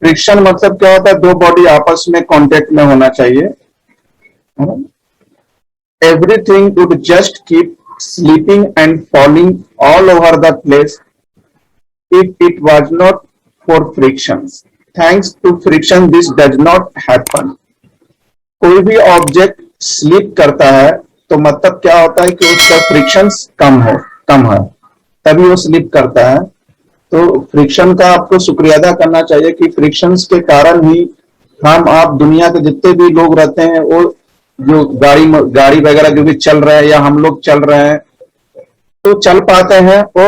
Friction मतलब क्या होता है, दो बॉडी आपस में कांटेक्ट में होना चाहिए। Everything would just keep sleeping and falling all over the place if it was not for frictions. Thanks to friction, this does not happen. कोई भी ऑब्जेक्ट स्लिप करता है तो मतलब क्या होता है कि उसका फ्रिक्शंस कम है, तभी वो स्लिप करता है। तो फ्रिक्शन का आपको शुक्रिया अदा करना चाहिए कि फ्रिक्शंस के कारण ही हम आप दुनिया के जितने भी लोग रहते हैं, वो जो गाड़ी वगैरह जो भी चल रहा है या हम लोग चल रहे हैं तो चल पाते हैं, वो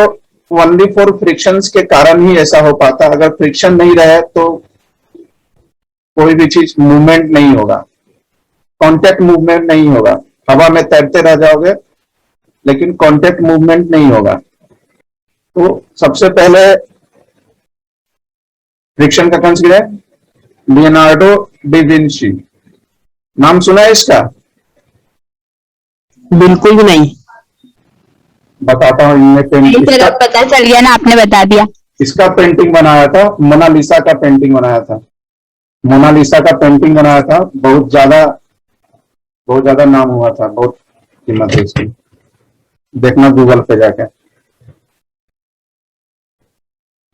ओनली फॉर फ्रिक्शंस के कारण ही ऐसा हो पाता है। अगर फ्रिक्शन नहीं रहे तो कोई भी चीज मूवमेंट नहीं होगा, कांटेक्ट मूवमेंट नहीं होगा। हवा में तैरते रह जाओगे लेकिन कांटेक्ट मूवमेंट नहीं होगा। तो सबसे पहले फ्रिक्शन का कंसीडर है लियोनार्डो डी विंची। नाम सुना है इसका? बिल्कुल भी नहीं। बताता हूँ। पता चल गया ना, आपने बता दिया। इसका पेंटिंग बनाया था, मोनालिसा का पेंटिंग बनाया था। मोनालिसा का पेंटिंग बनाया था, बहुत ज्यादा नाम हुआ था, बहुत कीमत है इसकी। देखना गूगल पे जाके,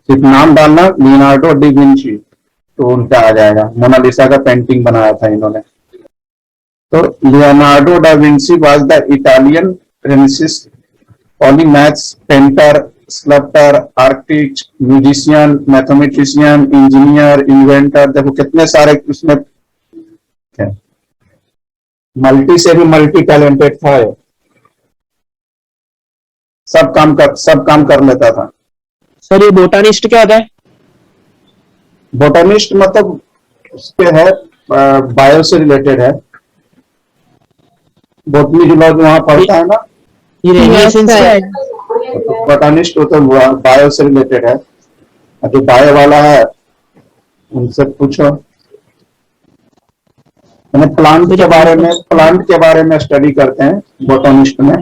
सिर्फ नाम डालना लियोनार्डो डी विंची तो उनका आ जाएगा। मोनालिसा का पेंटिंग बनाया था इन्होंने। तो Leonardo da Vinci was the Italian renaissance polymath, painter, sculptor, architect, musician, mathematician, engineer, inventor. देखो कितने सारे उसमें, मल्टी से भी मल्टी टैलेंटेड था। सब काम कर लेता था। सर ये बोटानिस्ट क्या होता है? बोटानिस्ट मतलब उसके है बायो से रिलेटेड है। बोटनी जो लोग वहां पढ़ता है ना, बोटानिस्ट तो बायो से रिलेटेड है। जो बायो वाला है उनसे पूछो। मैंने प्लांट के बारे में स्टडी करते हैं बोटानिस्ट में।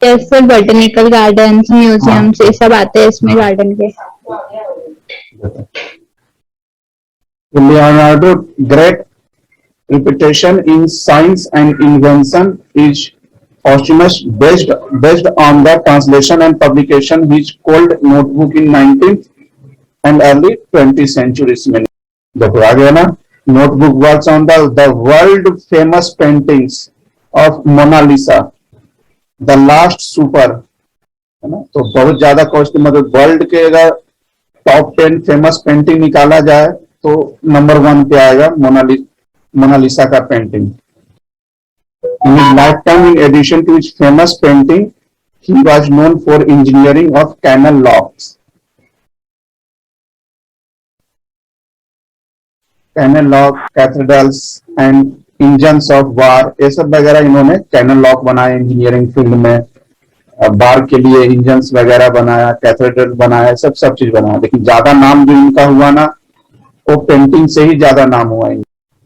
जैसे बॉटनिकल गार्डन, म्यूजियम से सब आते हैं इसमें गार्डन के। Leonardo great reputation in science and invention is posthumous based on the translation and publication of his cold notebook in 19th and early 20th centuries में। देखो आ गया ना, notebook works on the world famous paintings of Mona Lisa, the last supper, है ना। तो बहुत ज्यादा cost, मतलब वर्ल्ड के अगर टॉप 10 फेमस पेंटिंग निकाला जाए तो नंबर 1 पे आएगा मोनालिसा का painting. In his lifetime, in addition to his famous painting, he was known for engineering of canal locks, cathedrals and engines of war। ये सब वगैरह इन्होंने कैनल लॉक बनाए इंजीनियरिंग फील्ड में, बार के लिए इंजन्स वगैरह बनाया, कैथेड्रल बनाया, सब चीज बनाया। लेकिन ज्यादा नाम जो इनका हुआ ना, वो पेंटिंग से ही ज्यादा नाम हुआ।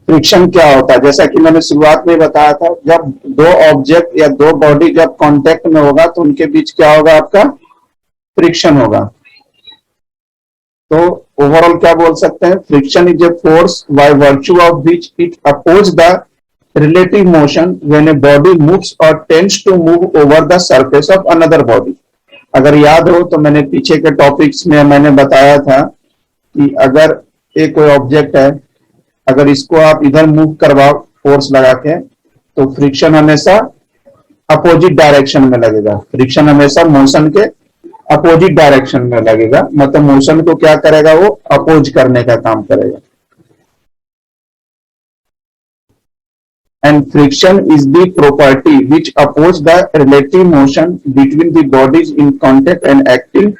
फ्रिक्शन क्या होता है, जैसा कि मैंने शुरुआत में बताया था, जब दो ऑब्जेक्ट या दो बॉडी जब कांटेक्ट में होगा तो उनके बीच क्या होगा, आपका फ्रिक्शन होगा। तो ओवरऑल क्या बोल सकते हैं, friction is a force by virtue of which it oppose the relative motion when a body moves और tends to move over the surface of another body. अगर याद हो तो मैंने पीछे के टॉपिक्स में मैंने बताया था कि अगर एक कोई ऑब्जेक्ट है, अगर इसको आप इधर मूव करवाओ फोर्स लगा के, तो फ्रिक्शन हमेशा अपोजिट डायरेक्शन में लगेगा। फ्रिक्शन हमेशा मोशन के अपोजिट डायरेक्शन में लगेगा, मतलब मोशन को क्या करेगा, वो अपोज करने का काम करेगा। And friction is the property which oppose the relative motion between the bodies in contact and acting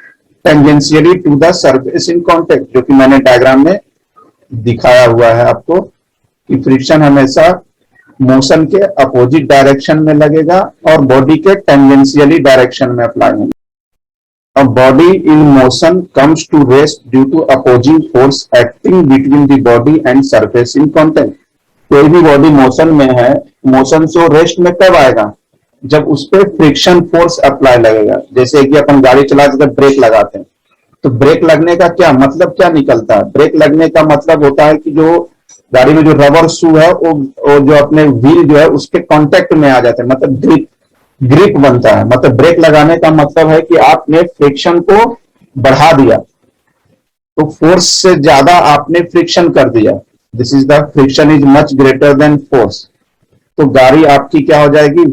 tangentially to the surface in contact, जो कि मैंने डायग्राम में दिखाया हुआ है आपको कि फ्रिक्शन हमेशा मोशन के अपोजिट डायरेक्शन में लगेगा और बॉडी के टेंजेंशियली डायरेक्शन में अप्लाई होगा। A body in motion comes to rest due to opposing force acting between the body and surface in contact। कोई भी बॉडी मोशन में है, मोशन से रेस्ट में कब आएगा, जब उस पर फ्रिक्शन फोर्स अप्लाई लगेगा। जैसे कि अपन गाड़ी चलाते तो ब्रेक लगाते हैं, तो ब्रेक लगने का क्या मतलब, क्या निकलता है? ब्रेक लगने का मतलब होता है कि जो गाड़ी में जो रबर शू है वो जो अपने व्हील जो है उसके कांटेक्ट में आ जाते हैं, मतलब ग्रिप ग्रिप बनता है। मतलब ब्रेक लगाने का मतलब है कि आपने फ्रिक्शन को बढ़ा दिया, तो फोर्स से ज्यादा आपने फ्रिक्शन कर दिया। This is the friction is much greater than force. तो गाड़ी आपकी क्या हो जाएगी,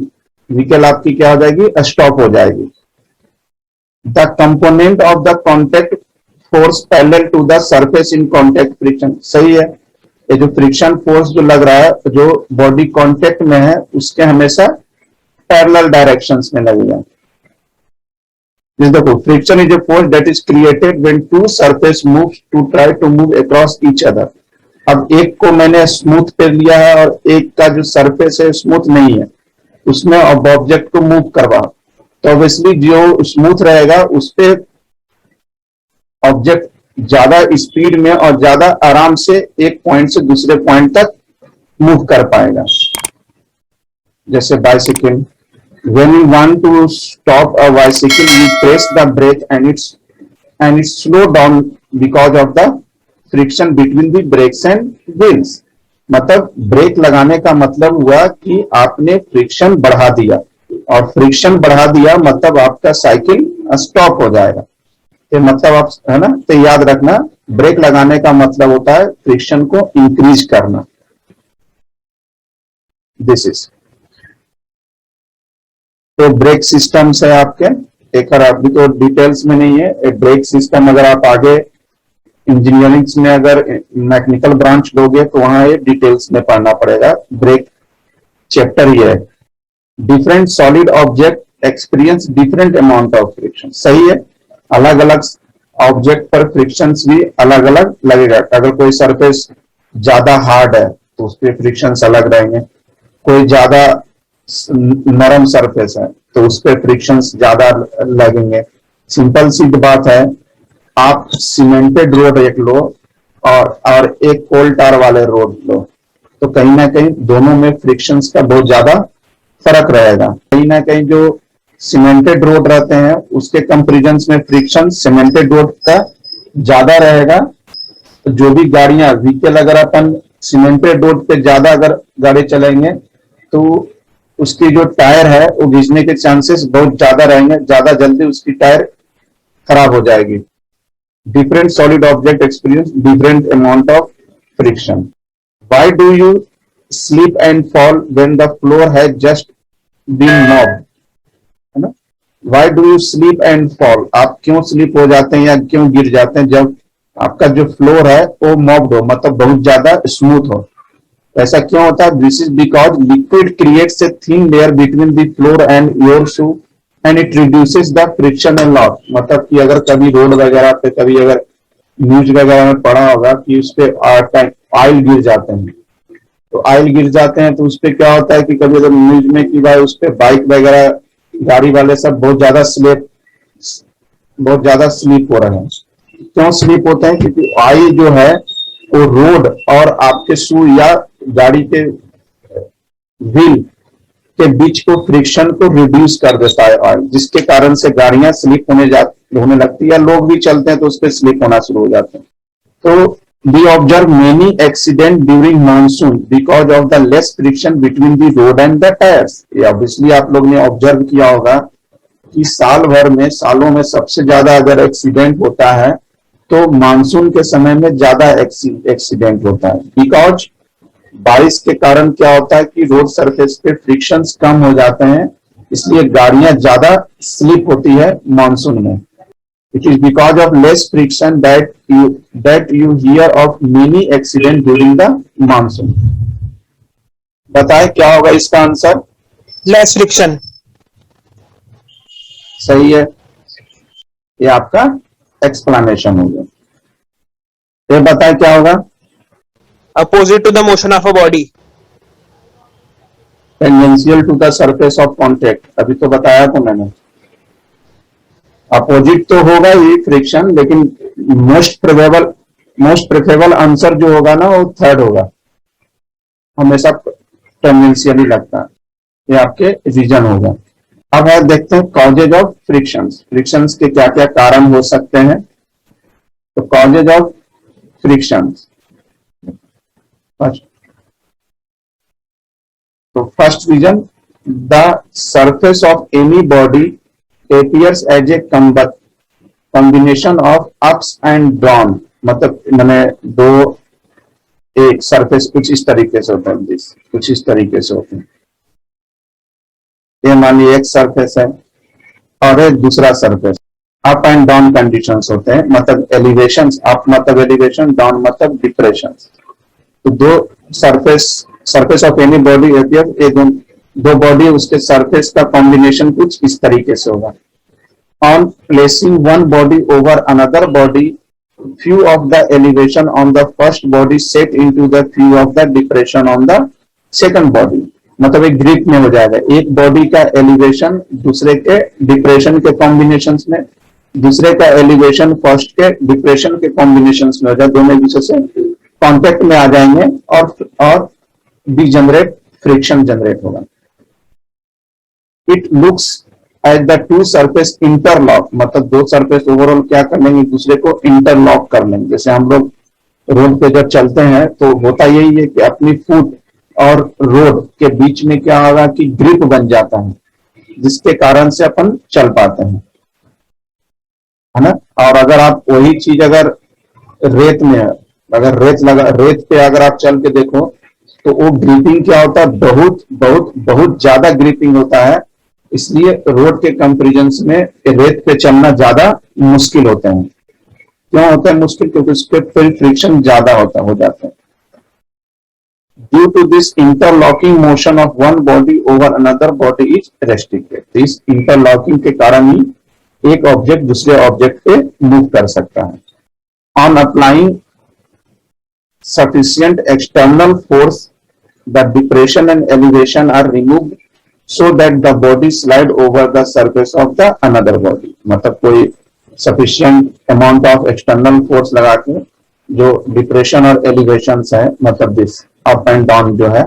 व्हीकल आपकी क्या हो जाएगी, स्टॉप हो जाएगी। The component of the contact force parallel to the surface in contact friction. सही है, ये जो फ्रिक्शन फोर्स जो लग रहा है जो बॉडी कॉन्टेक्ट में है उसके हमेशा पैरेलल डायरेक्शंस में लगेगा। देखो, friction is a force that is created when two surface moves to try to move across each other. अब एक को मैंने स्मूथ पे लिया है और एक का जो सरफेस है स्मूथ नहीं है, उसमें अब ऑब्जेक्ट को मूव करवा, तो ऑब्वियसली जो स्मूथ रहेगा उस पे ऑब्जेक्ट ज्यादा स्पीड में और ज्यादा आराम से एक पॉइंट से दूसरे पॉइंट तक मूव कर पाएगा। जैसे bicycle, when you want to stop a bicycle you press the brake and it slow down because of the friction between the brakes and wheels। मतलब ब्रेक लगाने का मतलब हुआ कि आपने फ्रिक्शन बढ़ा दिया, और फ्रिक्शन बढ़ा दिया मतलब आपका साइकिल स्टॉप हो जाएगा। तो मतलब आप, है ना, तो याद रखना ब्रेक लगाने का मतलब होता है फ्रिक्शन को इंक्रीज करना। दिस इज तो ब्रेक सिस्टम्स है आपके, एक और अभी तो डिटेल्स में नहीं है। ब्रेक सिस्टम अगर आप आगे इंजीनियरिंग में अगर मैकेनिकल ब्रांच लोगे तो वहां ये डिटेल्स में पढ़ना पड़ेगा। ब्रेक चैप्टर ये है। Different solid object experience different amount of friction. सही है, अलग अलग ऑब्जेक्ट पर फ्रिक्शन भी अलग अलग लगेगा। अगर कोई सरफेस ज्यादा हार्ड है तो उस पर फ्रिक्शन अलग रहेंगे, कोई ज्यादा नरम सरफेस है तो उस पर फ्रिक्शन ज्यादा लगेंगे। सिंपल सी बात है, आप सीमेंटेड रोड एक लो और एक कोल टार वाले रोड लो, तो कहीं ना कहीं दोनों में फ्रिक्शंस का बहुत ज्यादा फर्क रहेगा। कहीं ना कहीं जो सीमेंटेड रोड रहते हैं उसके कंपेरिजन में फ्रिक्शन सीमेंटेड रोड का ज्यादा रहेगा। तो जो भी गाड़ियां व्हीकल अगर अपन सीमेंटेड रोड पे ज्यादा अगर गाड़ी चलेंगे तो उसकी जो टायर है वो घिसने के चांसेस बहुत ज्यादा रहेंगे, ज्यादा जल्दी उसकी टायर खराब हो जाएगी। Different solid object experience different amount of friction. Why do you slip and fall when the floor has just been mopped, है ना? Why do you slip and fall, आप क्यों स्लिप हो जाते हैं या क्यों गिर जाते हैं जब आपका जो फ्लोर है वो मॉब्ड हो, मतलब बहुत ज्यादा स्मूथ हो। ऐसा क्यों होता है? This is because liquid creates a thin layer between the floor and your shoe and it reduces the friction a lot. मतलब कि अगर कभी रोड वगैरह पे, कभी अगर न्यूज वगैरह में पढ़ा होगा कि उस पे ऑयल गिर जाते हैं, तो ऑयल गिर जाते हैं तो उस पे क्या होता है कि कभी अगर न्यूज में कि भाई उस पे बाइक वगैरह गाड़ी वाले सब बहुत ज्यादा स्लिप हो रहे हैं। क्यों स्लिप होते हैं? क्योंकि ऑयल जो है वो रोड और आपके शू या गाड़ी के व्हील के बीच को फ्रिक्शन को रिड्यूस कर देता है ऑयल, जिसके कारण से गाड़ियां स्लिप होने लगती है, या लोग भी चलते हैं तो उस पर स्लिप होना शुरू हो जाते हैं। तो we observe many accident during monsoon because of the less friction between the road and the tires। ये obviously आप लोग ने ऑब्जर्व किया होगा कि साल भर में, सालों में सबसे ज्यादा अगर एक्सीडेंट होता है तो मानसून के समय में ज्यादा एक्सीडेंट होता है। बिकॉज बारिश के कारण क्या होता है कि रोड सरफेस पे फ्रिक्शंस कम हो जाते हैं, इसलिए गाड़ियां ज्यादा स्लिप होती है मानसून में। It is because of less friction that you hear of many accidents during the monsoon। बताएं क्या होगा इसका आंसर? Less friction. सही है, ये आपका एक्सप्लेनेशन हो गया। ये बताएं क्या होगा? Opposite to the motion of a body. Tangential to the surface of contact, अभी तो बताया था मैंने। अपोजिट तो होगा ही फ्रिक्शन, लेकिन मोस्ट प्रेफरेबल आंसर जो होगा ना वो थर्ड होगा, हमेशा टेंडेंशियली लगता है। ये आपके रीजन होगा। अब देखते हैं कॉजेज ऑफ फ्रिक्शंस। फ्रिक्शंस के क्या क्या कारण हो सकते हैं। तो कॉजेज ऑफ फ्रिक्शन, तो first reason, the surface of any body appears as a combination of ups and down, मतलब मैंने दो, एक सरफेस कुछ इस तरीके से होता है, कुछ इस तरीके से होते हैं। ये मान लीजिए एक सरफेस है और एक दूसरा surface, up and down conditions होते हैं, मतलब एलिवेशंस, अप मतलब एलिवेशन, डाउन मतलब डिप्रेशन। तो दो surface of any body appear, दो बॉडी उसके सरफेस का कॉम्बिनेशन कुछ इस तरीके से होगा। On placing one body over another body, few of the elevation on the first body set into the few of the depression on the second body, मतलब एक ग्रिप में हो जाएगा, एक बॉडी का एलिवेशन दूसरे के डिप्रेशन के कॉम्बिनेशन में, दूसरे का एलिवेशन फर्स्ट के डिप्रेशन के कॉम्बिनेशन में हो जाए, दोनों एक दूसरे से कॉन्टेक्ट में आ जाएंगे और डीजनरेट फ्रिक्शन जनरेट होगा। It looks as the two surface interlock, मतलब दो सरफेस ओवरऑल क्या कर लेंगे, दूसरे को इंटरलॉक कर लेंगे। जैसे हम लोग रोड पे जब चलते हैं तो होता यही है कि अपनी फुट और रोड के बीच में क्या होगा कि ग्रिप बन जाता है, जिसके कारण से अपन चल पाते हैं, है ना। और अगर आप वही चीज अगर रेत में, अगर रेत पे अगर आप चल के देखो तो वो ग्रिपिंग क्या होता है, बहुत बहुत बहुत ज्यादा ग्रिपिंग होता है। इसलिए रोड के कंपैरिजन में रेत पे चलना ज्यादा मुश्किल होते हैं। क्यों होता है मुश्किल? क्योंकि उस पर फ्रिक्शन ज्यादा हो जाता है। Due to this interlocking motion of one body over another body is restricted. इस इंटरलॉकिंग के कारण ही एक ऑब्जेक्ट दूसरे ऑब्जेक्ट पे मूव कर सकता है। On applying sufficient external force, the depression and elevation are removed so that the body slide over the surface of the another body, मतलब कोई sufficient amount of external force लगा के जो डिप्रेशन और एलिवेशन है, मतलब दिस अप एंड डाउन जो है,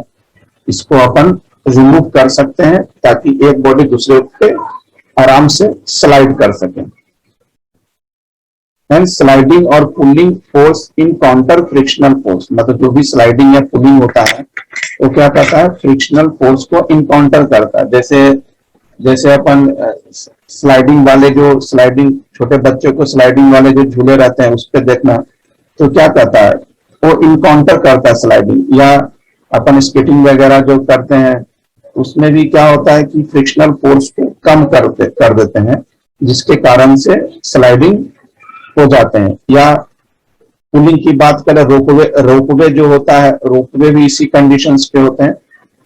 इसको अपन रिमूव कर सकते हैं ताकि एक बॉडी दूसरे पे आराम से स्लाइड कर सके। एंड स्लाइडिंग और pulling force in counter frictional force, मतलब जो भी स्लाइडिंग या पुलिंग होता है वो क्या करता है, फ्रिक्शनल फोर्स को इनकाउंटर करता है। जैसे अपन स्लाइडिंग वाले जो छोटे बच्चों को स्लाइडिंग वाले जो झूले रहते हैं उस पर देखना, तो क्या करता है वो इनकाउंटर करता है स्लाइडिंग। या अपन स्केटिंग वगैरह जो करते हैं उसमें भी क्या होता है कि फ्रिक्शनल फोर्स को कम कर देते हैं, जिसके कारण से स्लाइडिंग हो जाते हैं। या पुलिंग की बात करें, रोपवे जो होता है, रोपवे भी इसी कंडीशंस पे होते हैं,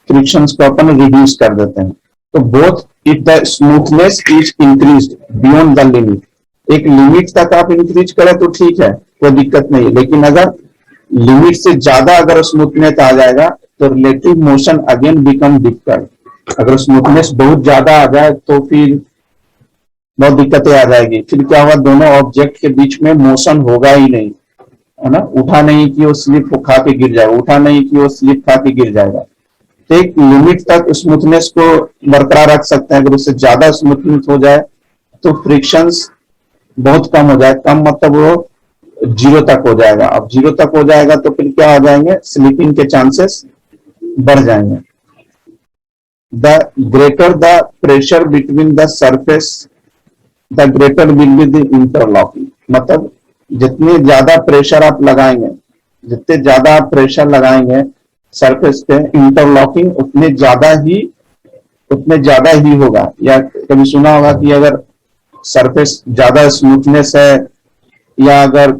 फ्रिक्शंस को अपन रिड्यूस कर देते हैं। तो both if the smoothness is increased beyond the limit, एक लिमिट तक आप इंक्रीज करें तो ठीक है, कोई दिक्कत नहीं है, लेकिन अगर लिमिट से ज्यादा अगर स्मूथनेस आ जाएगा तो relative motion again become difficult. अगर स्मूथनेस बहुत ज्यादा आ जाए तो फिर बहुत दिक्कतें आ जाएगी। फिर क्या होगा, दोनों ऑब्जेक्ट के बीच में मोशन होगा ही नहीं, है ना। उठा नहीं कि वो स्लिप खा के गिर जाएगा, उठा नहीं कि वो स्लिप खा के गिर जाएगा। तो एक लिमिट तक स्मूथनेस को बरकरार रख सकते हैं। अगर उससे ज्यादा स्मूथनेस हो जाए तो फ्रिक्शंस बहुत कम हो जाए, कम मतलब वो जीरो तक हो जाएगा। अब जीरो तक हो जाएगा तो फिर क्या हो जाएंगे, स्लिपिंग के चांसेस बढ़ जाएंगे। The greater the pressure between the surface the greater will be the interlocking, मतलब जितने ज्यादा प्रेशर आप लगाएंगे, जितने ज्यादा आप प्रेशर लगाएंगे सरफेस पे, इंटरलॉकिंग उतने ज्यादा ही होगा। या कभी सुना होगा कि अगर सरफेस ज्यादा स्मूथनेस है या अगर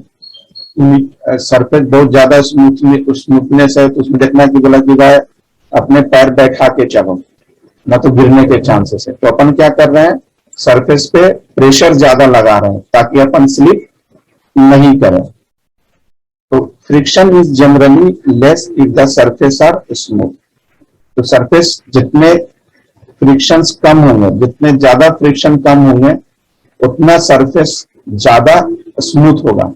सरफेस बहुत ज्यादा स्मूथनेस है तो उसमें देखना कि बोला कि भाई अपने पैर बैठा के चलो, ना तो गिरने के चांसेस है। तो अपन क्या कर रहे हैं, सरफेस पे प्रेशर ज्यादा लगा रहे हैं ताकि अपन स्लिप नहीं करें। तो friction is generally less if the surface are smooth. तो सरफेस जितने फ्रिक्शंस कम होंगे, जितने ज्यादा फ्रिक्शन कम होंगे उतना सरफेस ज्यादा स्मूथ होगा।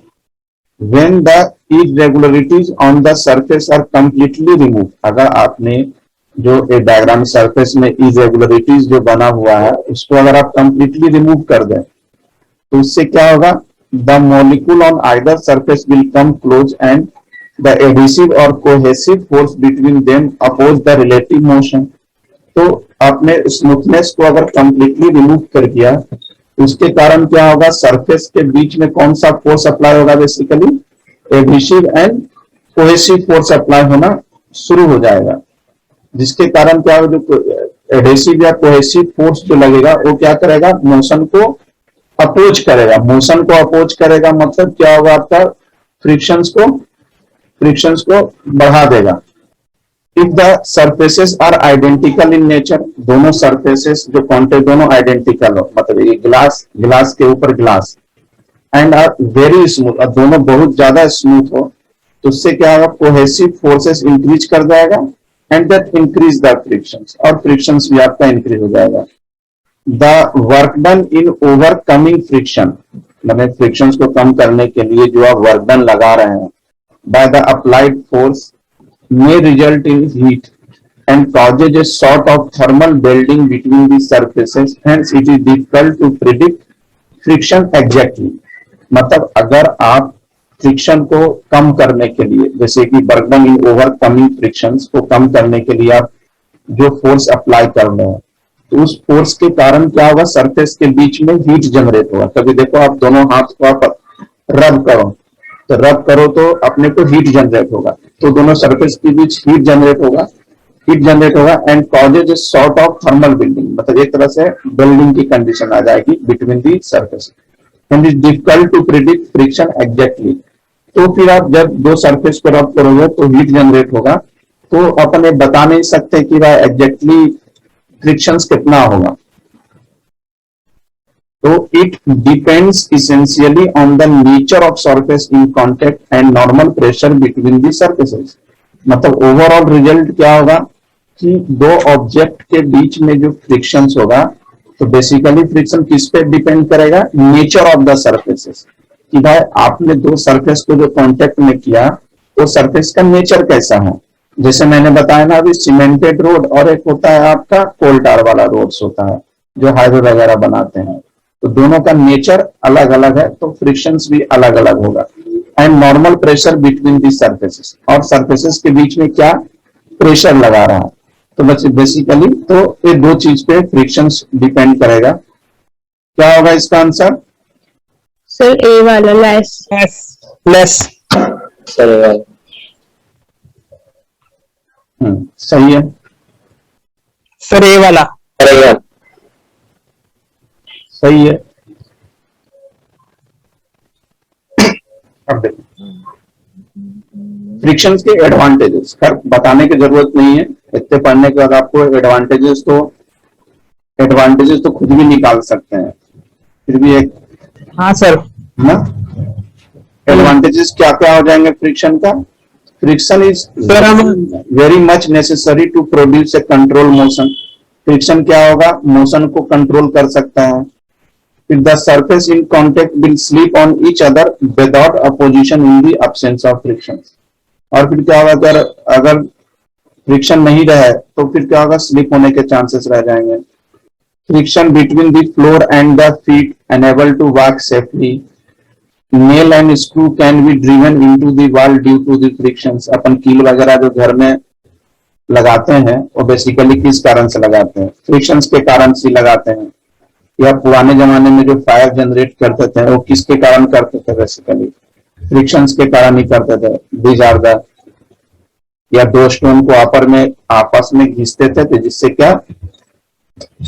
When the irregularities on the surface are completely removed, अगर आपने जो एक डायग्राम सरफेस में इरेगुलरिटीज जो बना हुआ है उसको अगर आप कंप्लीटली रिमूव कर दें तो उससे क्या होगा, the molecule on either surface will come close and the adhesive or cohesive force between them oppose the relative motion. तो आपने स्मूथनेस को अगर कंप्लीटली रिमूव कर दिया, उसके कारण क्या होगा, सरफेस के बीच में कौन सा फोर्स अप्लाई होगा, basically adhesive and cohesive force apply होना शुरू हो जाएगा, जिसके कारण क्या होगा, जो एडहेसिव या कोहेसिव फोर्स जो लगेगा वो क्या करेगा, मोशन को अपोज करेगा। मोशन को अपोज करेगा मतलब क्या होगा, आपका फ्रिक्शंस को बढ़ा देगा। If the surfaces are identical in nature, दोनों सरफेसेस जो कॉन्टेक्ट दोनों आइडेंटिकल हो, मतलब ये ग्लास के ऊपर glass, and are very smooth, और दोनों बहुत ज्यादा स्मूथ हो, तो उससे क्या होगा, कोहेसिव फोर्सेस इंक्रीज कर जाएगा and that increase the frictions, और फ्रिक्शंस भी आपका इंक्रीज हो जाएगा। The work done in overcoming friction, मतलब फ्रिक्शंस को कम करने के लिए जो आप वर्क डन लगा रहे हैं, by the applied force may result in heat and causes a sort of thermal bending between the surfaces, hence it is difficult to predict friction exactly। मतलब अगर आप फ्रिक्शन को कम करने के लिए, जैसे कि work done in overcoming frictions को कम करने के लिए आप जो फोर्स अप्लाई कर रहे हैं, तो उस फोर्स के कारण क्या होगा, सरफेस के बीच में हीट जनरेट होगा। कभी देखो आप दोनों हाथ को आप रब करो तो अपने को हीट जनरेट होगा, तो दोनों सरफेस के बीच हीट जनरेट होगा and causes a sort of thermal building, मतलब एक तरह से बिल्डिंग की कंडीशन आ जाएगी between the surface, and is difficult to predict friction exactly. तो फिर आप जब दो सरफेस को रब करोगे तो हीट जनरेट होगा, तो अपन ये बता नहीं सकते कि भाई एग्जैक्टली फ्रिक्शंस कितना होगा। So it depends essentially on the nature of surface in contact and normal pressure between the surfaces। मतलब ओवरऑल रिजल्ट क्या होगा कि दो ऑब्जेक्ट के बीच में जो फ्रिक्शंस होगा, तो बेसिकली फ्रिक्शन किस पे डिपेंड करेगा, नेचर ऑफ द सरफेसेस, कि भाई आपने दो सरफेस को जो कांटेक्ट में किया, वो सरफेस का नेचर कैसा है। जैसे मैंने बताया ना अभी, सीमेंटेड रोड और एक होता है आपका कोल टार वाला रोड्स होता है जो हाईवे वगैरह बनाते हैं, तो दोनों का नेचर अलग अलग है, तो फ्रिक्शंस भी अलग अलग होगा। And normal pressure between the surfaces, और सरफेसेस के बीच में क्या प्रेशर लगा रहा है, तो बस बेसिकली तो ये दो चीज पे फ्रिक्शंस डिपेंड करेगा। क्या होगा इसका आंसर? सर ए वाला लेस। सही है सर ए वाला सही है। अब देखो फ्रिक्शंस के एडवांटेजेस, खैर बताने की जरूरत नहीं है, इतने पढ़ने के बाद आपको एडवांटेजेस तो खुद भी निकाल सकते हैं, फिर भी एक हाँ सर ना एडवांटेजेस क्या क्या हो जाएंगे फ्रिक्शन का। Friction is very much necessary to produce a control motion. Friction क्या होगा, मोशन को कंट्रोल कर सकता है। The surface in contact will slip on each other without opposition in the absence of friction। और फिर क्या होगा, अगर फ्रिक्शन नहीं रहे तो फिर क्या होगा, स्लिप होने के चांसेस रह जाएंगे। Friction between the floor and the feet enable to walk safely. Nail and screw can be driven into the wall due to the frictions. अपन कील वगैरह जो घर में लगाते हैं वो बेसिकली किस कारण से लगाते हैं, फ्रिक्शंस के कारण से लगाते हैं। या पुराने जमाने में जो फायर जनरेट करते थे वो किसके कारण करते थे, बेसिकली फ्रिक्शंस के कारण ही करते थे। दीज आर द, या दो स्टोन को आपस में घिसते थे जिससे क्या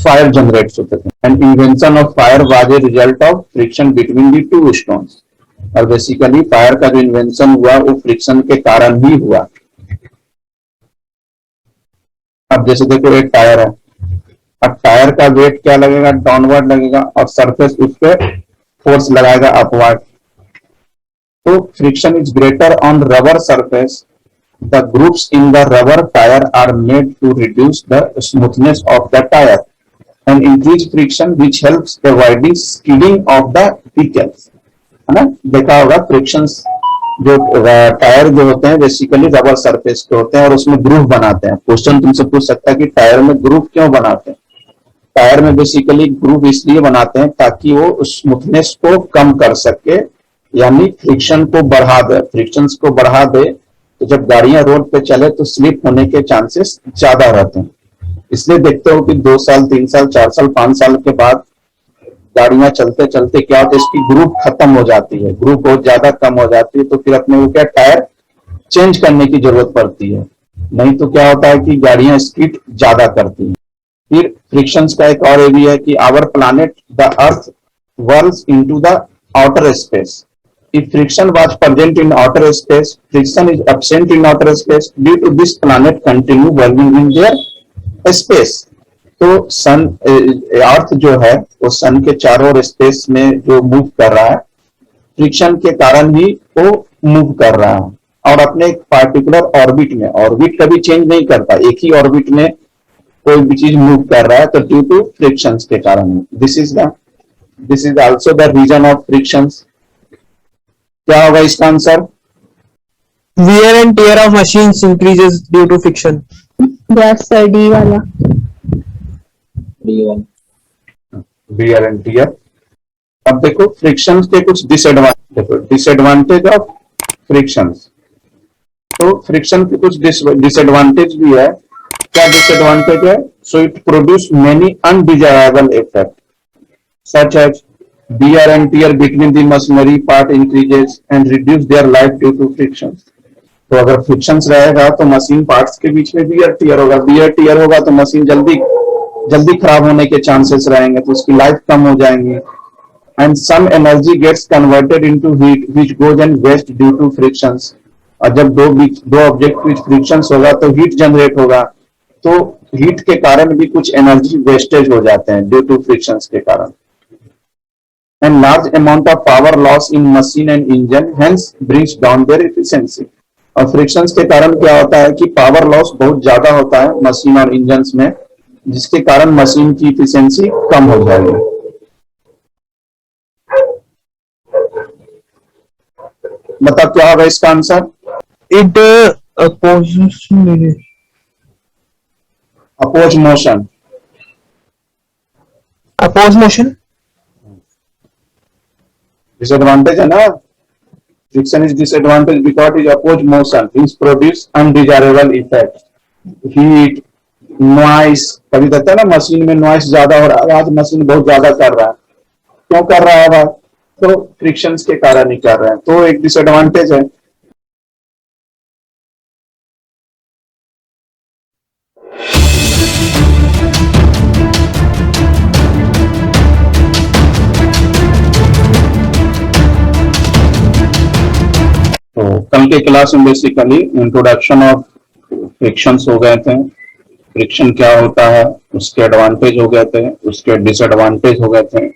फायर जनरेट होते थे। And invention of fire was a result of friction between the to stones. और बेसिकली फायर का जो इन्वेंशन हुआ वो फ्रिक्शन के कारण ही हुआ। अब जैसे देखो एक टायर है, अब टायर का वेट क्या लगेगा, डाउनवर्ड लगेगा, और सरफेस उस पर फोर्स लगाएगा अपवर्ड। तो friction is greater on rubber surface. The grooves in the rubber tyre are made to reduce the smoothness of the tyre and increase friction which helps avoiding skidding of the vehicles. है ना, देखा होगा frictions जो tyre जो होते हैं basically rubber surface के होते हैं और उसमें ग्रूव बनाते हैं। क्वेश्चन तुमसे पूछ सकता है कि टायर में ग्रूव क्यों बनाते हैं, टायर में बेसिकली ग्रूव इसलिए बनाते हैं ताकि वो स्मूथनेस को कम कर सके, यानी फ्रिक्शन को बढ़ा दे, फ्रिक्शंस को बढ़ा दे। तो जब गाड़ियां रोड पे चले तो स्लिप होने के चांसेस ज्यादा रहते हैं। इसलिए देखते हो कि 2 साल 3 साल 4 साल 5 साल के बाद गाड़ियां चलते चलते क्या होता है, इसकी ग्रुप खत्म हो जाती है, ग्रुप बहुत ज्यादा कम हो जाती है, तो फिर अपने को क्या टायर चेंज करने की जरूरत पड़ती है। नहीं तो क्या होता है कि गाड़ियां स्किड ज्यादा करती हैं। फिर फ्रिक्शंस का एक और ये भी है कि our planet the earth whirls into the outer space. If friction was present in outer space, friction is absent in outer space. Due to this, planet continue whirling in their space. तो सन अर्थ जो है वो सन के चारों ओर space में जो move कर रहा है, फ्रिक्शन के कारण ही वो मूव कर रहा है और अपने एक पार्टिकुलर ऑर्बिट में, ऑर्बिट कभी चेंज नहीं करता, एक ही ऑर्बिट में कोई भी चीज मूव कर रहा है, तो ड्यू टू फ्रिक्शंस के कारण। This is also the reason of frictions. क्या होगा इसका answer? wear and tear of machines increases due to friction. Yes sir, D वाला। Wear and tear. अब देखो फ्रिक्शंस के कुछ डिसएडवांटेज ऑफ फ्रिक्शंस। तो फ्रिक्शन के कुछ डिसएडवांटेज भी है। क्या डिसएडवांटेज है? So it produce many undesirable effect such as wear and tear between the machinery part increases and reduce their life due to frictions. तो अगर फ्रिक्शंस रहेगा तो मशीन पार्ट्स के बीच में वियर टियर होगा, वियर टियर होगा तो मशीन जल्दी खराब होने के चांसेस रहेंगे, तो उसकी लाइफ कम हो जाएंगी। And some energy gets converted into heat which goes and waste due to frictions. और जब दो ऑब्जेक्ट में फ्रिक्शंस होगा तो हीट जनरेट होगा, तो हीट के कारण भी कुछ एनर्जी वेस्टेज हो जाते हैं ड्यू टू फ्रिक्शंस के कारण। And large amount of power loss in machine and engine hence brings down their efficiency. और फ्रिक्शंस के कारण क्या होता है कि पावर लॉस बहुत ज्यादा होता है मशीन और इंजन्स में, जिसके कारण मशीन की इफिशियंसी कम हो जाएगी। मतलब क्या होगा इसका answer? It opposes oppose motion. motion. Disadvantage है ना, friction is disadvantage because is oppose motion, is produce undesirable effect, heat, noise. कभी कहते हैं ना मशीन में नॉइस ज्यादा हो रहा है, आज मशीन बहुत ज्यादा कर रहा है, क्यों कर रहा है भाई? तो फ्रिक्शंस के कारण ही कर रहे हैं, तो एक डिसएडवांटेज है। तो कल के क्लास में बेसिकली इंट्रोडक्शन ऑफ फ्रिक्शंस हो गए थे, फ्रिक्शन क्या होता है, उसके एडवांटेज हो गए थे, उसके डिसएडवांटेज हो गए थे,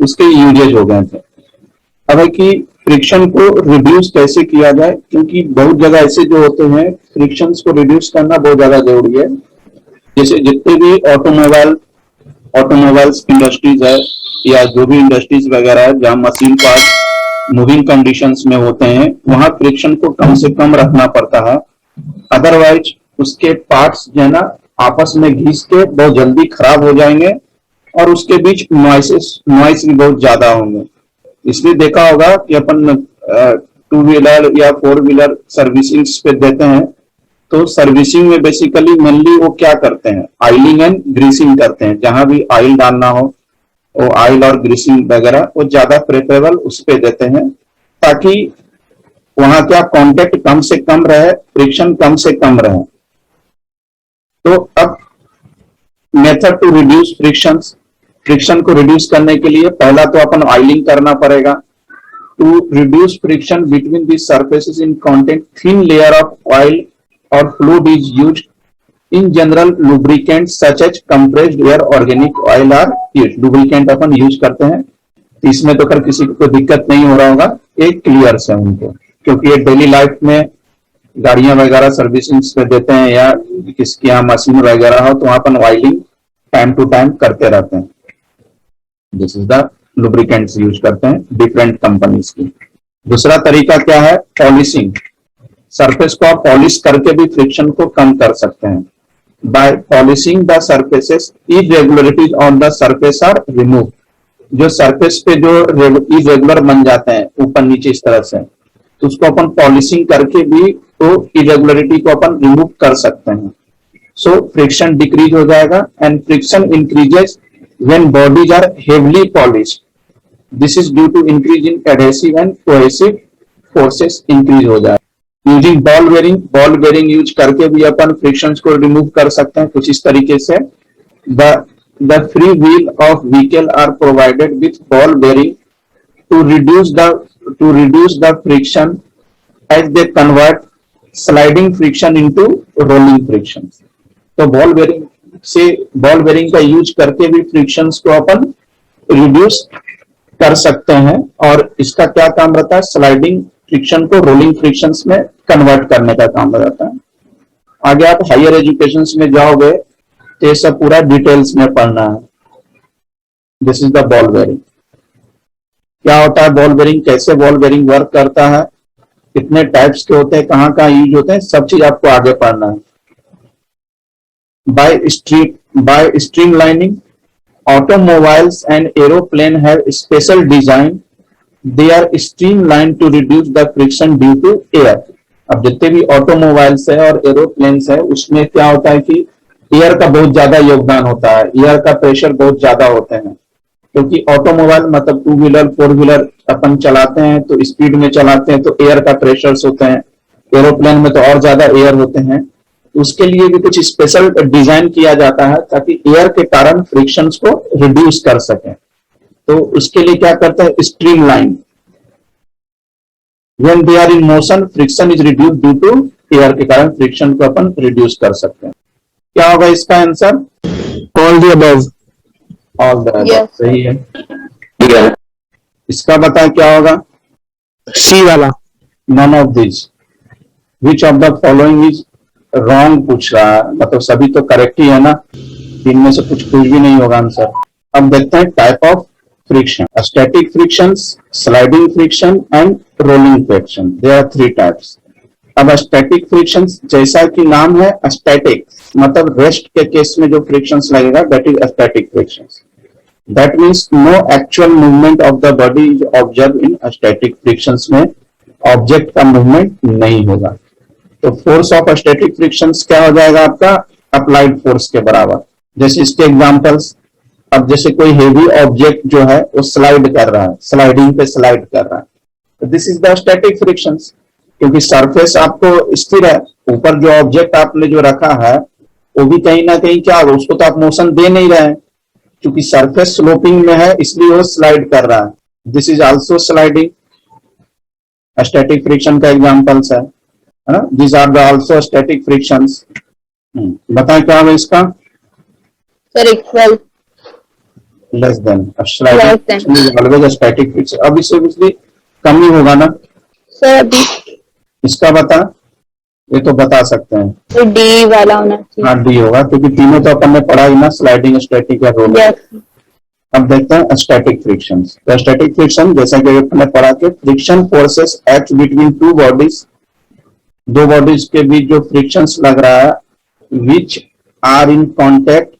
उसके यूजेज हो गए थे। अब है कि फ्रिक्शन को रिड्यूस कैसे किया जाए, क्योंकि बहुत जगह ऐसे जो होते हैं फ्रिक्शंस को रिड्यूस करना बहुत ज्यादा जरूरी है। जैसे जितने भी ऑटोमोबाइल्स इंडस्ट्रीज है या जो भी इंडस्ट्रीज वगैरह है जहाँ मशीन पार्ट मूविंग कंडीशंस में होते हैं, वहां फ्रिक्शन को कम से कम रखना पड़ता है, अदरवाइज उसके पार्ट्स जो है ना आपस में घिस के बहुत जल्दी खराब हो जाएंगे और उसके बीच नॉइस भी बहुत ज्यादा होंगे। इसलिए देखा होगा कि अपन 2 व्हीलर या 4 व्हीलर सर्विसिंग पे देते हैं, तो सर्विसिंग में बेसिकली मेनली वो क्या करते हैं, ऑयलिंग एंड ग्रीसिंग करते हैं। जहां भी ऑयल डालना हो वो ऑयल और ग्रीसिंग वगैरह वो ज्यादा प्रेफरेबल उस पे देते हैं, ताकि वहां क्या कांटेक्ट कम से कम रहे, फ्रिक्शन कम से कम रहे। तो अब मेथड टू रिड्यूस फ्रिक्शन को रिड्यूस करने के लिए पहला तो अपन ऑयलिंग करना पड़ेगा। To reduce friction between the surfaces in contact, thin layer of oil और fluid is used. In general lubricant such as compressed air, organic oil are used. Lubricant अपन यूज करते हैं, इसमें तो कर किसी को दिक्कत नहीं हो रहा होगा, एक क्लियर से उनको, क्योंकि ये डेली लाइफ में गाड़ियां वगैरह सर्विसिंग पे देते हैं या किसके यहाँ मशीन वगैरह हो तो वहां अपन ऑयलिंग टाइम टू टाइम करते रहते हैं। This is the lubricants use करते हैं डिफरेंट कंपनीज की। दूसरा तरीका क्या है? पॉलिशिंग। सरफेस को आप पॉलिश करके भी फ्रिक्शन को कम कर सकते हैं। by polishing the surfaces, irregularities on the surface are removed. जो सरफेस पे जो इरेगुलर बन जाते हैं ऊपर नीचे इस तरह से, तो उसको अपन पॉलिशिंग करके भी तो इरेगुलरिटी को अपन रिमूव कर सकते हैं. सो फ्रिक्शन डिक्रीज हो जाएगा and friction increases when bodies are heavily polished. This is due to increase in adhesive and cohesive forces increase हो जाएगा. यूजिंग बॉल बेरिंग यूज करके भी अपन फ्रिक्शंस को रिमूव कर सकते हैं कुछ इस तरीके से. The free wheel of vehicle are provided with ball bearing to reduce the friction as they convert sliding friction into rolling friction. तो बॉल बेरिंग का यूज करके भी फ्रिक्शंस को अपन रिड्यूस कर सकते हैं और इसका क्या काम रहता है, स्लाइडिंग फ्रिक्शन को रोलिंग फ्रिक्शंस में कन्वर्ट करने का काम रहता है. आगे आप हायर एजुकेशन में जाओगे तो ये सब पूरा डिटेल्स में पढ़ना है. This is the ball bearing. क्या होता है बॉल बेरिंग, कैसे बॉल बेरिंग वर्क करता है, कितने टाइप्स के होते हैं, कहाँ कहाँ यूज होते हैं, सब चीज आपको आगे पढ़ना है. By streamlining automobiles and aeroplane have special design. They are streamlined to reduce the friction due to air. अब जितने भी ऑटोमोबाइल्स है और एरोप्लेन्स है उसमें क्या होता है कि एयर का बहुत ज्यादा योगदान होता है, एयर का प्रेशर बहुत ज्यादा होते हैं. क्योंकि ऑटोमोबाइल मतलब 2 व्हीलर 4 व्हीलर अपन चलाते हैं तो स्पीड में चलाते हैं तो एयर का प्रेशर्स होते हैं. एरोप्लेन में तो और ज्यादा एयर होते हैं. उसके लिए भी कुछ स्पेशल डिजाइन किया जाता है ताकि एयर के कारण फ्रिक्शंस को रिड्यूस कर सके. तो उसके लिए क्या करते हैं, streamline. When they are in motion friction is reduce due to air के कारण फ्रिक्शन को अपन रिड्यूस कर सकते हैं. क्या होगा इसका answer, All the above. All the Yes. सही है. इसका बताएं क्या होगा, C वाला. None of this. Which of the following is wrong पूछ रहा है, मतलब सभी तो करेक्ट ही है ना, इनमें से कुछ भी नहीं होगा आंसर. अब देखते हैं type of friction. Static friction, sliding friction and rolling friction. There are 3 types. अब स्टैटिक फ्रिक्शन जैसा कि नाम है स्टैटिक, मतलब रेस्ट के केस में जो फ्रिक्शन लगेगा that is static friction. That means no actual movement of the body is observe in static friction में ऑब्जेक्ट का मूवमेंट नहीं होगा. तो फोर्स ऑफ स्टैटिक फ्रिक्शंस क्या हो जाएगा आपका, अप्लाइड फोर्स के बराबर. जैसे इसके एग्जांपल्स, अब जैसे कोई हेवी ऑब्जेक्ट जो है वो स्लाइड कर रहा है, स्लाइडिंग पे स्लाइड कर रहा है, तो this is the static frictions. क्योंकि सरफेस आपको स्थिर है, ऊपर जो ऑब्जेक्ट आपने जो रखा है वो भी कहीं ना कहीं क्या होगा, उसको तो आप मोशन दे नहीं रहे हैं. क्योंकि सरफेस स्लोपिंग में है इसलिए वो स्लाइड कर रहा है. This is also sliding. Static friction का एग्जांपल्स है ना. These are the also static frictions. बताएं क्या होगा इसका, Sir, equal. Less than. Less than. Always static friction. अब इससे कुछ कम ही होगा ना. Sir, अभी इसका बता, ये तो बता सकते हैं. तो D वाला होना चाहिए. हाँ डी होगा क्योंकि तीनों तो अपन ने पढ़ा ही ना, स्लाइडिंग स्टैटिक या रोलिंग. Yes. अब देखते हैं स्टैटिक फ्रिक्शन. तो स्टैटिक फ्रिक्शन जैसा कि अपन ने पढ़ा कि friction forces act between 2 bodies. 2 bodies के बीच जो फ्रिक्शंस लग रहा है which are in contact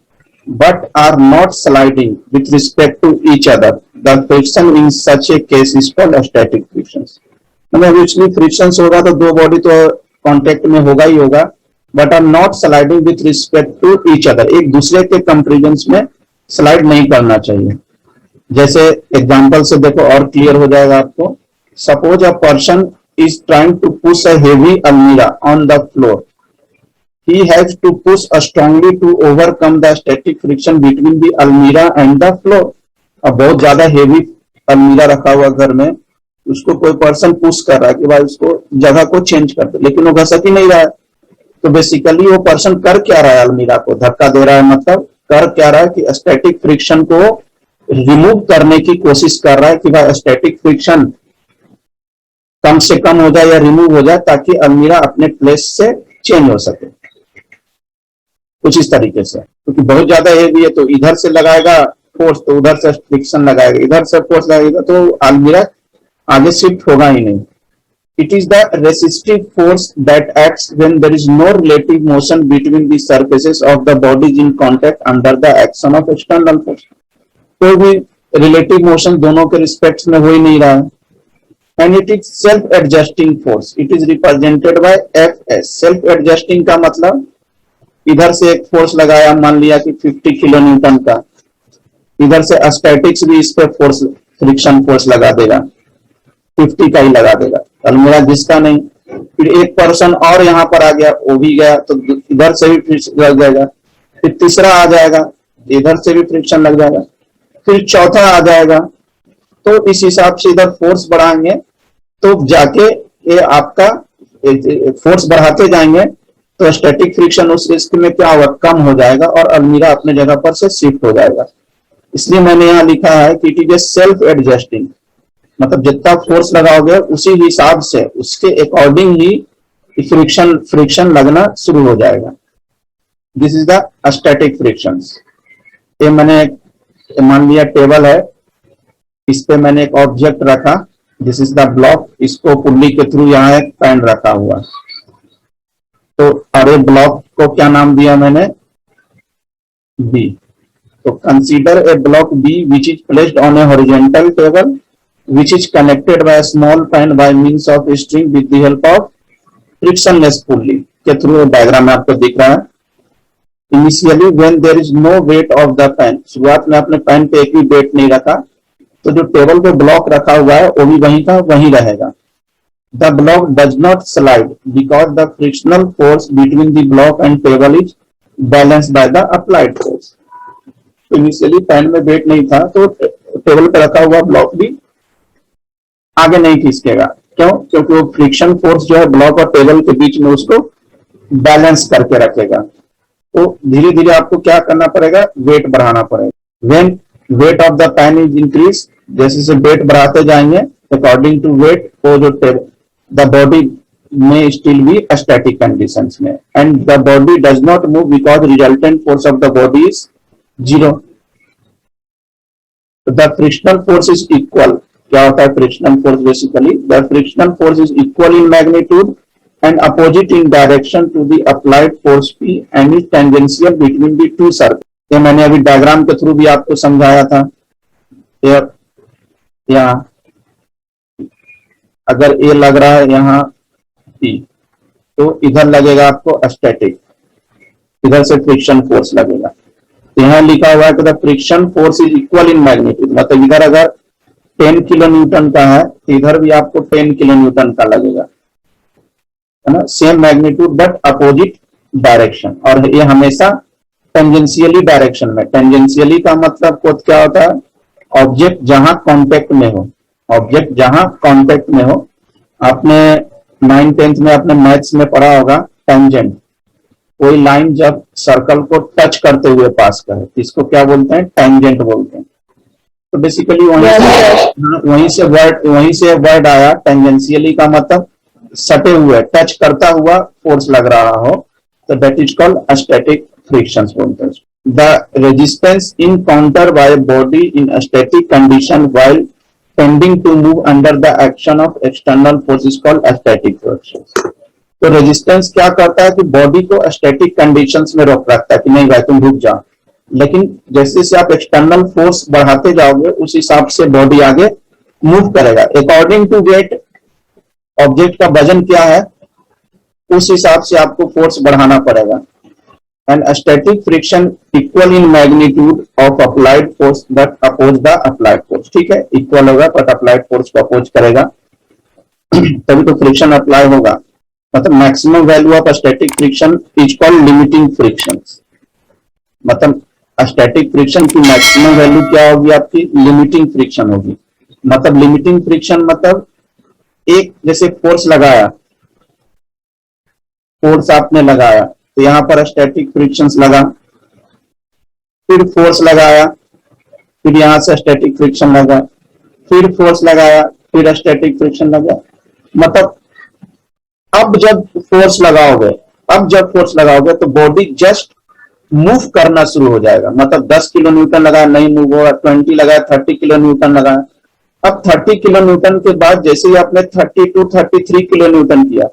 but are not sliding with respect to each other, the friction in such a case is called static frictions. मतलब एक्चुअली फ्रिक्शंस होगा तो 2 body तो कॉन्टेक्ट में होगा ही होगा, but are not sliding with respect to each other, एक दूसरे के कंपेरिजन में स्लाइड नहीं करना चाहिए. जैसे एग्जांपल से देखो और क्लियर हो जाएगा आपको. Suppose a person is trying to push a heavy almirah on the floor. He has to push strongly to overcome the static friction between the almirah and the floor. अब बहुत ज्यादा heavy अलमीरा रखा हुआ घर में, उसको कोई पर्सन पुश कर रहा है कि भाई उसको जगह को चेंज कर दे, लेकिन वो घसक ही नहीं रहा है. तो बेसिकली वो पर्सन कर क्या रहा है, अलमीरा को धक्का दे रहा है, मतलब कर क्या रहा है कि स्टैटिक फ्रिक्शन को रिमूव करने की कोशिश कर रहा है कि भाई स्टैटिक फ्रिक्शन कम से कम हो जाए या रिमूव हो जाए ताकि अलमीरा अपने प्लेस से चेंज हो सके. कुछ इस तरीके से, क्योंकि बहुत ज्यादा हेवी है तो इधर से लगाएगा फोर्स तो उधर से फ्रिक्शन लगाएगा, इधर से फोर्स लगाएगा तो अलमीरा आगे शिफ्ट होगा ही नहीं. It is the resistive force that acts when there is no relative motion between the surfaces of the bodies in contact under the action of external force. कोई भी relative motion दोनों के respects में हो ही नहीं रहा है. And it is self-adjusting force. It is represented by Fs. Self-adjusting का मतलब इधर से एक फोर्स लगाया, मान लिया कि 50 किलो न्यूटन का, इधर से स्टैटिक्स भी इस पे फोर्स, फ्रिक्शन फोर्स लगा देगा, 50 का ही लगा देगा, अलमीरा जिसका नहीं. फिर एक पर्सन और यहाँ पर आ गया, वो भी गया, तो इधर से भी फ्रिक्शन लग जाएगा. फिर तीसरा आ जाएगा, इधर से भी फ्रिक्शन लग जाएगा. फिर चौथा आ जाएगा. तो इस हिसाब से इधर फोर्स बढ़ाएंगे तो जाके ये आपका फोर्स बढ़ाते जाएंगे तो स्टैटिक फ्रिक्शन उस रिस्क में क्या होगा, कम हो जाएगा और अलमीरा अपने जगह पर से शिफ्ट हो जाएगा. इसलिए मैंने यहाँ लिखा है कि it is a self adjusting, मतलब जितना फोर्स लगाओगे उसी हिसाब से उसके अकॉर्डिंग ही फ्रिक्शन लगना शुरू हो जाएगा. This is the static friction. ये मैंने मान लिया टेबल है, इस पे मैंने एक ऑब्जेक्ट रखा, दिस इज द ब्लॉक, इसको पुल्ली के थ्रू यहाँ एक पेन रखा हुआ. तो अरे ब्लॉक को क्या नाम दिया मैंने, बी. तो consider a block B which is placed on a horizontal table which is connected by a small pen by means of a string with the help of frictionless pulley के through. Diagram में आपको दिख रहा है. Initially when there is no weight of the pen, शुरुआत में आपने pen पे एक भी वेट नहीं रखा, तो जो टेबल पे ब्लॉक रखा हुआ है वो भी वहीं का वहीं रहेगा. The block does not slide because the frictional force between the block and table is balanced by the applied force. Initially pan में वेट नहीं था तो टेबल पे रखा हुआ ब्लॉक भी आगे नहीं खिसकेगा. क्यों? क्योंकि वो फ्रिक्शन फोर्स जो है ब्लॉक और टेबल के बीच में उसको बैलेंस करके रखेगा. तो धीरे धीरे आपको क्या करना पड़ेगा, वेट बढ़ाना पड़ेगा. When weight of the pan is increase, जैसे जैसे वेट बढ़ाते जाएंगे अकॉर्डिंग टू वेट, वो जो द बॉडी में स्टिल बी स्टैटिक कंडीशंस में, and the body does not move because resultant force of the body is 0. The frictional force is equal. क्या होता है frictional force? Basically the frictional force is equal in magnitude and opposite in direction to the applied force P and is tangential between the two circle. ये मैंने अभी diagram के through भी आपको समझाया था. यहाँ अगर ए लग रहा है यहाँ पी, तो इधर लगेगा आपको स्टैटिक, इधर से फ्रिक्शन फोर्स लगेगा. यहाँ लिखा हुआ है कि the friction force is equal in magnitude, मतलब इधर अगर 10 किलो न्यूटन का है तो इधर भी आपको 10 किलो न्यूटन का लगेगा, है ना, same magnitude but opposite direction. और ये हमेशा टेंजेंशियली डायरेक्शन में. टेंजेंशियली का मतलब क्या होता है, ऑब्जेक्ट जहां कांटेक्ट में हो, ऑब्जेक्ट जहां कांटेक्ट में हो. आपने 9th-10th में अपने मैथ्स में पढ़ा होगा टेंजेंट, कोई लाइन जब सर्कल को टच करते हुए पास करे तो इसको क्या बोलते हैं, टेंजेंट बोलते हैं. तो बेसिकली वहीं से वर्ड आया टेंजेंशियली का मतलब सटे हुए, टच करता हुआ फोर्स लग रहा हो, तो that is called static friction बोलते हैं. The resistance encounter by body in static condition while tending to move under the action of external force is called static friction. तो रेजिस्टेंस क्या करता है कि बॉडी को स्टैटिक कंडीशंस में रोक रखता है कि नहीं भाई तुम रुक जाओ, लेकिन जैसे जैसे आप एक्सटर्नल फोर्स बढ़ाते जाओगे उस हिसाब से बॉडी आगे मूव करेगा. अकॉर्डिंग टू वेट, ऑब्जेक्ट का वजन क्या है उस हिसाब से आपको फोर्स बढ़ाना पड़ेगा. And static friction equal in magnitude of applied force but oppose the applied force. ठीक है, इक्वल होगा बट अप्लाइड फोर्स को अपोज करेगा तभी तो फ्रिक्शन अप्लाई होगा. मतलब maximum value of static friction is called limiting friction. मतलब स्टैटिक फ्रिक्शन की मैक्सिमम वैल्यू क्या होगी आपकी, लिमिटिंग फ्रिक्शन होगी. मतलब लिमिटिंग फ्रिक्शन मतलब एक जैसे फोर्स लगाया, फोर्स आपने लगाया तो यहां पर स्टैटिक फ्रिक्शन लगा, फिर फोर्स लगाया, फिर यहां से स्टैटिक फ्रिक्शन लगा, फिर फोर्स लगाया, फिर स्टैटिक फ्रिक्शन लगा. मतलब अब जब फोर्स लगाओगे तो बॉडी जस्ट मूव करना शुरू हो जाएगा. मतलब 10 किलो न्यूटन लगाया नहीं मूव होगा, 20 लगाया 30 किलो न्यूटन लगाया अब 30 किलो न्यूटन के बाद जैसे ही आपने 32 33 किलो न्यूटन किया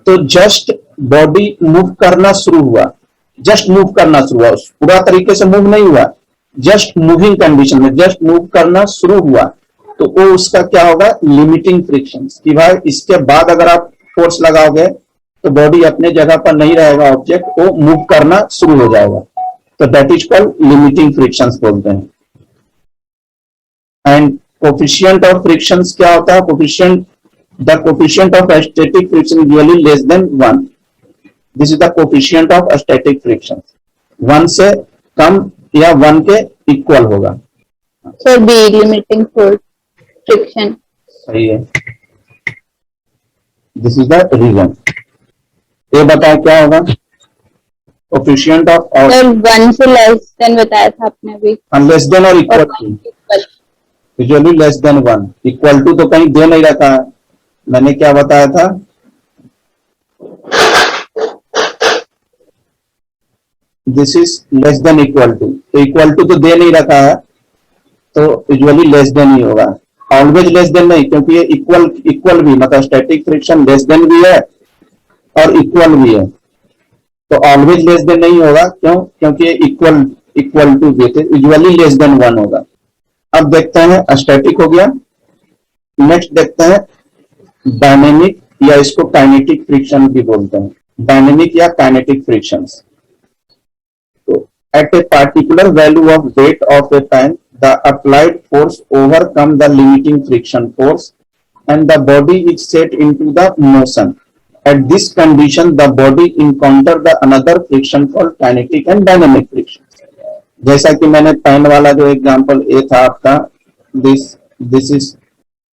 तो जस्ट बॉडी मूव करना शुरू हुआ, जस्ट मूव करना शुरू हुआ, पूरा तरीके से मूव नहीं हुआ, जस्ट मूविंग कंडीशन में जस्ट मूव करना शुरू हुआ, तो वो उसका क्या होगा, लिमिटिंग फ्रिक्शन, कि भाई इसके बाद अगर आप फोर्स लगाओगे तो बॉडी अपने जगह पर नहीं रहेगा, ऑब्जेक्ट वो मूव करना शुरू हो जाएगा, तो that is called limiting frictions बोलते हैं। एंड कोफिशिएंट ऑफ फ्रिक्शंस क्या होता है, coefficient, the coefficient of static friction usually less than 1, this is the coefficient of static friction, 1 से कम या 1 के इक्वल होगा। Sir B limiting force friction. सही है, दिस इज द रीजन। ये बताया क्या होगा, कोफिशिएंट ऑफ, सर 1 से लेस देन बताया था आपने अभी, लेस देन और equal to, usually less than 1, equal to तो कहीं दे नहीं रखा है, मैंने क्या बताया था, this is less than equal to, तो इक्वल टू तो दे नहीं रखा है, तो यूजुअली लेस देन ही होगा, ऑलवेज लेस देन नहीं, क्योंकि ये इक्वल भी, मतलब स्टैटिक फ्रिक्शन लेस देन भी है और इक्वल भी है, तो ऑलवेज लेस देन नहीं होगा, क्यों, क्योंकि इक्वल टू देते, यूजुअली लेस देन 1 होगा। अब देखते हैं स्टैटिक हो गया, नेक्स्ट देखते हैं डायनेमिक, या इसको काइनेटिक फ्रिक्शन भी बोलते हैं, डायनेमिक या काइनेटिक फ्रिक्शंस। तो at a particular value of weight of a pan the applied force overcome the limiting friction force and the body is set into the motion, at this condition the body encounter the another friction called kinetic and dynamic friction. जैसा कि मैंने pen वाला जो example ए था आपका, this is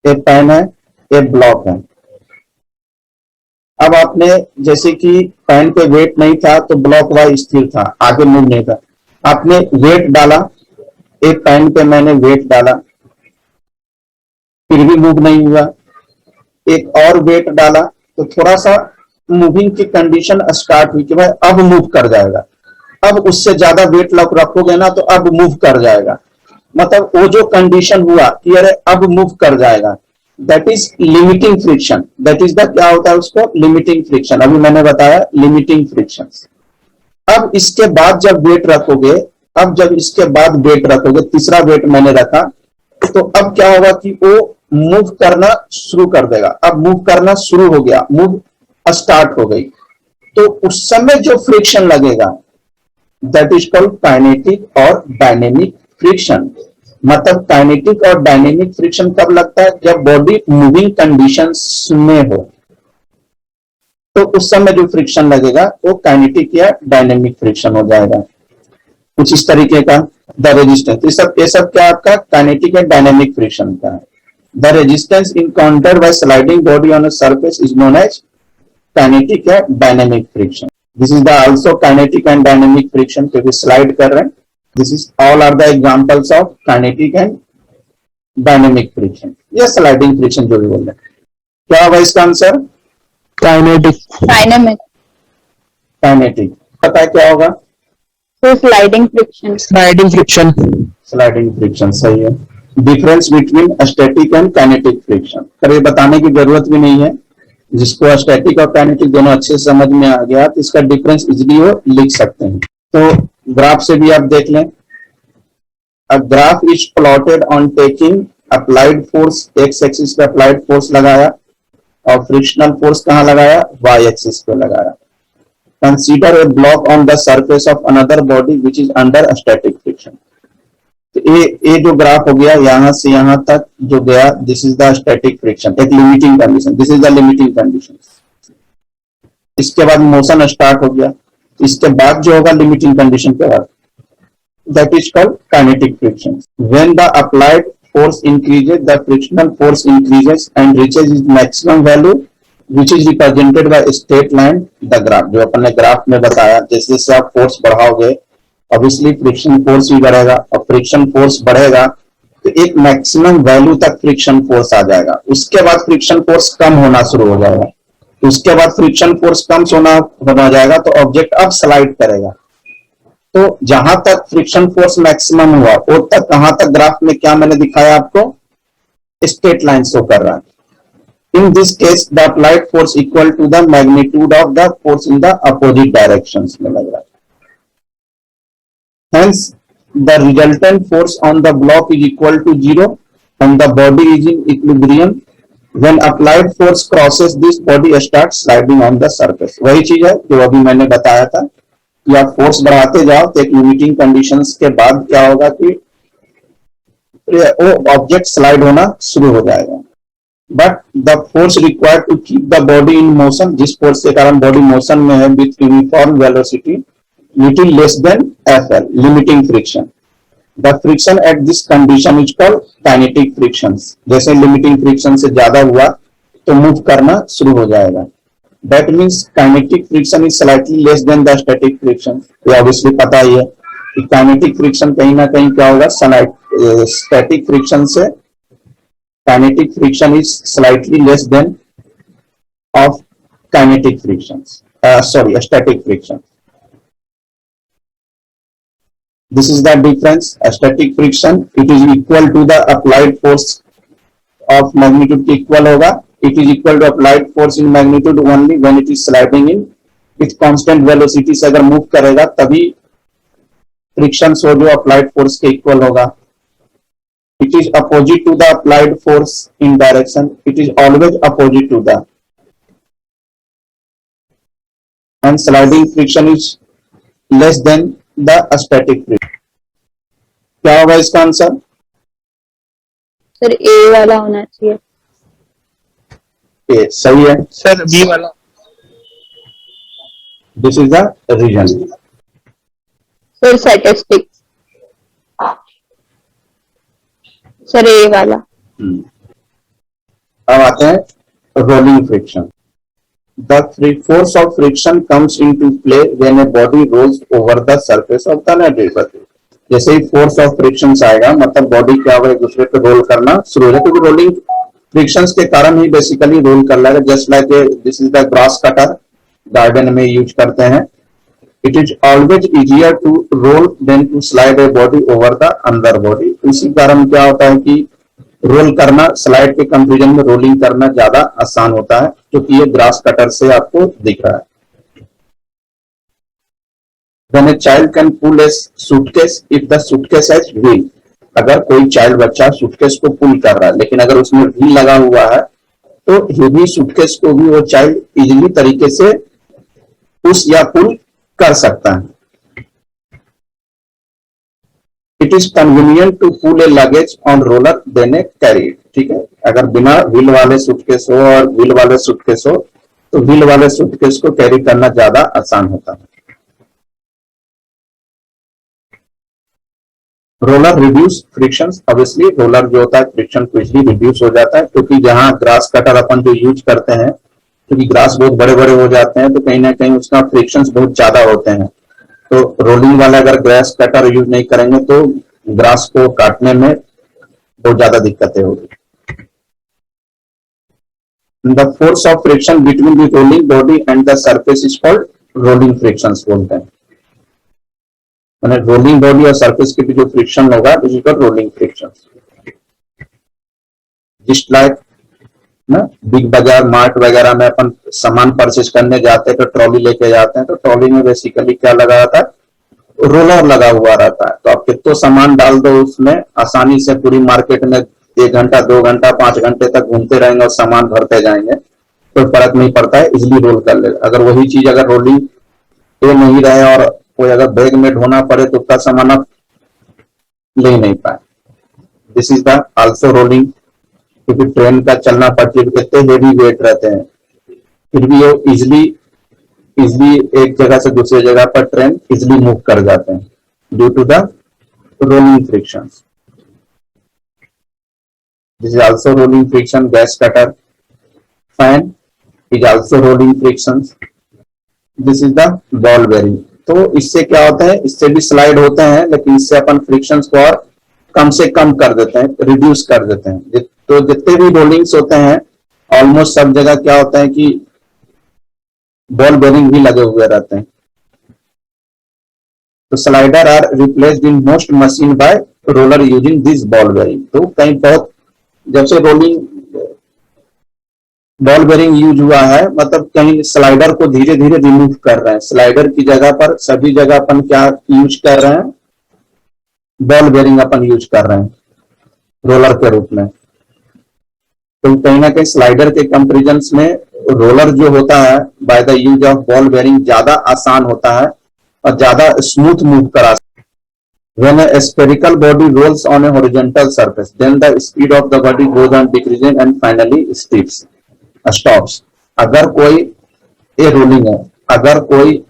a pen है, ए block है। अब आपने जैसे कि पेन पे वेट नहीं था तो ब्लॉक वाई स्थिर था, आगे मूव नहीं था, आपने वेट डाला, एक पेन पे मैंने वेट डाला, फिर भी मूव नहीं हुआ, एक और वेट डाला तो थोड़ा सा मूविंग की कंडीशन स्टार्ट हुई कि भाई अब मूव कर जाएगा, अब उससे ज्यादा वेट रखोगे ना तो अब मूव कर जाएगा, मतलब वो जो कंडीशन हुआ कि अरे अब मूव कर जाएगा, that is limiting friction, that is the क्या होता है उसको, लिमिटिंग फ्रिक्शन, अभी मैंने बताया लिमिटिंग फ्रिक्शन। अब इसके बाद जब वेट रखोगे, अब जब इसके बाद वेट रखोगे, तीसरा वेट मैंने रखा, तो अब क्या होगा कि वो मूव करना शुरू कर देगा, अब मूव करना शुरू हो गया, मूव स्टार्ट हो गई, तो उस समय जो फ्रिक्शन लगेगा दैट इज कॉल्ड काइनेटिक और डायनेमिक फ्रिक्शन। मतलब काइनेटिक और डायनेमिक फ्रिक्शन कब लगता है, जब बॉडी मूविंग कंडीशंस में हो, तो उस समय जो फ्रिक्शन लगेगा वो काइनेटिक या डायनेमिक फ्रिक्शन हो जाएगा। कुछ इस तरीके का द रेजिस्टेंस, ये सब क्या आपका काइनेटिक एंड डायनेमिक फ्रिक्शन का है। The resistance encountered by sliding body on a surface is known as kinetic या dynamic friction. This is the also kinetic and dynamic friction, क्योंकि स्लाइड कर रहे हैं। This is all are the examples of kinetic and dynamic friction या sliding friction जो भी बोल रहे हैं। क्या होगा इसका आंसर, काइनेटिक, डायनेमिक, काइनेटिक। पता है क्या होगा, तो sliding friction, sliding friction, sliding friction, सही है। Difference between static and kinetic friction, पर ये बताने की जरूरत भी नहीं है, जिसको स्टैटिक और काइनेटिक दोनों अच्छे से समझ में आ गया तो इसका डिफरेंस इजीली वो लिख सकते हैं। तो ग्राफ से भी आप देख लें, a graph is plotted on taking applied force, x axis पे अप्लाइड फोर्स लगाया और फ्रिक्शनल फोर्स कहां लगाया, वाई एक्सिस पे लगाया। Consider a block on the surface of another body which is under static friction. तो ये जो ग्राफ हो गया यहां से यहां तक जो गया, this is the static friction, एक limiting condition, this is the limiting condition. इसके बाद मोशन स्टार्ट हो गया, इसके बाद जो होगा लिमिटिंग कंडीशन के बाद, that is called kinetic friction. When the applied force increases, the frictional force increases and reaches its maximum value, which is represented by a straight line, the graph। जो अपन ने ग्राफ में बताया, जैसे जैसे आप force बढ़ाओगे obviously friction force भी बढ़ेगा, और फ्रिक्शन फोर्स बढ़ेगा तो एक मैक्सिमम वैल्यू तक फ्रिक्शन फोर्स आ जाएगा, उसके बाद फ्रिक्शन फोर्स कम होना शुरू हो जाएगा, उसके बाद फ्रिक्शन फोर्स कम होना जाएगा तो ऑब्जेक्ट अब स्लाइड करेगा। तो जहां तक फ्रिक्शन फोर्स मैक्सिमम हुआ वो तक, कहां तक ग्राफ में क्या मैंने दिखाया आपको, स्ट्रेट लाइन शो कर रहा है. In this case, the applied force equal to the magnitude of the force in the opposite directions में लग रहा है. Hence, the resultant force on the block is equal to 0 and the body is in equilibrium. When applied force crosses this, body starts sliding on the surface. वही चीज है जो अभी मैंने बताया था कि आप फोर्स बढ़ाते जाओ तो एक लिमिटिंग कंडीशंस के बाद क्या होगा कि वो ऑब्जेक्ट स्लाइड होना शुरू हो जाएगा. But the force required to keep the body in motion, जिस फोर्स के कारण बॉडी मोशन में है with uniform velocity, little less than FL, limiting friction. The friction at this condition is called kinetic frictions. जैसे limiting friction से ज्यादा हुआ तो मूव करना शुरू हो जाएगा. That means kinetic friction is slightly less than the static friction. ये obviously पता ही है कि kinetic friction कहीं ना कहीं क्या होगा, static friction से kinetic friction is slightly less than of kinetic frictions. Static friction. This is the difference. A static friction, it is equal to the applied force of magnitude के equal होगा. It is equal to applied force in magnitude only when it is sliding in with constant velocity. से अगर move करेगा तभी friction हो जो applied force के equal होगा. It is opposite to the applied force in direction. It is always opposite to the. And sliding friction is less than the static friction. क्या होगा इसका आंसर? सर ए वाला होना चाहिए. ए सही है. सर बी वाला. This is the reason. Sir statistics. Sir A वाला. अब आते हैं rolling friction. The force of friction comes into play when a body rolls over the surface of the net. जैसे ही फोर्स ऑफ फ्रिक्शन आएगा मतलब body क्या होगा, एक दूसरे पे रोल करना शुरू हो जाएगा, क्योंकि रोलिंग फ्रिक्शन के कारण ही बेसिकली रोल कर लेगा. Just like this is the grass cutter, garden में यूज करते हैं. It is always easier to roll than to slide a body over the under body. इसी कारण क्या होता है कि रोल करना, स्लाइड के कंपैरिजन में रोलिंग करना ज्यादा आसान होता है, क्योंकि ये ग्रास कटर से आपको दिख रहा है. When a child can pull a suitcase if the suitcase has wheel. अगर कोई चाइल्ड बच्चा सूटकेस को पुल कर रहा है लेकिन अगर उसमें व्हील लगा हुआ है तो हेवी सूटकेस को भी वो चाइल्ड इजीली तरीके से पुश या पुल कर सकता है. It is convenient to pull a luggage on roller then a carry. ठीक है, अगर बिना व्हील वाले सूटकेस हो और व्हील वाले सूटकेस हो तो व्हील वाले सूटकेस को कैरी करना ज्यादा आसान होता है. Roller reduce friction. Obviously roller जो होता है फ्रिक्शन क्विकली रिड्यूस हो जाता है, क्योंकि जहां ग्रास कटर अपन जो यूज करते हैं, क्योंकि ग्रास बहुत बड़े बड़े हो जाते हैं तो कहीं ना कहीं उसका फ्रिक्शंस बहुत ज्यादा होते हैं. तो रोलिंग वाला अगर ग्रास कटर यूज नहीं करेंगे तो ग्रास को काटने में बहुत ज्यादा दिक्कतें होगी. The force of friction between the rolling body and the surface is called rolling frictions बोलते हैं. मैंने रोलिंग बॉडी और सरफेस के बीच जो फ्रिक्शन होगा this is called rolling frictions. Just like ना बिग बाजार मार्ट वगैरह में अपन सामान परचेज करने जाते हैं तो ट्रॉली लेके जाते हैं, तो ट्रॉली में बेसिकली क्या लगा रहता है, रोलर लगा हुआ रहता है. तो आप कितना सामान डाल दो उसमें आसानी से पूरी मार्केट में 1 घंटा 2 घंटा 5 घंटे तक घूमते रहेंगे और सामान भरते जाएंगे, कोई फर्क नहीं पड़ता है, इजिली रोल कर लेगा. अगर वही चीज अगर रोलिंग तो नहीं रहे और कोई अगर बैग में ढोना पड़े तो उतना सामान आप ले नहीं पाए. This is the also rolling, क्योंकि ट्रेन का चलना पड़ती है, कितने हेवी वेट रहते हैं फिर भी वो इजिली एक जगह से दूसरी जगह पर ट्रेन इजिली मूव कर जाते हैं due to the rolling friction. This is also rolling friction. Gas cutter, fan is also rolling friction. This is the ball bearing. तो इससे क्या होता है, इससे भी स्लाइड होते हैं लेकिन इससे अपन फ्रिक्शंस को और कम से कम कर देते हैं, रिड्यूस कर देते हैं. तो जितने भी रोलिंग्स होते हैं ऑलमोस्ट सब जगह क्या होता है कि बॉल बेयरिंग भी लगे हुए रहते हैं. तो slider are replaced in most machine by roller using this ball bearing. तो कहीं बहुत जब से रोलिंग बॉल बेरिंग यूज हुआ है, मतलब कहीं स्लाइडर को धीरे धीरे रिमूव कर रहे हैं, स्लाइडर की जगह पर सभी जगह अपन क्या यूज कर रहे हैं, बॉल बेरिंग अपन यूज कर रहे हैं रोलर के रूप में। तो कहीं ना कहीं स्लाइडर के कंपेरिजन में रोलर जो होता है by the use of ball bearing ज्यादा आसान होता है और ज्यादा स्मूथ मूव करा। When a spherical body rolls on a horizontal surface, then the speed of the body goes on decreasing and finally stops. अगर कोई ये रोलिंग है, अगर कोई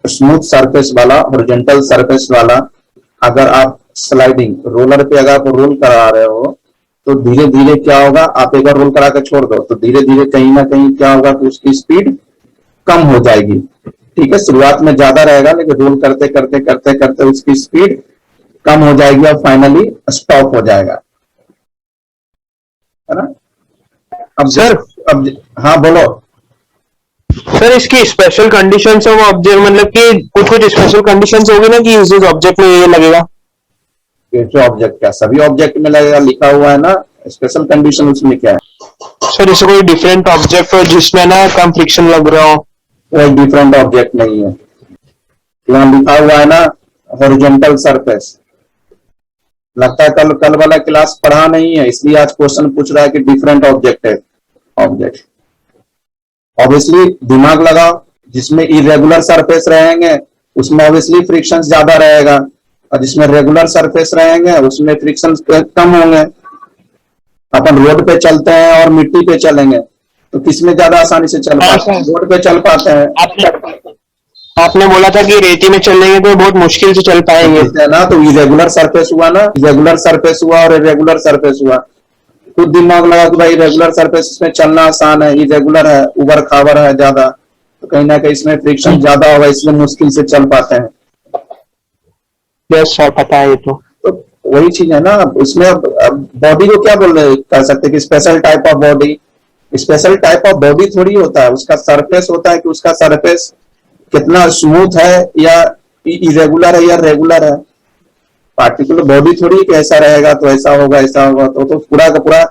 स्मूथ सरफेस वाला, हॉरिजॉन्टल सरफेस वाला, अगर आप स्लाइडिंग रोलर पे अगर आप रोल करा रहे हो तो धीरे धीरे क्या होगा, आप एक बार रोल करा के छोड़ दो तो धीरे धीरे कहीं ना कहीं क्या होगा कि उसकी स्पीड कम हो जाएगी। ठीक है, शुरुआत में ज्यादा रहेगा लेकिन रोल करते करते करते करते उसकी स्पीड कम हो जाएगी और फाइनली स्टॉप हो जाएगा, है ना। अब सर, अब हाँ बोलो। सर इसकी स्पेशल कंडीशंस है वो ऑब्जेक्ट, मतलब कि कुछ कुछ स्पेशल कंडीशंस होगी ना कि इस ऑब्जेक्ट में ये लगेगा। ये जो ऑब्जेक्ट क्या सभी ऑब्जेक्ट में लगेगा, लिखा हुआ है ना स्पेशल कंडीशन, उसमें क्या है। सर इसे कोई डिफरेंट ऑब्जेक्ट हो जिसमें ना कम फ्रिक्शन लग रहा हो। कोई डिफरेंट ऑब्जेक्ट नहीं है, यहाँ लिखा हुआ है ना हॉरिजॉन्टल सरफेस। लगता है कल कल वाला क्लास पढ़ा नहीं है इसलिए आज क्वेश्चन पूछ रहा है कि डिफरेंट ऑब्जेक्ट है। ऑब्जेक्ट ऑब्वियसली दिमाग लगाओ, जिसमें इरेगुलर सरफेस रहेंगे उसमें ऑब्वियसली फ्रिक्शन ज्यादा रहेगा और जिसमें रेगुलर सरफेस रहेंगे उसमें फ्रिक्शन कम होंगे। अपन रोड पे चलते हैं और मिट्टी पे चलेंगे तो किसमें ज्यादा आसानी से चल पाते हैं, रोड पे चल पाते हैं। आपने बोला था कि रेती में चलेंगे तो बहुत मुश्किल से चल पाएंगे, है ना। तो इरेगुलर सरफेस हुआ ना, इरेगुलर सरफेस हुआ और इरेगुलर सरफेस हुआ। खुद दिमाग लगा कि भाई रेगुलर सरफेस इसमें चलना आसान है, इरेगुलर है, उबड़ खाबड़ है ज्यादा, तो कहीं ना कहीं इसमें फ्रिक्शन ज्यादा होगा इसलिए मुश्किल से चल पाते हैं। यस सर पता है ये तो वही चीज है ना। उसमें बॉडी को क्या बोल रहे कर सकते कि special type of body, special type of body थोड़ी होता है, उसका सरफेस होता है कि उसका सरफेस कितना स्मूथ है या इरेगुलर है या रेगुलर है। पार्टिकुलर बॉडी थोड़ी कि ऐसा रहेगा तो ऐसा होगा ऐसा होगा, तो पूरा का पूरा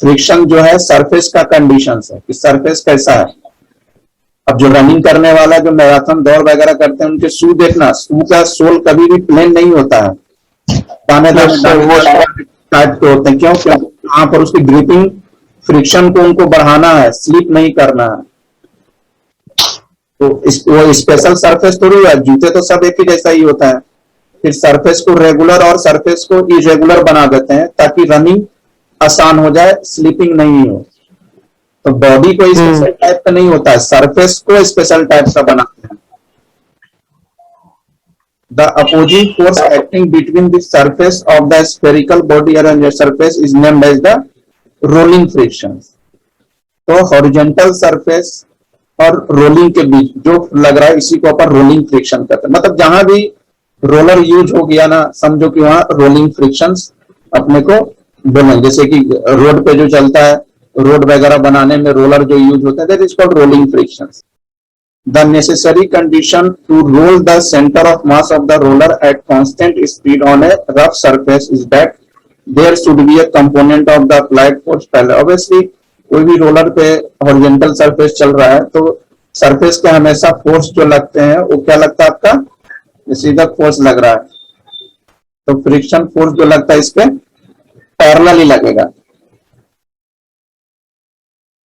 फ्रिक्शन जो है सरफेस का कंडीशन है कि सरफेस कैसा है। अब जो रनिंग करने वाला, जो मैराथन दौड़ वगैरह करते हैं, उनके शू देखना, शू का सोल कभी भी प्लेन नहीं होता है, दाने टाइप के होते हैं। क्यों? वहां पर उसकी ग्रिपिंग फ्रिक्शन को उनको बढ़ाना है, स्लिप नहीं करना है। तो वो स्पेशल सरफेस थोड़ी है, जूते तो सब एक ही जैसा ही होता है। फिर सरफेस को रेगुलर और सरफेस को इरेगुलर बना देते हैं ताकि रनिंग आसान हो जाए, स्लिपिंग नहीं हो। तो बॉडी को स्पेशल टाइप का नहीं होता है, सरफेस को स्पेशल टाइप का बनाते हैं। The opposing force acting between the surface of the spherical body and the surface is named as the rolling friction. तो हॉरिजॉन्टल सरफेस और रोलिंग के बीच जो लग रहा है इसी को अपन रोलिंग फ्रिक्शन कहते हैं। मतलब जहां भी रोलर यूज हो गया ना, समझो कि वहां रोलिंग फ्रिक्शन अपने को बोलेंगे। जैसे कि रोड पे जो चलता है, रोड वगैरह बनाने में रोलर जो यूज होता है, that is called rolling friction. The necessary condition to roll the center of mass of the roller at constant speed on a rough surface is that there should be a component of the applied force parallel. Obviously, कोई भी roller पे horizontal surface चल रहा है तो surface के हमेशा force जो लगते हैं वो क्या लगता है आपका, सीधा फोर्स लग रहा है तो फ्रिक्शन फोर्स जो लगता है इस पे पैरेलल ही लगेगा।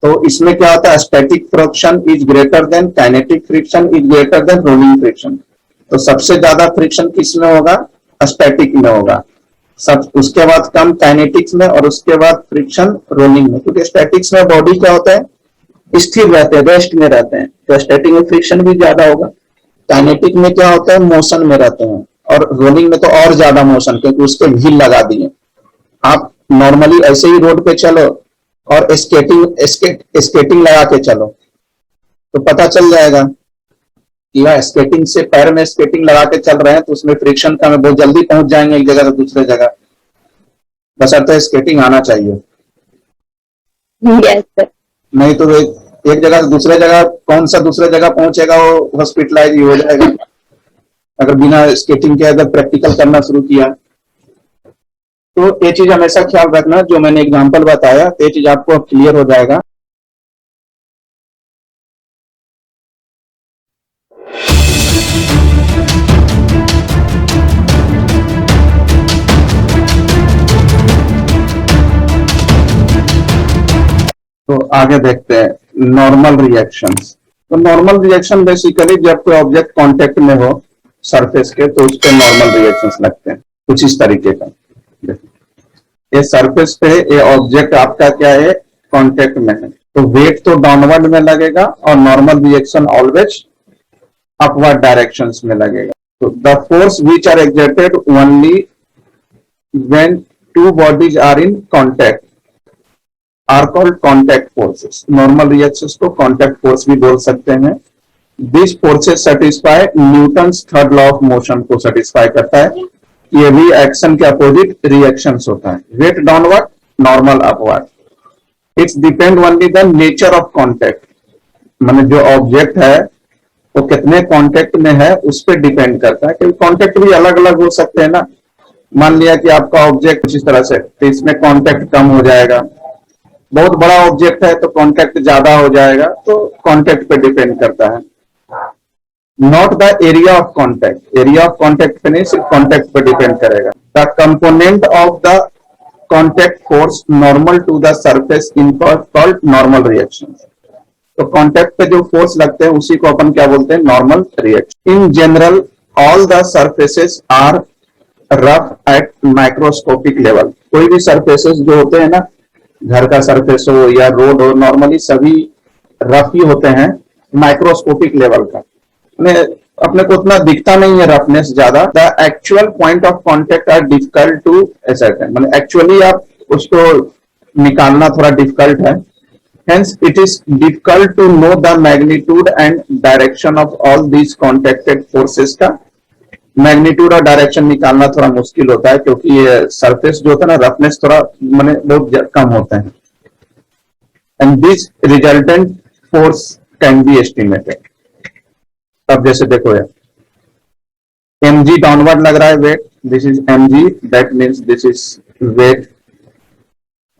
तो इसमें क्या होता है, static friction is greater then kinetic friction is greater then rolling friction. तो सबसे ज्यादा फ्रिक्शन किसमें होगा, स्टैटिक में होगा, सब उसके बाद कम काइनेटिक्स में और उसके बाद फ्रिक्शन रोलिंग में। क्योंकि स्टैटिक्स में बॉडी क्या होता है, स्थिर रहते हैं, रेस्ट में रहते हैं, तो स्टैटिक में फ्रिक्शन भी ज्यादा होगा। काइनेटिक में क्या होता है, मोशन में रहते हैं, और रोलिंग में तो और ज्यादा मोशन, क्योंकि उसके व्हील लगा दिए। आप नॉर्मली ऐसे ही रोड पे चलो और स्केटिंग लगा के चलो तो पता चल जाएगा कि वह स्केटिंग से, पैर में स्केटिंग लगा के चल रहे हैं तो उसमें फ्रिक्शन कम है, बहुत जल्दी पहुंच जाएंगे एक जगह से दूसरे जगह, बशर्ते स्केटिंग आना चाहिए। Yes sir. नहीं तो एक जगह से दूसरे जगह, कौन सा दूसरे जगह पहुंचेगा, वो हॉस्पिटलाइज ही हो जाएगा अगर बिना स्केटिंग के अगर प्रैक्टिकल करना शुरू किया। तो ये चीज हमेशा ख्याल रखना, जो मैंने एग्जांपल बताया तो ये चीज आपको अब क्लियर हो जाएगा। तो आगे देखते हैं नॉर्मल रिएक्शंस। तो नॉर्मल रिएक्शन बेसिकली जब कोई ऑब्जेक्ट कांटेक्ट में हो सरफेस के तो उस पर नॉर्मल रिएक्शंस लगते हैं, कुछ इस तरीके का। ये सरफेस पे ये ऑब्जेक्ट आपका क्या है, कांटेक्ट में है, तो वेट तो डाउनवर्ड में लगेगा और normal reaction always upward directions में लगेगा। तो the force which are exerted only when two bodies are in contact are called contact forces. Normal reactions को कांटेक्ट फोर्स भी बोल सकते हैं। This forces satisfy Newton's third law of motion को satisfy करता है। ये भी एक्शन के अपोजिट रिएक्शंस होता है, weight downward normal upward. It's depend only the nature of contact, माने जो ऑब्जेक्ट है वो कितने कांटेक्ट में है उस पर डिपेंड करता है, क्योंकि कांटेक्ट भी अलग अलग हो सकते हैं ना। मान लिया कि आपका ऑब्जेक्ट कुछ इस तरह से, तो इसमें कांटेक्ट कम हो जाएगा। बहुत बड़ा ऑब्जेक्ट है तो कांटेक्ट ज्यादा हो जाएगा, तो कांटेक्ट पे डिपेंड करता है। Not the area of contact, area of contact पे नहीं, सिर्फ कॉन्टैक्ट पे डिपेंड करेगा। The component of the contact force normal to the surface in called normal reaction. तो कॉन्टैक्ट पे जो फोर्स लगते हैं उसी को अपन क्या बोलते हैं, normal reaction. In general all the surfaces are rough at microscopic level. कोई भी सरफेसेस जो होते हैं ना, घर का सरफेस हो या रोड हो, नॉर्मली सभी रफ ही होते हैं माइक्रोस्कोपिक लेवल का। अपने को उतना दिखता नहीं है रफनेस ज्यादा। The actual point of contact are difficult to ascertain, मतलब एक्चुअली आप उसको निकालना थोड़ा डिफिकल्ट है। Hence it is difficult to know the magnitude and direction of all these contacted forces का मैग्नीट्यूड और डायरेक्शन निकालना थोड़ा मुश्किल होता है, क्योंकि ये सरफेस जो होता है ना, रफनेस थोड़ा माने बहुत कम होता है। And this resultant force can be estimated. अब जैसे देखो यार, mg डाउनवर्ड लग रहा है weight, this is mg, that means this is weight.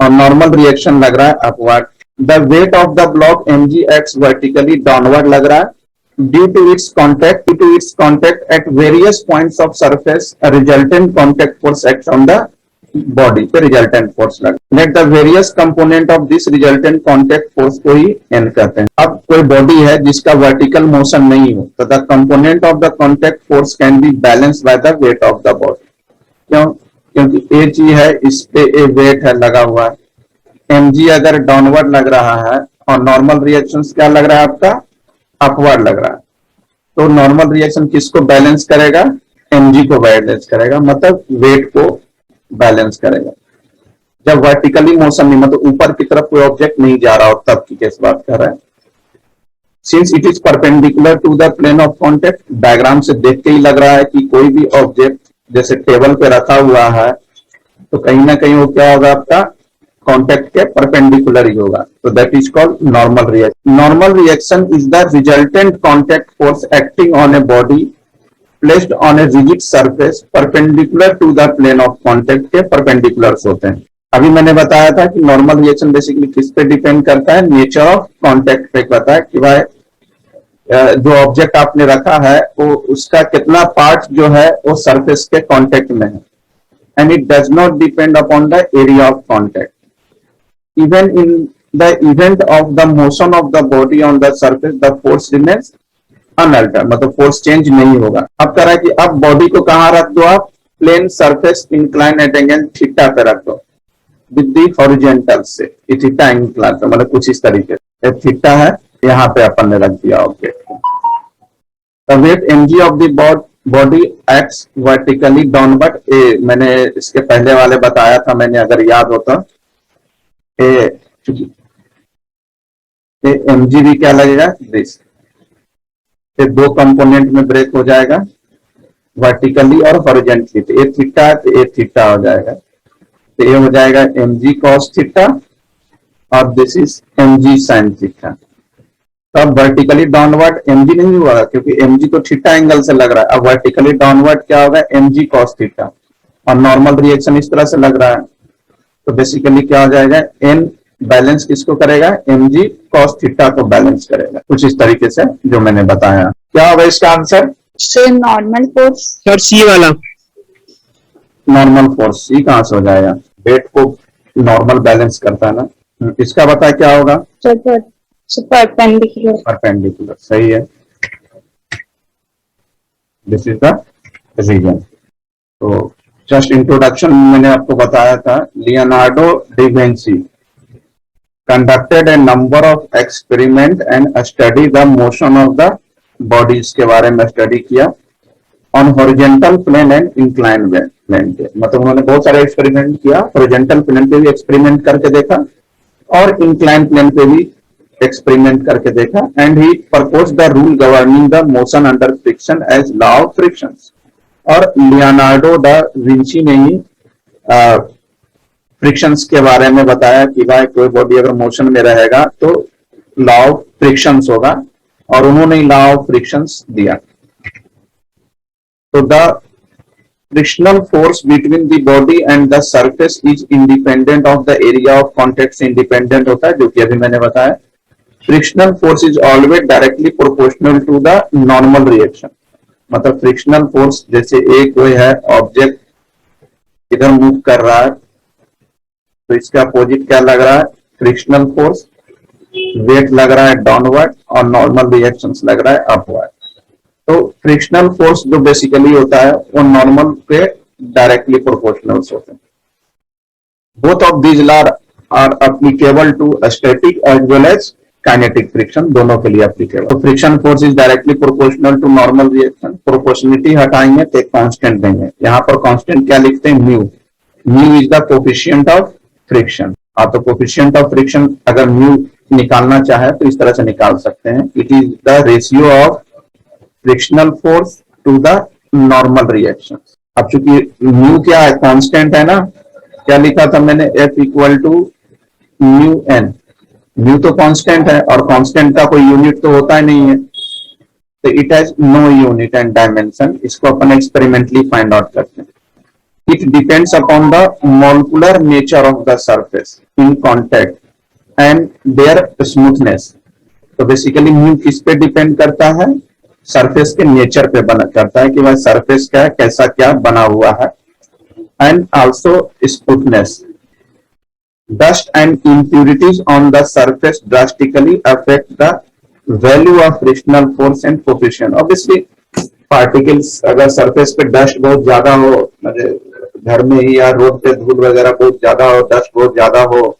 और नॉर्मल रिएक्शन लग रहा है upward. The weight of the block mg acts vertically downward लग रहा है due to its contact at various points of surface, a resultant contact force acts on the body पे resultant force लग। Let the various component of this resultant contact force को ही n कहते हैं। अब कोई बॉडी है जिसका वर्टिकल मोशन नहीं हो, तो the component of the contact force can be balanced by the weight of the body। क्यों? क्योंकि a जी है, इस पे a वेट है लगा हुआ है। mg अगर डाउनवर्ड लग रहा है और नॉर्मल रिएक्शन क्या लग रहा है आपका, अपवर्ड लग रहा है, तो नॉर्मल रिएक्शन किसको बैलेंस करेगा, mg को बैलेंस करेगा, मतलब वेट को बैलेंस करेगा। जब वर्टिकली मोशन नहीं, मतलब ऊपर की तरफ कोई ऑब्जेक्ट नहीं जा रहा हो, तब की कैसे बात कर रहे हैं। Since it is perpendicular to the plane of contact, diagram से देख के ही लग रहा है कि कोई भी ऑब्जेक्ट जैसे टेबल पे रखा हुआ है तो कहीं ना कहीं वो क्या होगा, आपका कॉन्टेक्ट के परपेंडिकुलर ही होगा, तो that is called normal reaction. Normal reaction is the resultant contact force acting on a body placed on a rigid surface perpendicular to the plane of contact के परपेंडिकुलर्स होते हैं। अभी मैंने बताया था कि नॉर्मल रिएक्शन बेसिकली किस पे डिपेंड करता है, नेचर ऑफ कॉन्टेक्ट पे करता है कि भाई जो ऑब्जेक्ट आपने रखा है वो उसका कितना पार्ट जो है वो सरफेस के कॉन्टेक्ट में है। And it does not depend upon the area of contact. Even in the event of the motion of the body on the surface, the force remains unaltered, मतलब फोर्स चेंज नहीं होगा। अब कह रहा है कि अब बॉडी को कहाँ रख दो आप, plane surface incline at angle theta पे रख दो विद द हॉरिजॉन्टल से, थीटा इंक्लाइन, मतलब कुछ इस तरीके से थीटा है, यहाँ पे अपन ने रख दिया ऑब्जेक्ट को। The weight mg of the body acts vertically downward। मैंने इसके पहले वाले बताया था मैंने, अगर याद होता, mg भी क्या लगेगा, दिस, दो कंपोनेंट में ब्रेक हो जाएगा, वर्टिकली और हॉरिजॉन्टली। तो ए थीटा तो ए थीटा हो जाएगा, तो ये हो जाएगा mg cos थीटा और this is mg sin theta. तब वर्टिकली डाउनवर्ड mg नहीं हुआ क्योंकि mg तो थीटा एंगल से लग रहा है। अब वर्टिकली डाउनवर्ड क्या होगा, mg cos थीटा। और नॉर्मल रिएक्शन इस तरह से लग रहा है, तो बेसिकली क्या हो जाएगा, एन बैलेंस किसको करेगा, एम जी कॉस थीटा को बैलेंस करेगा, कुछ इस तरीके से जो मैंने बताया। क्या होगा इसका answer? Sir normal force. Sir C वाला। नॉर्मल फोर्स, सी कहां से हो जाएगा, वेट को नॉर्मल बैलेंस करता है ना। इसका बताया क्या होगा? परपेंडिकुलर। परपेंडिकुलर, सही है। This is the reason. तो जस्ट इंट्रोडक्शन मैंने आपको बताया था, Leonardo da Vinci conducted a number of experiment and study the motion of the bodies के बारे में स्टडी किया on horizontal plane and inclined plane पे, मतलब उन्होंने बहुत सारे एक्सपेरिमेंट किया, horizontal plane पे भी एक्सपेरिमेंट करके देखा और inclined plane पे भी एक्सपेरिमेंट करके देखा, and he proposed the rule governing the motion under friction as law of frictions। और लियोनार्डो दा विंची ने ही फ्रिक्शंस के बारे में बताया कि भाई कोई बॉडी अगर मोशन में रहेगा तो लॉ ऑफ फ्रिक्शंस होगा, और उन्होंने लॉ ऑफ फ्रिक्शंस दिया। तो the frictional force between the body and the surface is independent of the area of contact से इंडिपेंडेंट होता है, जो कि अभी मैंने बताया। Frictional force is always directly proportional to the normal reaction, मतलब फ्रिक्शनल फोर्स जैसे एक कोई है ऑब्जेक्ट इधर मूव कर रहा है तो इसका अपोजिट क्या लग रहा है, फ्रिक्शनल फोर्स, वेट लग रहा है डाउनवर्ड और नॉर्मल रिएक्शंस लग रहा है अपवर्ड। तो फ्रिक्शनल फोर्स जो बेसिकली होता है वो नॉर्मल पे डायरेक्टली प्रोपोर्शनल होते हैं। Both of these law are applicable to static as well as kinetic friction, दोनों के लिए एप्लीकेबल। तो friction force is directly proportional to normal reaction. Proportionality हटाएंगे तो एक कांस्टेंट देंगे, यहाँ पर कांस्टेंट क्या लिखते हैं, mu. Mu is the coefficient of friction. आप तो कोफिशिएंट ऑफ फ्रिक्शन अगर म्यू निकालना चाहे तो इस तरह से निकाल सकते हैं, it is the ratio of frictional force to the normal reaction. अब चूंकि म्यू क्या है, कांस्टेंट है ना, क्या लिखा था मैंने, F equal to mu N. Mu तो कांस्टेंट है और कांस्टेंट का कोई यूनिट तो होता ही नहीं है, तो it has no unit and dimension. इसको अपन एक्सपेरिमेंटली फाइंड आउट करते हैं। It depends upon the molecular nature of the surface in contact and their smoothness। तो बेसिकली म्यू किस पे डिपेंड करता है, सरफेस के नेचर पे बना करता है कि वह सरफेस का कैसा क्या बना हुआ है, and also smoothness. Dust and impurities on the surface drastically affect the value of frictional force and coefficient। Obviously particles अगर सरफेस पे डस्ट बहुत ज्यादा हो, घर में ही या रोड पे धूल वगैरह बहुत ज्यादा हो, डस्ट बहुत ज्यादा हो,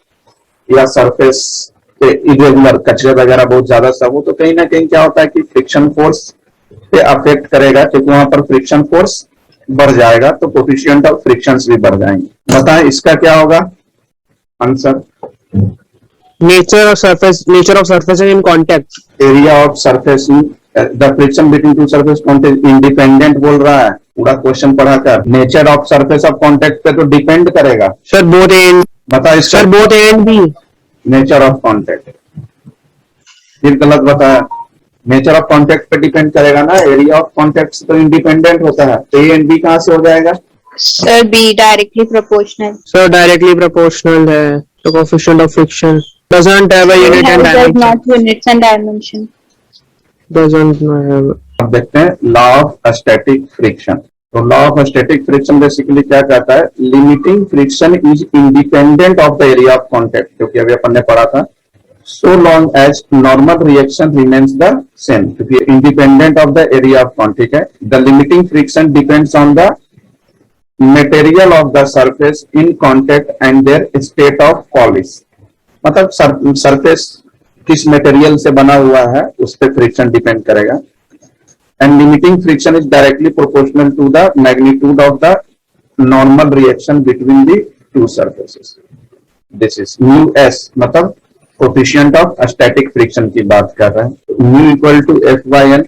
या सरफेस पे इरेगुलर कचरे वगैरह बहुत ज्यादा सब हो, तो कहीं ना कहीं क्या होता है कि फ्रिक्शन फोर्स पे अफेक्ट करेगा, क्योंकि वहां पर फ्रिक्शन फोर्स बढ़ जाएगा तो कोफिशिएंट ऑफ फ्रिक्शंस भी बढ़ जाएंगे। बताएं इसका क्या होगा answer? Nature of surface in contact, area of surface, the friction between two surface contact independent बोल रहा है, पूरा क्वेश्चन पढ़ाकर। Nature of surface of contact पे तो डिपेंड करेगा सर बोथ एंड। बता इसका, सर बोथ एंड भी नेचर ऑफ कांटेक्ट, फिर गलत बताया। नेचर ऑफ कांटेक्ट पे डिपेंड करेगा ना, एरिया ऑफ कांटेक्ट तो इंडिपेंडेंट होता है, तो ए एंड बी कहां से हो जाएगा? Sir be directly proportional. Sir directly proportional है, तो coefficient of friction doesn't have a unit and dimension। Not units and dimension। doesn't have। अब देखते हैं लॉ ऑफ स्टैटिक फ्रिक्शन। तो law of static friction basically क्या कहता है, limiting friction is independent of the area of contact, क्योंकि अभी अपन ने पढ़ा था, so long as normal reaction remains the same, क्योंकि independent of the area of contact है। The limiting friction depends on the material of the surface in contact and their state of polish, मतलब surface किस material से बना हुआ है उस पर फ्रिक्शन डिपेंड करेगा। And limiting friction is directly proportional to the magnitude of the normal reaction between the two surfaces. This is mu S, मतलब कोफिशिएंट ऑफ स्टैटिक फ्रिक्शन की बात कर रहे हैं। Mu equal to F by N,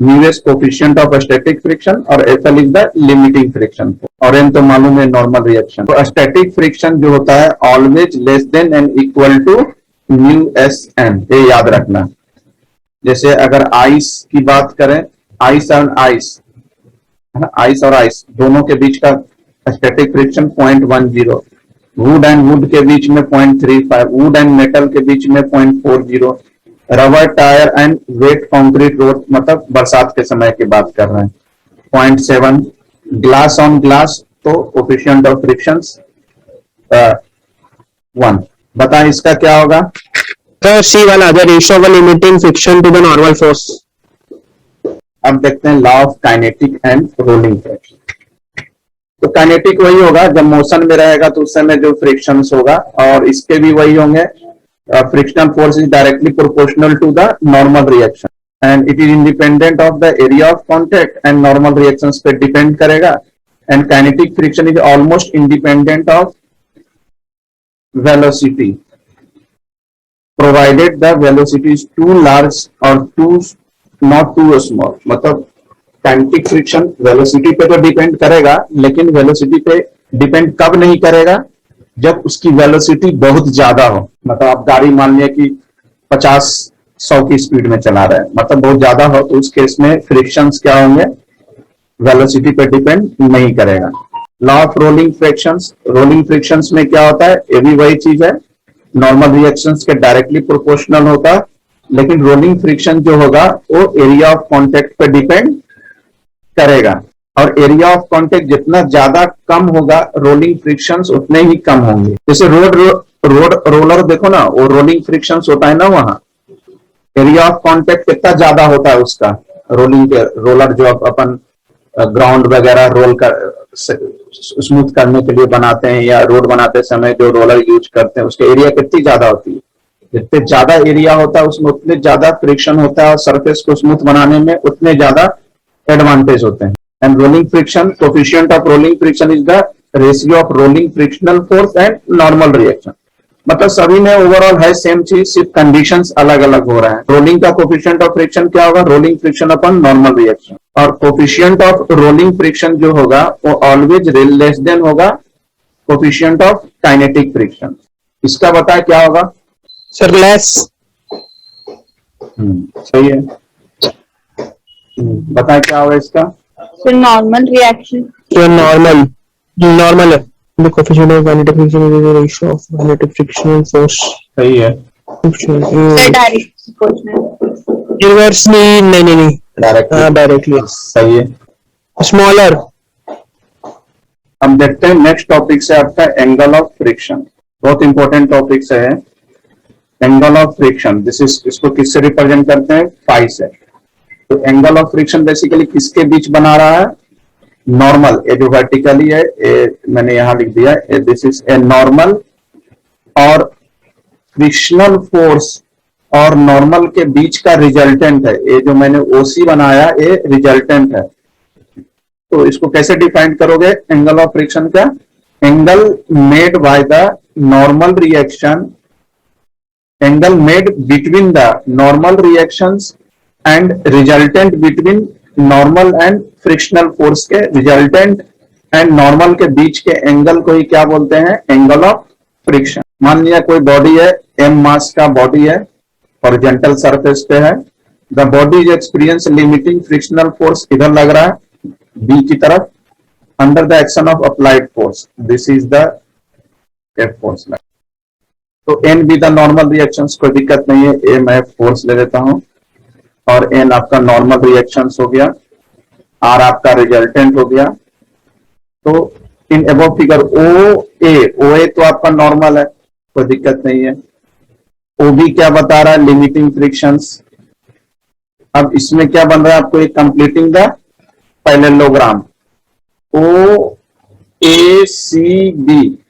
mu S coefficient of static friction और F L is the limiting friction, और N तो मालूम है नॉर्मल रिएक्शन। तो स्टैटिक फ्रिक्शन जो होता है always less than and equal to mu S N, ये याद रखना। जैसे अगर आइस की बात करें, आइस और आइस, आइस और आइस दोनों के बीच का static friction 0.10, would and would के बीच में 0.35, वुड एंड मेटल के बीच में 0.40, rubber tyre and wet concrete road, मतलब बरसात के समय की बात कर रहे हैं, 0.7, ग्लास ऑन ग्लास तो कोफिशिएंट ऑफ फ्रिक्शन 1। बताएं इसका क्या होगा? सर सी वाला the ratio of limiting friction to the normal force. अब देखते हैं law of kinetic and rolling friction. तो काइनेटिक वही होगा जब मोशन में रहेगा तो उस समय जो फ्रिक्शंस होगा, और इसके भी वही होंगे, frictional force is directly proportional to the normal reaction and it is independent of the area of contact and normal reactions पे डिपेंड करेगा, and kinetic friction is almost independent of velocity provided the velocity is too large और too not too small. मतलब kinetic friction velocity पे तो depend करेगा, लेकिन velocity पे depend कब नहीं करेगा? जब उसकी वेलोसिटी बहुत ज्यादा हो। मतलब आप गाड़ी मान लिया कि 50-100 की स्पीड में चला रहे हैं, मतलब बहुत ज्यादा हो, तो उस केस में फ्रिक्शंस क्या होंगे? वेलोसिटी पे डिपेंड नहीं करेगा। Law of rolling frictions, rolling frictions में क्या होता है? ये भी वही चीज है, नॉर्मल रिएक्शंस के डायरेक्टली प्रोपोर्शनल होता है, लेकिन रोलिंग फ्रिक्शन जो होगा वो एरिया ऑफ कांटेक्ट पे डिपेंड करेगा, और एरिया ऑफ कांटेक्ट जितना ज्यादा कम होगा रोलिंग फ्रिक्शंस उतने ही कम होंगे। जैसे रोड रोलर देखो ना, वो रोलिंग फ्रिक्शंस होता है ना, वहां एरिया ऑफ कांटेक्ट कितना ज्यादा होता है उसका, रोलिंग के रोलर जो अपन ग्राउंड वगैरह रोल कर स्मूथ करने के लिए बनाते हैं, या रोड बनाते समय जो रोलर यूज करते हैं, उसके एरिया कितनी ज्यादा होती है? जितने ज्यादा एरिया होता है उसमें उतने ज्यादा फ्रिक्शन होता है, और सरफेस को स्मूथ बनाने में उतने ज्यादा एडवांटेज होते हैं। And rolling friction, coefficient of rolling friction is the ratio of rolling frictional force and normal reaction. मतलब सभी में ओवरऑल है सेम चीज, सिर्फ कंडीशंस अलग अलग हो रहा है। रोलिंग का कोफिशिएंट ऑफ फ्रिक्शन क्या होगा? Rolling friction upon normal reaction. और कोफिशिएंट ऑफ रोलिंग फ्रिक्शन जो होगा वो ऑलवेज लेस देन होगा कोफिशिएंट ऑफ काइनेटिक फ्रिक्शन। इसका बताए क्या होगा? Sir less. सही है। बताए क्या होगा इसका? फिर नॉर्मल रिएक्शन। तो नॉर्मल है the coefficient of kinetic friction is the ratio of kinetic frictional force। सही है। फिर डायरेक्ट रिवर्सली नहीं डायरेक्टली सही है। स्मॉलर। हम देखते हैं नेक्स्ट टॉपिक से आपका एंगल ऑफ फ्रिक्शन, बहुत इंपॉर्टेंट टॉपिक है एंगल ऑफ फ्रिक्शन। इसको किससे रिप्रेजेंट करते हैं? फाई से। तो एंगल ऑफ फ्रिक्शन बेसिकली किसके बीच बना रहा है? नॉर्मल, ये जो वर्टिकली है मैंने यहां लिख दिया, दिस इज ए नॉर्मल, और फ्रिक्शनल फोर्स और नॉर्मल के बीच का रिजल्टेंट है। ये जो मैंने ओसी बनाया ये रिजल्टेंट है। तो इसको कैसे डिफाइन करोगे एंगल ऑफ फ्रिक्शन का? Angle made by the normal reaction, angle made between the normal reactions and resultant between normal and frictional force के रिजल्टेंट एंड नॉर्मल के बीच के एंगल को ही क्या बोलते हैं? Angle of friction. मान लिया कोई बॉडी है, m मास का बॉडी है, हॉरिजॉन्टल सरफेस पे है, the body is experience limiting frictional force इधर लग रहा है B की तरफ, under the action of applied force, this is the F force. तो N भी द नॉर्मल रिएक्शंस, कोई दिक्कत नहीं है, A मैं फोर्स ले लेता हूं, और N आपका नॉर्मल रिएक्शंस हो गया, R आपका रिजल्टेंट हो गया। तो इन अबव फिगर OA तो आपका नॉर्मल है, कोई दिक्कत नहीं है। OB क्या बता रहा है? Limiting frictions. अब इसमें क्या बन रहा है आपको? एक कंप्लीटिंग द पैरेललोग्राम OACB,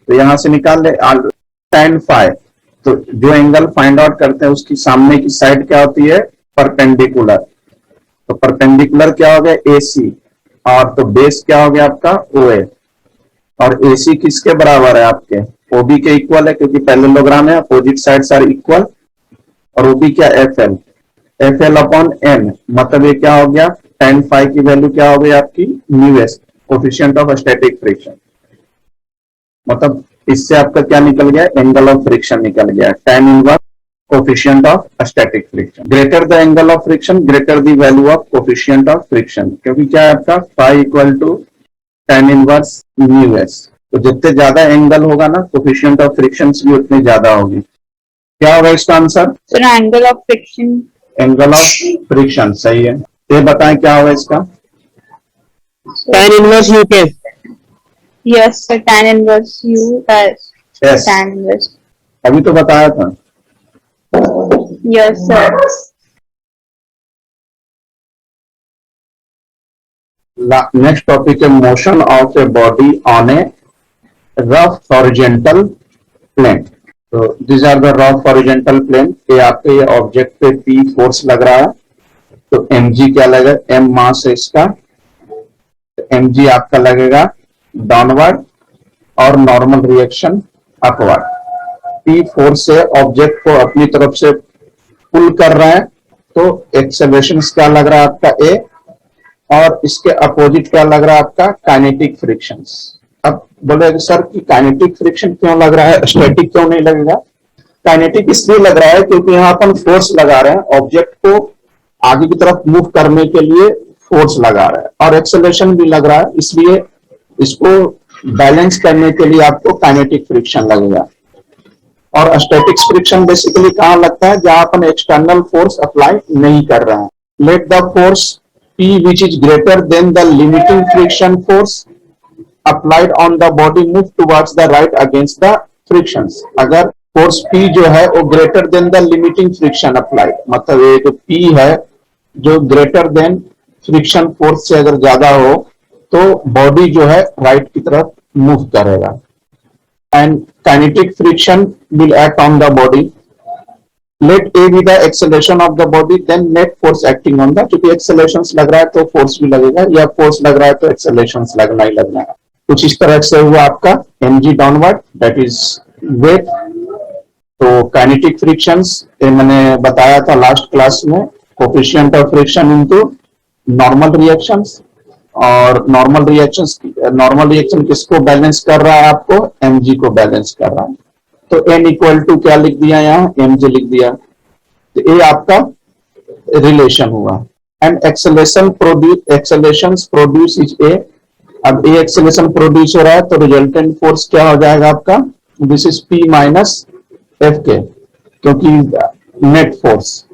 तो यहां से निकाल ले tan phi। तो जो एंगल फाइंड आउट करते हैं उसकी सामने की साइड क्या होती है? परपेंडिकुलर। तो परपेंडिकुलर क्या हो गया? AC, और तो बेस क्या हो गया आपका? OA। और AC किसके बराबर है? आपके OB के इक्वल है, क्योंकि पैरेललोग्राम है, अपोजिट साइड्स आर इक्वल। और OB क्या? FL अपॉन N, मतलब ये क्या हो गया? tan phi की वैल्यू क्या हो गई आपकी? μs, coefficient of static friction. मतलब इससे आपका क्या निकल गया? एंगल ऑफ फ्रिक्शन निकल गया, tan inverse coefficient of static friction. Greater the angle of friction greater the value of coefficient of friction, क्योंकि क्या है आपका phi equal to tan inverse mu S. तो जितने ज्यादा एंगल होगा ना, कोफिशिएंट ऑफ फ्रिक्शंस भी उतनी ज्यादा होगी। क्या होगा इसका answer? Sir angle of friction. Angle of friction, सही है। ये बताएं क्या होगा इसका? tan इनवर्स यू के। Yes sir, tan inverse U Yes. tan inverse. अभी तो बताया था। Yes sir. नेक्स्ट टॉपिक है motion of a body on a rough horizontal plane. तो this are the rough horizontal plane. ये आपके ये ऑब्जेक्ट पे पी फोर्स लग रहा है, तो एम जी क्या लगेगा? एम मास है इसका, एम जी आपका लगेगा डाउनवर्ड और normal reaction upward. P force से ऑब्जेक्ट को अपनी तरफ से पुल कर रहा है, तो एक्सेलरेशन क्या लग रहा है आपका? ए। और इसके अपोजिट क्या लग रहा है आपका? Kinetic frictions. अब बोले सर कि काइनेटिक फ्रिक्शन क्यों लग रहा है, स्टैटिक क्यों नहीं लगेगा? काइनेटिक इसलिए लग रहा है क्योंकि यहाँ अपन फोर्स लगा रहे हैं, ऑब्जेक्ट को आगे की तरफ मूव करने के लिए फोर्स लगा रहे हैं, और एक्सेलरेशन भी लग रहा है, इसलिए इसको बैलेंस करने के लिए आपको काइनेटिक फ्रिक्शन लगेगा। और स्टैटिक फ्रिक्शन बेसिकली कहाँ लगता है? जहां अपन एक्सटर्नल फोर्स अप्लाई नहीं कर रहे हैं। Let the force P which is greater than the limiting friction force applied on the body move towards the right against the frictions। अगर फोर्स P जो है वो greater than the limiting friction applied, मतलब ये जो P है जो greater than friction force से अगर ज्यादा हो, तो बॉडी जो है राइट की तरफ मूव करेगा। And kinetic friction will act on the body. Let A be the acceleration of the body, then net force acting on the. क्योंकि एक्सेलरेशन लग रहा है तो फोर्स भी लगेगा, या फोर्स लग रहा है तो एक्सेलरेशन लगना ही लगना है। कुछ इस तरह से हुआ आपका M G downward, that is weight. तो काइनेटिक फ्रिक्शंस मैंने बताया था लास्ट क्लास में, coefficient of friction into normal reactions. और नॉर्मल रिएक्शन किसको बैलेंस कर रहा है? आपको एम जी को बैलेंस कर रहा है। तो n इक्वल टू क्या लिख दिया? यहाँ एम जी लिख दिया। तो ये आपका रिलेशन हुआ। And acceleration produce is a. अब ए एक्सेलरेशन प्रोड्यूस हो रहा है, तो रिजल्टेंट फोर्स क्या हो जाएगा आपका? This is P minus F के, क्योंकि नेट फोर्स,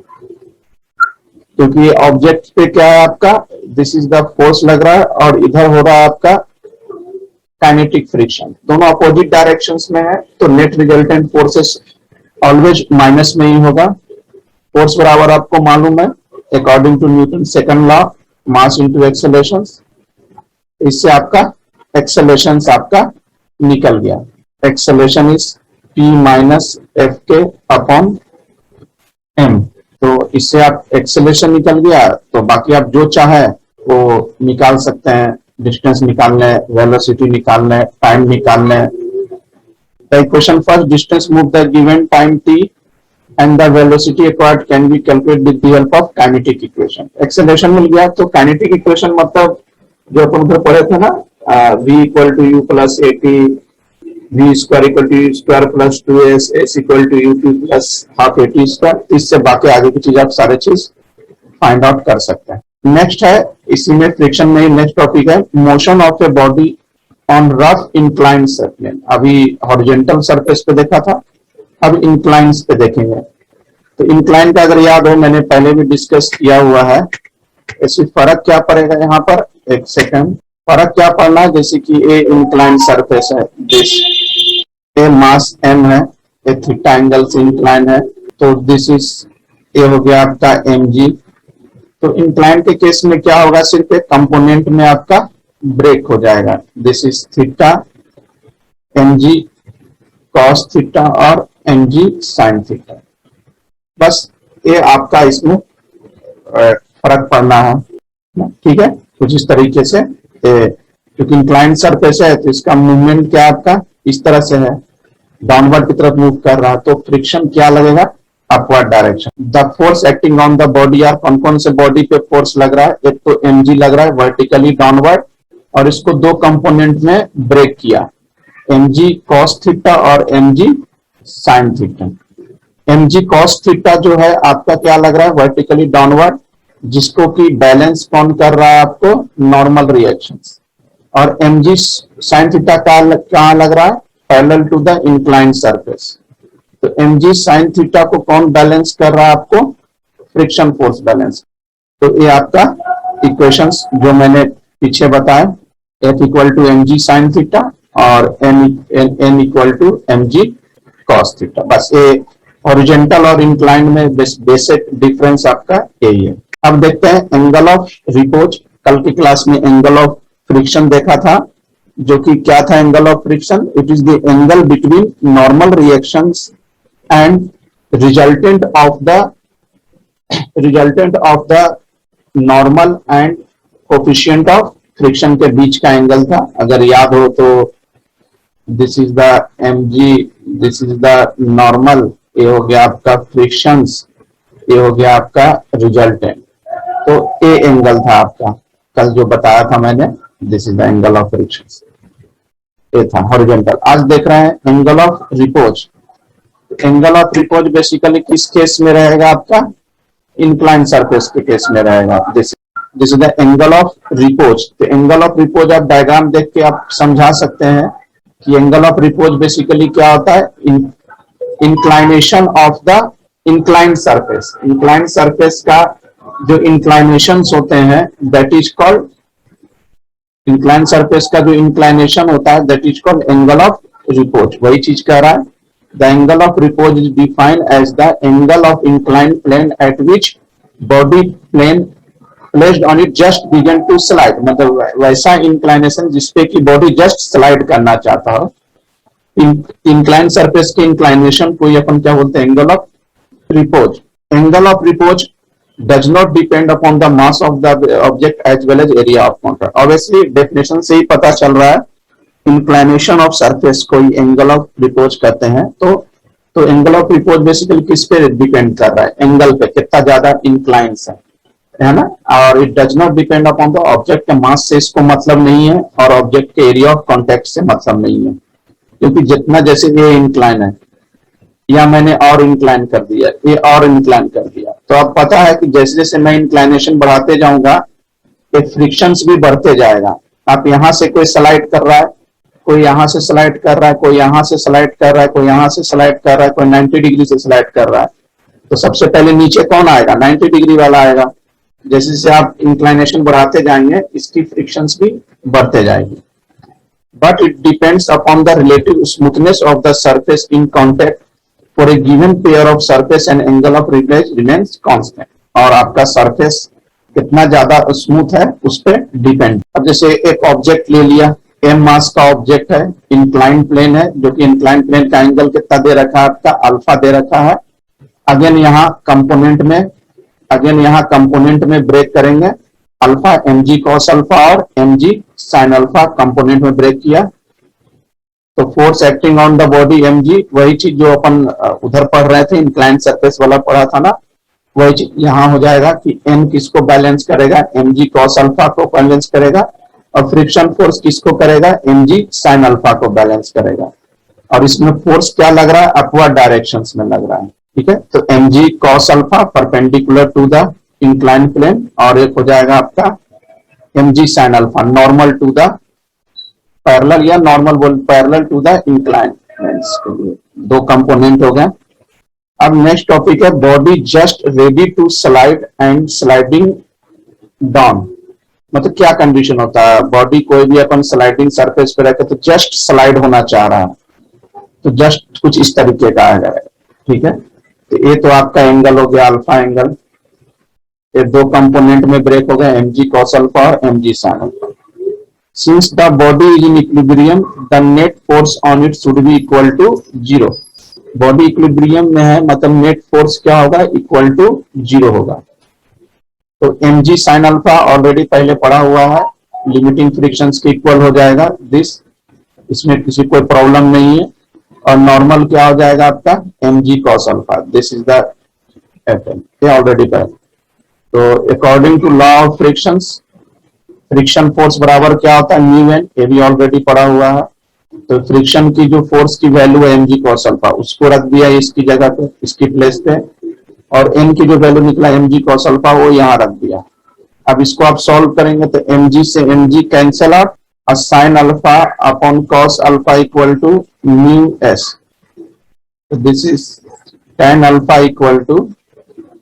क्योंकि ऑब्जेक्ट पे क्या है आपका? दिस इज द फोर्स लग रहा है, और इधर हो रहा है आपका काइनेटिक फ्रिक्शन। दोनों अपोजिट डायरेक्शंस में है, तो net resultant forces always minus में ही होगा। फोर्स बराबर आपको मालूम है according to Newton second law, mass into acceleration. इससे आपका एक्सेलरेशन आपका निकल गया। Acceleration is P minus F K upon M. तो इससे आप एक्सेलरेशन निकल गया, तो बाकी आप जो चाहे वो निकाल सकते हैं। डिस्टेंस निकालना है, वेलोसिटी निकालना है, टाइम निकालना है। The equation first, distance move the given time t and the velocity acquired can be calculate with the help of kinetic equation. Acceleration मिल गया, तो काइनेटिक इक्वेशन मतलब जो अपन उधर पढ़े थे ना, v equal to U plus A T, v square equal to U square plus 2s, s equal to U two plus half A T square. इससे बाकी आगे की चीज आप सारे चीज फाइंड आउट कर सकते हैं। नेक्स्ट है, इसी में फ्रिक्शन में नेक्स्ट टॉपिक है motion of a body on rough incline surface. अभी हॉरिजॉन्टल सरफेस पे देखा था, अब इंक्लाइंस पे देखेंगे। तो इंक्लाइन का अगर याद हो, मैंने पहले भी डिस्कस किया हुआ है। ऐसे फर्क क्या पड़ेगा यहाँ पर? एक सेकंड, फर्क क्या पड़ना है? जैसे कि ए इंक्लाइन सरफेस है, दिस ए मास m है, ए थीटा एंगल से इंक्लाइन है, तो दिस इज ए हो गया आपका mg। तो इंक्लाइन के केस में क्या होगा? सिर्फ एक कंपोनेंट में आपका ब्रेक हो जाएगा। This is theta mg cos theta और mg sin थीटा। बस ये आपका इसमें फर्क पड़ना है, ठीक है। कुछ इस तरीके से, क्योंकि इंक्लाइन सरफेस है तो इसका मूवमेंट क्या आपका इस तरह से है, डाउनवर्ड की तरफ मूव कर रहा है, तो फ्रिक्शन क्या लगेगा? Upward direction. The force acting on the body, यार कौन कौन से बॉडी पे फोर्स लग रहा है? एक तो mg लग रहा है वर्टिकली डाउनवर्ड, और इसको दो कंपोनेंट में ब्रेक किया, mg cos थीटा और mg sin theta. mg cos theta जो है आपका क्या लग रहा है? वर्टिकली डाउनवर्ड, जिसको कि बैलेंस कौन कर रहा है आपको? Normal reactions. और mg sin थीटा कहाँ लग रहा है, parallel to the inclined surface. तो mg sin थीटा को कौन बैलेंस कर रहा है आपको, फ्रिक्शन फोर्स बैलेंस। तो ये आपका इक्वेशंस जो मैंने पीछे बताया, F equal to mg sin theta और n equal to mg cos theta. बस ये हॉरिजॉन्टल और इंक्लाइंड में बेसिक डिफरेंस आपका यही है। अब देखते हैं एंगल ऑफ रिपोज। कल की क्लास में एंगल ऑफ फ्रिक्शन देखा था, जो कि क्या था angle of friction, it is the angle between normal reactions and resultant of the normal and coefficient of friction के बीच का एंगल था। अगर याद हो तो this is the mg, this is the normal, ये हो गया आपका फ्रिक्शंस, ये हो गया आपका रिजल्टेंट। तो ये एंगल था आपका कल जो बताया था मैंने, this is the angle of frictions, ये था हॉरिजॉन्टल। आज देख रहे हैं angle of repose. Angle of repose basically किस केस में रहेगा आपका, इंक्लाइन सरफेस के केस में रहेगा। This is the angle of repose. तो एंगल ऑफ रिपोज आप डायग्राम देख के आप समझा सकते हैं कि एंगल ऑफ रिपोज बेसिकली क्या होता है, inclination of the inclined surface. Inclined surface का जो इंक्लाइनेशंस होते हैं that is called, inclined surface का जो इंक्लाइनेशन होता है that is called angle of repose. वही चीज कह रहा है, the angle of repose is defined as the angle of inclined plane at which body plane placed on it just began to slide. मतलब वैसा इंक्लाइनेशन जिसपे की बॉडी जस्ट स्लाइड करना चाहता हो। इंक्लाइंड सरफेस के इंक्लाइनेशन को अपन क्या बोलते हैं, angle of repose. Angle of repose does not depend upon the mass of the object as well as area of contact. Obviously definition से ही पता चल रहा है, inclination of surface को ही angle of repose कहते हैं। तो angle of repose basically किस पे डिपेंड कर रहा है, एंगल पे, कितना ज्यादा इंक्लाइंस है ना। और it does not depend upon the object के मास से इसको मतलब नहीं है, और ऑब्जेक्ट के एरिया ऑफ कॉन्टेक्ट से मतलब नहीं है, क्योंकि जितना जैसे ये इंक्लाइन है या मैंने और इंक्लाइन कर दिया, ये और इंक्लाइन कर दिया, तो अब पता है कि जैसे जैसे मैं इंक्लाइनेशन बढ़ाते जाऊंगा ये फ्रिक्शंस भी बढ़ते जाएगा। आप यहां से कोई स्लाइड कर रहा है, कोई यहां से स्लाइड कर रहा है, कोई यहां से स्लाइड कर रहा है, कोई यहां से स्लाइड कर रहा है, कोई 90 डिग्री से स्लाइड कर रहा है, तो सबसे पहले नीचे कौन आएगा, 90 डिग्री वाला आएगा। जैसे जैसे आप इंक्लाइनेशन बढ़ाते जाएंगे इसकी फ्रिक्शंस भी बढ़ते जाएगी। But it depends upon the relative smoothness of the surface in contact for a given pair of surface and angle of repose remains constant। और आपका सरफेस कितना ज्यादा स्मूथ है उस पर डिपेंड। अब जैसे एक ऑब्जेक्ट ले लिया, m मास का ऑब्जेक्ट है, इंक्लाइन प्लेन है, जो कि इंक्लाइन प्लेन का एंगल कितना दे रखा है आपका, अल्फा दे रखा है। अगेन यहाँ कंपोनेंट में ब्रेक करेंगे, अल्फा mg cos अल्फा और mg sin अल्फा कंपोनेंट में ब्रेक किया, तो force acting on the body mg, वही चीज जो अपन उधर पढ़ रहे थे, इंक्लाइंड सरफेस वाला पढ़ा था ना, वही चीज यहाँ हो जाएगा कि n किसको बैलेंस करेगा, mg cos अल्फा को बैलेंस करेगा, और फ्रिक्शन फोर्स किसको करेगा, mg sin अल्फा को बैलेंस करेगा। और इसमें फोर्स क्या लग रहा है, अपवर्ड डायरेक्शंस में लग रहा है, ठीक है। तो mg cos alpha perpendicular to the inclined plane, और एक हो जाएगा आपका mg sin alpha normal to the parallel, या नॉर्मल बोल पैरेलल टू द इंक्लाइन। दो कंपोनेंट हो गए। अब नेक्स्ट टॉपिक है body just ready to slide and sliding down. मतलब क्या कंडीशन होता है, बॉडी कोई भी अपन स्लाइडिंग सरफेस पे रहकर तो जस्ट स्लाइड होना चाह रहा है, तो जस्ट कुछ इस तरीके का आ जाएगा, ठीक है। तो ये तो आपका एंगल हो गया अल्फा एंगल, ये दो कंपोनेंट में ब्रेक हो गए, mg cos अल्फा और mg sin alpha. Since the body is in equilibrium, the net force on it should be equal to 0। Body equilibrium में है, मतलब नेट फोर्स क्या होगा, इक्वल टू 0 होगा। तो mg sin अल्फा ऑलरेडी पहले पढ़ा हुआ है, लिमिटिंग फ्रिक्शंस के इक्वल हो जाएगा दिस, इसमें किसी कोई प्रॉब्लम नहीं है। और नॉर्मल क्या हो जाएगा आपका, mg cos alpha, this is the Fn, ये ऑलरेडी पढ़ा। तो according to law of frictions, friction force बराबर क्या होता है, न्यू एन, ये भी ऑलरेडी पढ़ा हुआ है। तो फ्रिक्शन की जो फोर्स की वैल्यू है mg cos अल्फा, उसको रख दिया इसकी जगह पे, इसकी प्लेस पे, और n की जो वैल्यू निकला mg cos अल्फा वो यहाँ रख दिया। अब इसको आप सॉल्व करेंगे तो mg से mg cancel out, sin alpha upon cos alpha equal to mu s. So this is tan alpha equal to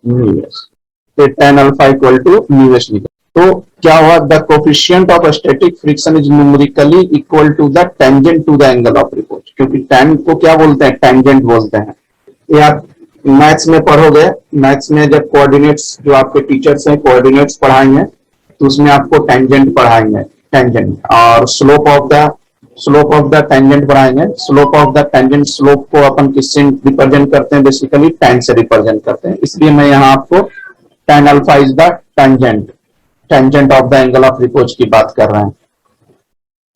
mu s. तो tan alpha equal to mu s निकला। तो क्या हुआ, the coefficient of static friction is numerically equal to the tangent to the angle of repose, क्योंकि tan को क्या बोलते हैं, टेंजेंट बोलते हैं। ये आप मैथ्स में पढ़ोगे, मैथ्स में जब कोऑर्डिनेट्स, जो आपके टीचर्स हैं कोऑर्डिनेट्स पढ़ाएंगे तो उसमें आपको टेंजेंट पढ़ाएंगे, टेंजेंट, और स्लोप ऑफ द टेंजेंट पढ़ाएंगे। Slope of the tangent, slope को अपन किससे रिप्रेजेंट करते हैं, बेसिकली tan से रिप्रेजेंट करते हैं। इसलिए मैं यहाँ आपको tan alpha is the tangent of the angle of repose की बात कर रहे हैं।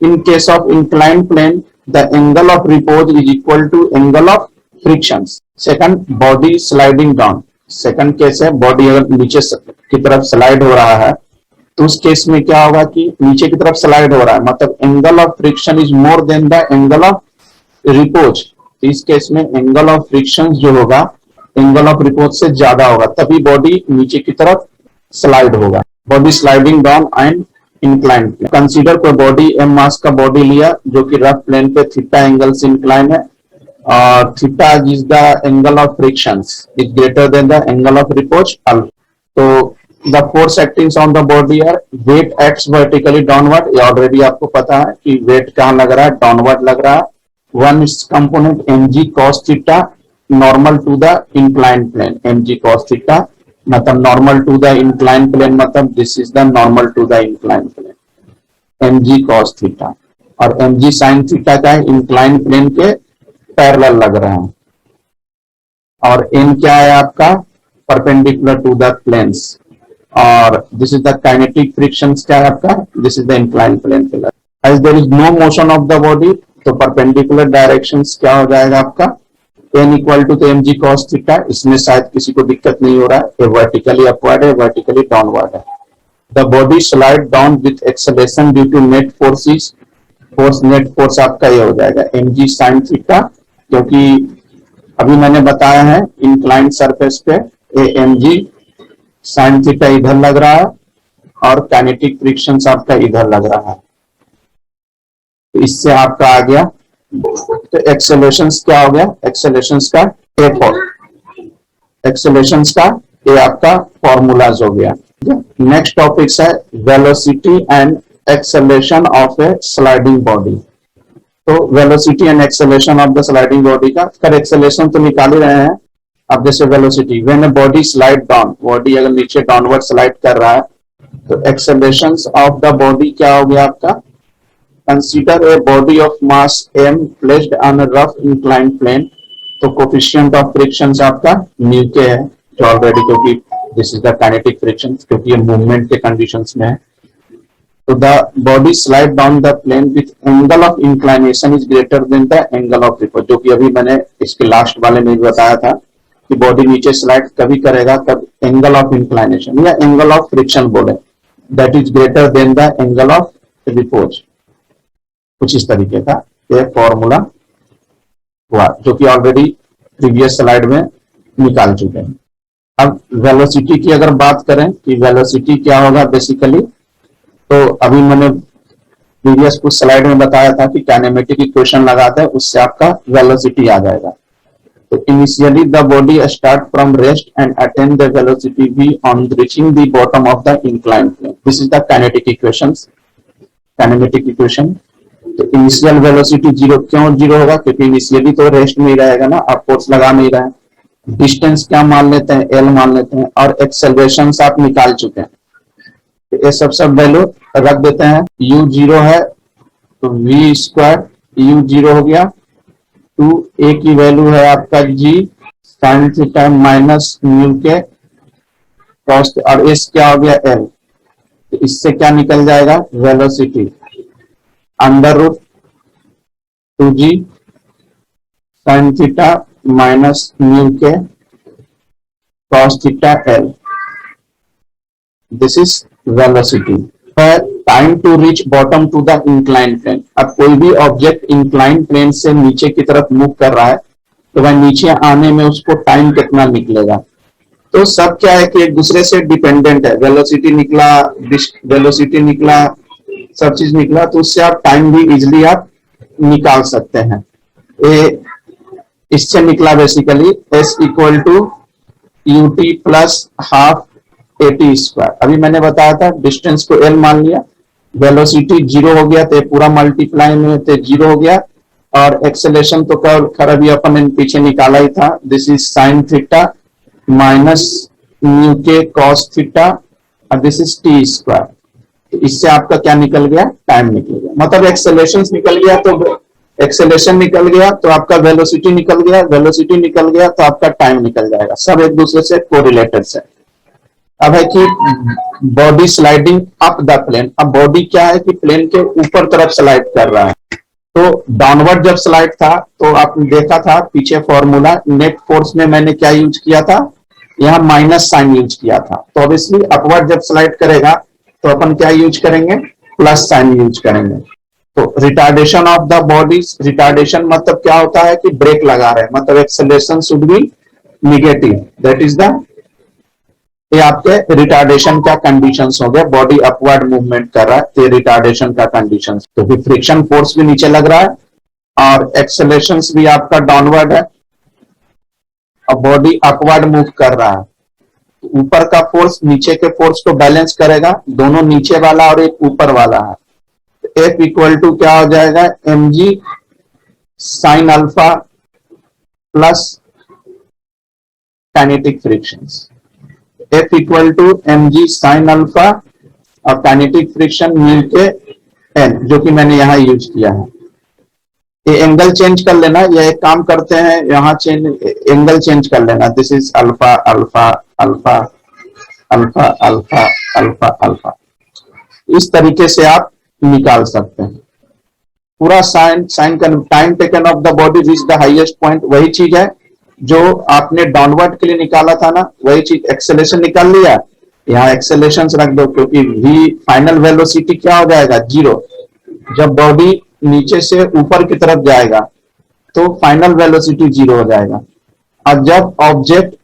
In case of incline plane the angle of repose is equal to angle of friction. Second, body sliding down. Second case है, body अगर नीचे की तरफ स्लाइड हो रहा है तो उस केस में क्या होगा कि नीचे की तरफ स्लाइड हो रहा है, मतलब angle of friction is more than the angle of repose. इस केस में एंगल ऑफ फ्रिक्शन जो होगा एंगल ऑफ रिपोज से ज्यादा होगा, तभी बॉडी नीचे की तरफ स्लाइड होगा। Body sliding down and incline. Consider कोई बॉडी एम मास का बॉडी लिया जो कि रफ प्लेन पे थीटा एंगल से इंक्लाइन है, और theta is the angle of friction is greater than the angle of repose alpha. तो the force acting on the body are weight acts vertically downward. ये already आपको पता है कि वेट कहाँ लग रहा है, डाउनवर्ड लग रहा है। One is component mg cos theta normal to the incline plane. mg cos theta मतलब normal to the incline plane, मतलब this is the normal to the incline plane mg cos theta, और mg sin theta का incline plane के parallel लग रहा है। और n क्या है आपका, परपेंडिकुलर टू द प्लेन्स, और this is the kinetic friction क्या है आपका, this is the incline plane pillar. As there is no motion of the body, तो परपेंडिकुलर डायरेक्शंस क्या हो जाएगा आपका, n equal to mg cos theta. इसमें शायद किसी को दिक्कत नहीं हो रहा है, ये वर्टिकली अपवर्ड है, वर्टिकली डाउनवर्ड है। The body slide down with acceleration due to net forces. Net force आपका ये हो जाएगा mg sin थीटा, क्योंकि अभी मैंने बताया है इंक्लाइन सरफेस पे mg sin थीटा इधर लग रहा है और काइनेटिक फ्रिक्शन आपका इधर लग रहा है। तो इससे आपका आ गया, तो एक्सेलरेशंस क्या हो गया, एक्सेलरेशंस का ये आपका फॉर्मूलाज हो गया। नेक्स्ट टॉपिक है velocity and acceleration of a sliding body. तो velocity and acceleration of the sliding body का, कर एक्सेलरेशन तो निकाल ही रहे हैं। अब जैसे velocity, when a body slide down, body अगर नीचे डाउनवर्ड स्लाइड कर रहा है तो एक्सेलरेशन ऑफ द बॉडी क्या हो गया आपका, consider a body of mass m placed on a rough inclined plane. तो कोफिशिएंट ऑफ फ्रिक्शन आपका म्यू के है, जो ऑलरेडी, क्योंकि this is the kinetic friction, क्योंकि ये मूवमेंट के कंडीशंस में है। तो the body slide down the plane with angle of inclination is greater than the angle of repose, जो कि अभी मैंने इसके लास्ट वाले में भी बताया था कि बॉडी नीचे स्लाइड कभी करेगा तब एंगल ऑफ इंक्लाइनेशन या एंगल ऑफ फ्रिक्शन बोले, that is greater than the angle of repose. कुछ इस तरीके का ये फॉर्मूला हुआ, जो कि ऑलरेडी प्रीवियस स्लाइड में निकाल चुके हैं। अब वेलोसिटी की अगर बात करें कि वेलोसिटी क्या होगा बेसिकली, तो अभी मैंने प्रीवियस कुछ स्लाइड में बताया था कि काइनेमेटिक इक्वेशन लगाते हैं, उससे आपका वेलोसिटी आ जाएगा। तो initially the body start from rest and attain the velocity v on reaching the bottom of the inclined plane. This is the kinetic equations, kinematic equation. तो इनिशियल वेलोसिटी जीरो, क्यों zero होगा, क्योंकि initially तो rest में ही रहेगा ना, आप force लगा नहीं रहे हैं। डिस्टेंस क्या मान लेते हैं, एल मान लेते हैं, और एक्सेलरेशन आप निकाल चुके हैं। तो ये सब वैल्यू रख देते हैं। u जीरो है तो v स्क्वायर u जीरो हो गया, 2a की वैल्यू है आपका g sin theta minus mu के कॉस्ट, और s क्या हो गया l। तो इससे क्या निकल जाएगा, velocity under root 2g sin theta minus mu K cos theta l। This is velocity. Time to reach bottom to the incline plane. अब कोई भी ऑब्जेक्ट इंक्लाइन प्लेन से नीचे की तरफ मूव कर रहा है तो वह नीचे आने में उसको टाइम कितना निकलेगा। तो सब क्या है कि एक दूसरे से डिपेंडेंट है। वेलोसिटी निकला सब चीज निकला, तो उससे आप टाइम भी इजिली आप निकाल सकते हैं। ये इससे निकला basically S equal to UT plus half AT square. अभी मैंने बताया था डिस्टेंस को L मान लिया, वेलोसिटी 0 हो गया तो पूरा मल्टीप्लाई में तो 0 हो गया, और एक्सेलेरेशन तो खैर अभी अपन ने पीछे निकाला ही था, this is sine theta minus mu के कॉस थीटा और दिस इज टी स्क्वायर। तो इससे आपका क्या निकल गया, टाइम निकल गया, मतलब एक्सेलेरेशन निकल गया तो एक्सेलेरेशन निकल गया तो आपका वेलोसिटी निकल गया, वेलोसिटी निकल गया तो आपका टाइम निकल जाएगा, सब एक दूसरे से कोरिलेटेड है। अब है कि body sliding up the plane. अब बॉडी क्या है कि प्लेन के ऊपर तरफ स्लाइड कर रहा है, तो डाउनवर्ड जब स्लाइड था तो आपने देखा था पीछे फॉर्मूला, नेट फोर्स में मैंने क्या यूज किया था, यहाँ माइनस साइन यूज किया था, तो ऑब्वियसली अपवर्ड जब स्लाइड करेगा तो अपन क्या यूज करेंगे, प्लस साइन यूज करेंगे। तो retardation of the body, retardation मतलब क्या होता है कि ब्रेक लगा रहे हैं, मतलब acceleration should be negative, that is the, ये आपके रिटार्डेशन का कंडीशंस हो गए, बॉडी अपवर्ड मूवमेंट कर रहा है तो रिटार्डेशन का कंडीशंस। तो फिर फ्रिक्शन फोर्स भी नीचे लग रहा है और एक्सेलरेशन भी आपका डाउनवर्ड है और बॉडी अपवर्ड मूव कर रहा है, ऊपर का फोर्स नीचे के फोर्स को बैलेंस करेगा, दोनों नीचे वाला और एक ऊपर वाला है। F इक्वल टू क्या हो जाएगा, mg sine alpha plus kinetic frictions. F equal to mg sine alpha और काइनेटिक फ्रिक्शन मिल के n, जो कि मैंने यहां यूज किया है। ये एंगल चेंज कर लेना, ये एक काम करते हैं, यहाँ एंगल चेंज कर लेना, this is alpha alpha alpha alpha alpha alpha alpha, इस तरीके से आप निकाल सकते हैं पूरा साइन का time taken of the body reach the highest point, वही चीज है जो आपने डाउनवर्ड के लिए निकाला था ना, वही चीज। एक्सेलरेशन निकाल लिया, यहाँ एक्सेलरेशन रख दो, क्योंकि v फाइनल वेलोसिटी क्या हो जाएगा, 0। जब बॉडी नीचे से ऊपर की तरफ जाएगा तो फाइनल वेलोसिटी 0 हो जाएगा, और जब ऑब्जेक्ट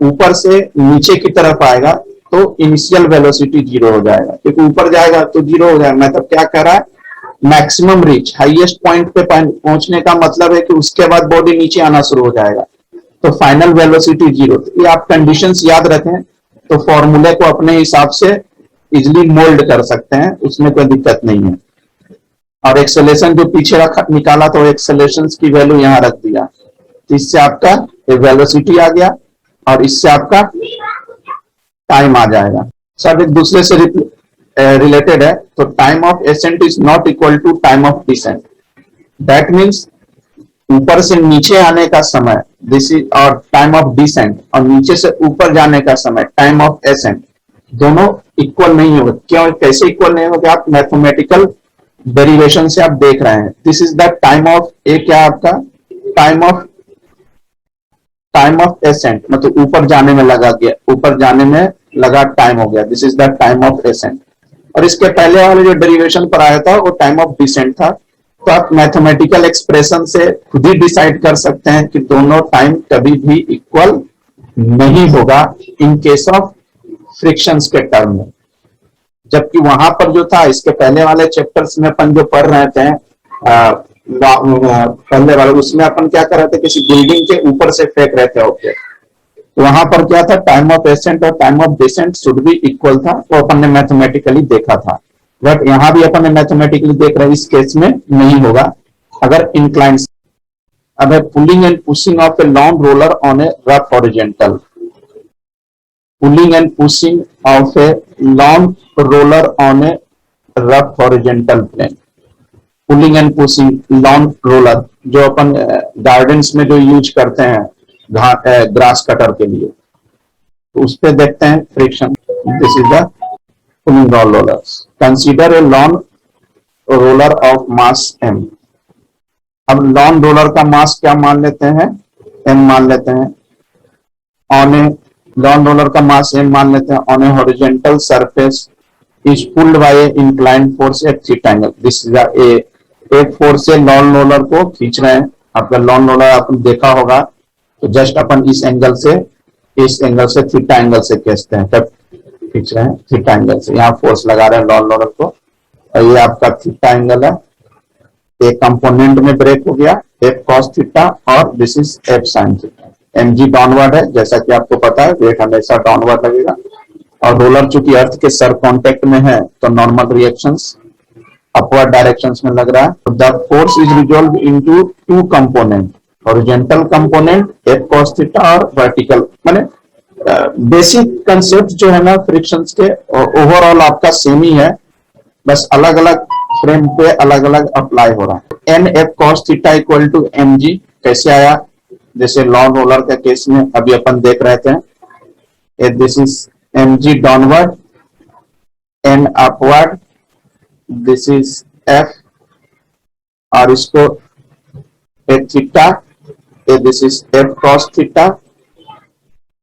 ऊपर से नीचे की तरफ आएगा तो इनिशियल वेलोसिटी 0 हो जाएगा, क्योंकि ऊपर जाएगा तो 0 हो जाएगा। मतलब क्या कर रहा है, मैक्सिमम रीच, हाईएस्ट पॉइंट पे पहुंचने का मतलब है कि उसके बाद बॉडी नीचे आना शुरू हो जाएगा, तो फाइनल वेलोसिटी 0। तो ये आप कंडीशंस याद रखें तो फॉर्मूले को अपने हिसाब से इजिली मोल्ड कर सकते हैं, उसमें कोई दिक्कत नहीं है। और एक्सेलरेशन जो पीछे रखा निकाला तो एक्सेलरेशन की वैल्यू यहां रख दिया, तो इससे आपका वेलोसिटी आ गया और इससे आपका टाइम आ जाएगा, सब एक दूसरे से रिलेटेड है। तो time of ascent is not equal to time of descent, that means ऊपर से नीचे आने का समय दिस इज, और टाइम ऑफ डिसेंट, और नीचे से ऊपर जाने का समय टाइम ऑफ एसेंट, दोनों इक्वल नहीं होगा। क्यों, कैसे इक्वल नहीं होगा, आप मैथमेटिकल डेरिवेशन से आप देख रहे हैं। This is the time of a, क्या आपका टाइम ऑफ एसेंट, मतलब ऊपर जाने में लगा गया, ऊपर जाने में लगा टाइम हो गया, this is the time of accent. और इसके पहले वाले जो डेरिवेशन पर आया था वो टाइम ऑफ डिसेंट था। तो आप मैथमेटिकल एक्सप्रेशन से खुद ही डिसाइड कर सकते हैं कि दोनों टाइम कभी भी इक्वल नहीं होगा इन केस ऑफ फ्रिक्शंस के टर्म में। जबकि वहां पर जो था, इसके पहले वाले चैप्टर्स में अपन जो पढ़ रहे थे पहले वाले, उसमें अपन क्या कर रहे थे, किसी बिल्डिंग के ऊपर से फेंक रहे थे ऑब्जेक्ट, वहां पर क्या था, टाइम ऑफ एसेंट और टाइम ऑफ डिसेंट शुड भी इक्वल था, वो अपन ने मैथमेटिकली देखा था। बट यहां भी अपन ने मैथमेटिकली देख रहे हैं, इस केस में नहीं होगा अगर इंक्लाइन। अब है pulling and pushing of a long roller on a rough horizontal, pulling and pushing of a long roller on a rough horizontal plane. Pulling and pushing long roller जो अपन गार्डन्स में जो यूज करते हैं grass cutter के लिए, तो उस पे देखते हैं friction, this is the pulling rollers. Consider a long roller of mass m। अब लॉन्ग रोलर का मास क्या मान लेते हैं, m मान लेते हैं, ऑन ए लॉन्ग रोलर का मास m मान लेते हैं, on a horizontal surface is pulled bye A inclined force at theta angle. This is एक फोर्स से लॉन्ग रोलर को खींच रहे हैं। आपका लॉन्ग रोलर आपने देखा होगा, तो जस्ट अपन इस एंगल से थीटा एंगल से खींचते हैं, तब खींच रहे हैं थीटा एंगल से, यहाँ फोर्स लगा रहे हैं लॉन्ग रोलर को और ये आपका थीटा एंगल है, एक कंपोनेंट में ब्रेक हो गया एफ कॉस थीटा और this is F sine theta. MG downward है, जैसा कि आपको पता है वेट हमेशा डाउनवर्ड लगेगा, और रोलर चूंकि अर्थ के सर कांटेक्ट में है तो नॉर्मल रिएक्शंस अपवर्ड डायरेक्शंस में लग रहा है। The force is resolve into two component, horizontal component F cos theta और वर्टिकल, माने बेसिक कंसेप्ट जो है ना फ्रिक्शंस के ओवरऑल आपका सेम ही है, बस अलग अलग फ्रेम पे अलग अलग अप्लाई हो रहा है। N F cos theta equal to M G कैसे आया, जैसे लॉन्ग रोलर के केस में अभी अपन देख रहे थे, this is M G downward N upward, this is F, और इसको F theta, this is F cos theta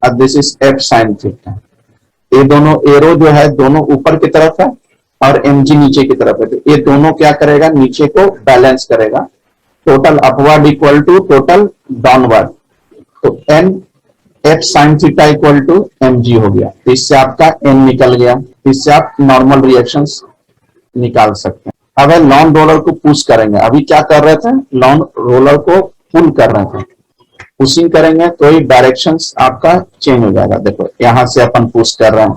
और this is F sine theta. ये दोनों एरो जो है दोनों ऊपर की तरफ है और mg नीचे की तरफ है, तो ये दोनों क्या करेगा, नीचे को बैलेंस करेगा। Total upward equal to total downward, तो n f sine theta equal to mg हो गया, तो इससे आपका n निकल गया, इससे आप नॉर्मल रिएक्शंस निकाल सकते हैं। अब लॉन्ग रोलर को पुश करेंगे, अभी क्या कर रहे थे, लॉन्ग रोलर को पुल कर रहे थे, पुशिंग करेंगे तो ये डायरेक्शंस आपका चेंज हो जाएगा। देखो यहां से अपन पुश कर रहे हैं,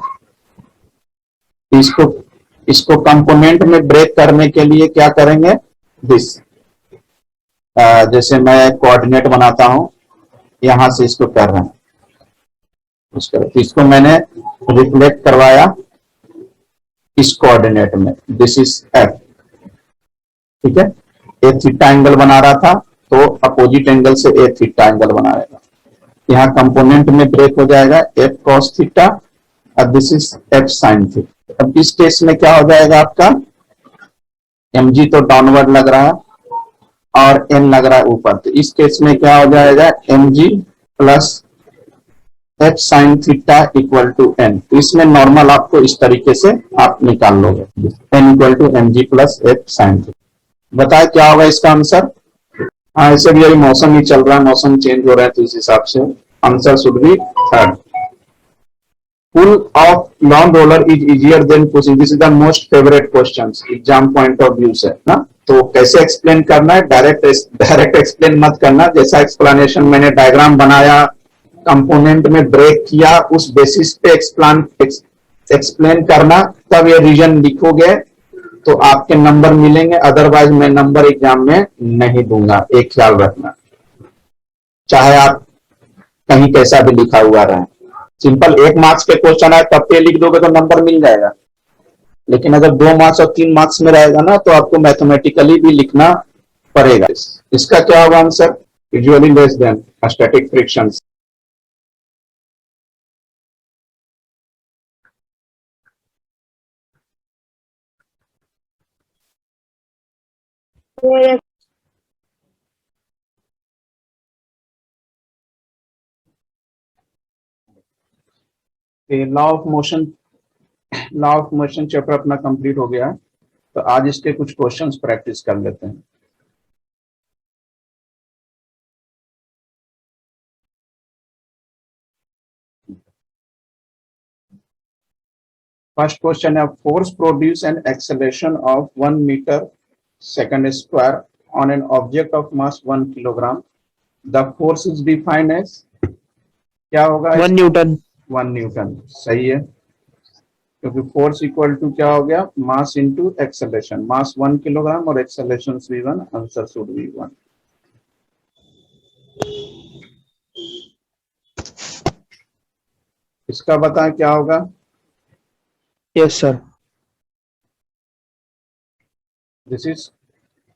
इसको कंपोनेंट में ब्रेक करने के लिए क्या करेंगे, दिस जैसे मैं कोऑर्डिनेट बनाता हूं, यहां से इसको कर रहे हैं, इसको मैंने रिफ्लेक्ट करवाया इस कोऑर्डिनेट में, दिस इज एफ, ठीक है। ए थीटा एंगल बना रहा था तो अपोजिट एंगल से ए थीटा एंगल बनाएगा, यहाँ कंपोनेंट में ब्रेक हो जाएगा एफ कॉस थीटा और this is F sine theta. अब इस केस में क्या हो जाएगा आपका, mg तो डाउनवर्ड लग रहा है और n लग रहा है ऊपर, तो इस केस में क्या हो जाएगा, mg plus F sine theta equal to n। तो इसमें नॉर्मल आपको इस तरीके से आप निकाल लोगे, n equal to mg plus F sine theta. बताए क्या होगा इसका आंसर। हाँ, ऐसे भी अभी मौसम ही चल रहा है, मौसम चेंज हो रहा है, तो इस हिसाब से answer should be third. Pull of long roller is easier than pushing, this is the most favourite questions exam point of view से ना। तो कैसे एक्सप्लेन करना है, डायरेक्ट एक्सप्लेन मत करना, जैसा एक्सप्लेनेशन मैंने डायग्राम बनाया, कंपोनेंट में ब्रेक किया, उस बेसिस पे एक्सप्लेन करना, तब ये रीजन लिखोगे तो आपके नंबर मिलेंगे, अदरवाइज मैं नंबर एग्जाम में नहीं दूंगा, एक ख्याल रखना, चाहे आप कहीं कैसा भी लिखा हुआ रहे। सिंपल 1 मार्क्स के क्वेश्चन है तब पे लिख दोगे तो नंबर मिल जाएगा, लेकिन अगर 2 मार्क्स और 3 मार्क्स में रहेगा ना तो आपको मैथमेटिकली भी लिखना पड़ेगा। इसका क्या होगा answer, usually less then static friction. Law of motion chapter अपना कंप्लीट हो गया है, तो आज इसके कुछ क्वेश्चंस प्रैक्टिस कर लेते हैं। फर्स्ट क्वेश्चन है, force produce an acceleration of 1 metre second square on an object of mass 1 kilogram, the force is defined as, क्या होगा, 1 न्यूटन। 1 न्यूटन, सही है, क्योंकि फोर्स इक्वल टू क्या हो गया, mass into acceleration, mass 1 kilogram और acceleration v1, answer should be 1। इसका बताएं क्या होगा, yes sir, this is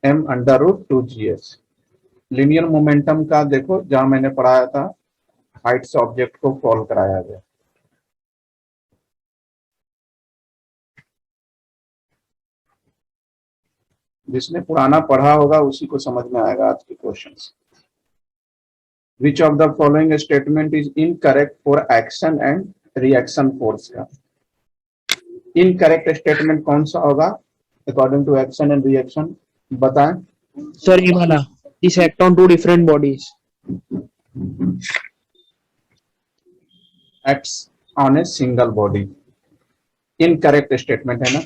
m under root 2gs। Linear momentum का देखो, जहां मैंने पढ़ाया था, हाइट से ऑब्जेक्ट को फॉल कराया गया, जिसने पुराना पढ़ा होगा उसी को समझ में आएगा आज के questions. Which of the following statement is incorrect for action and reaction force का, इनकरेक्ट स्टेटमेंट कौन सा होगा according to action and reaction, बताएं सर ये वाला, this act on 2 different bodies. Acts on a single body, incorrect statement है ना,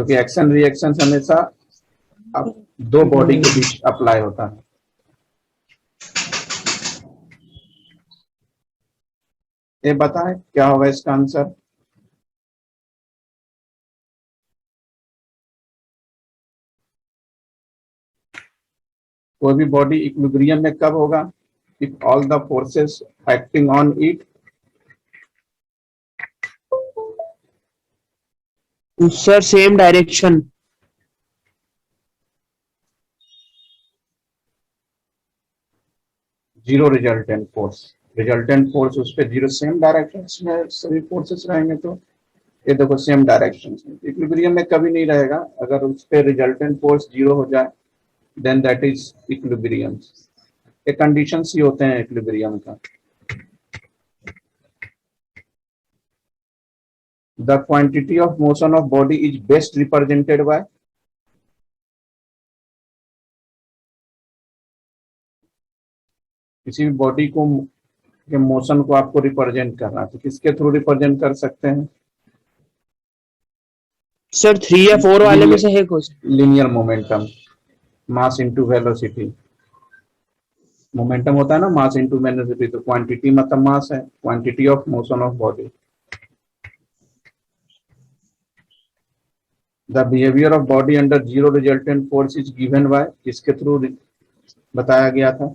क्योंकि एक्शन रिएक्शन हमेशा अब दो बॉडी के बीच अप्लाई होता है। ये बताएं क्या होगा इसका आंसर। कोई भी बॉडी इक्विलिब्रियम में कब होगा? If all the forces acting on it sir same direction. Zero resultant force. Resultant force उस पर जीरो, सेम डायरेक्शन में सभी फोर्सेस रहेंगे तो ये देखो सेम डायरेक्शन। इक्विलिब्रियम में कभी नहीं रहेगा, अगर उस पर रिजल्टेंट फोर्स जीरो हो जाए देन दैट इज इक्विलिब्रियम। ये कंडीशंस ही होते हैं इक्विलिब्रियम का। The quantity of motion of body is best represented by. किसी भी बॉडी को के मोशन को आपको रिप्रेजेंट करना है तो किसके थ्रू रिप्रेजेंट कर सकते हैं? सर 3 या 4 वाले में से है कुछ। Linear momentum, mass into velocity. Momentum होता है ना मास इनटू वेलोसिटी, तो क्वांटिटी मतलब मास है, quantity of motion of body. The behaviour of body under zero resultant force is given by, किसके थ्रू बताया गया था?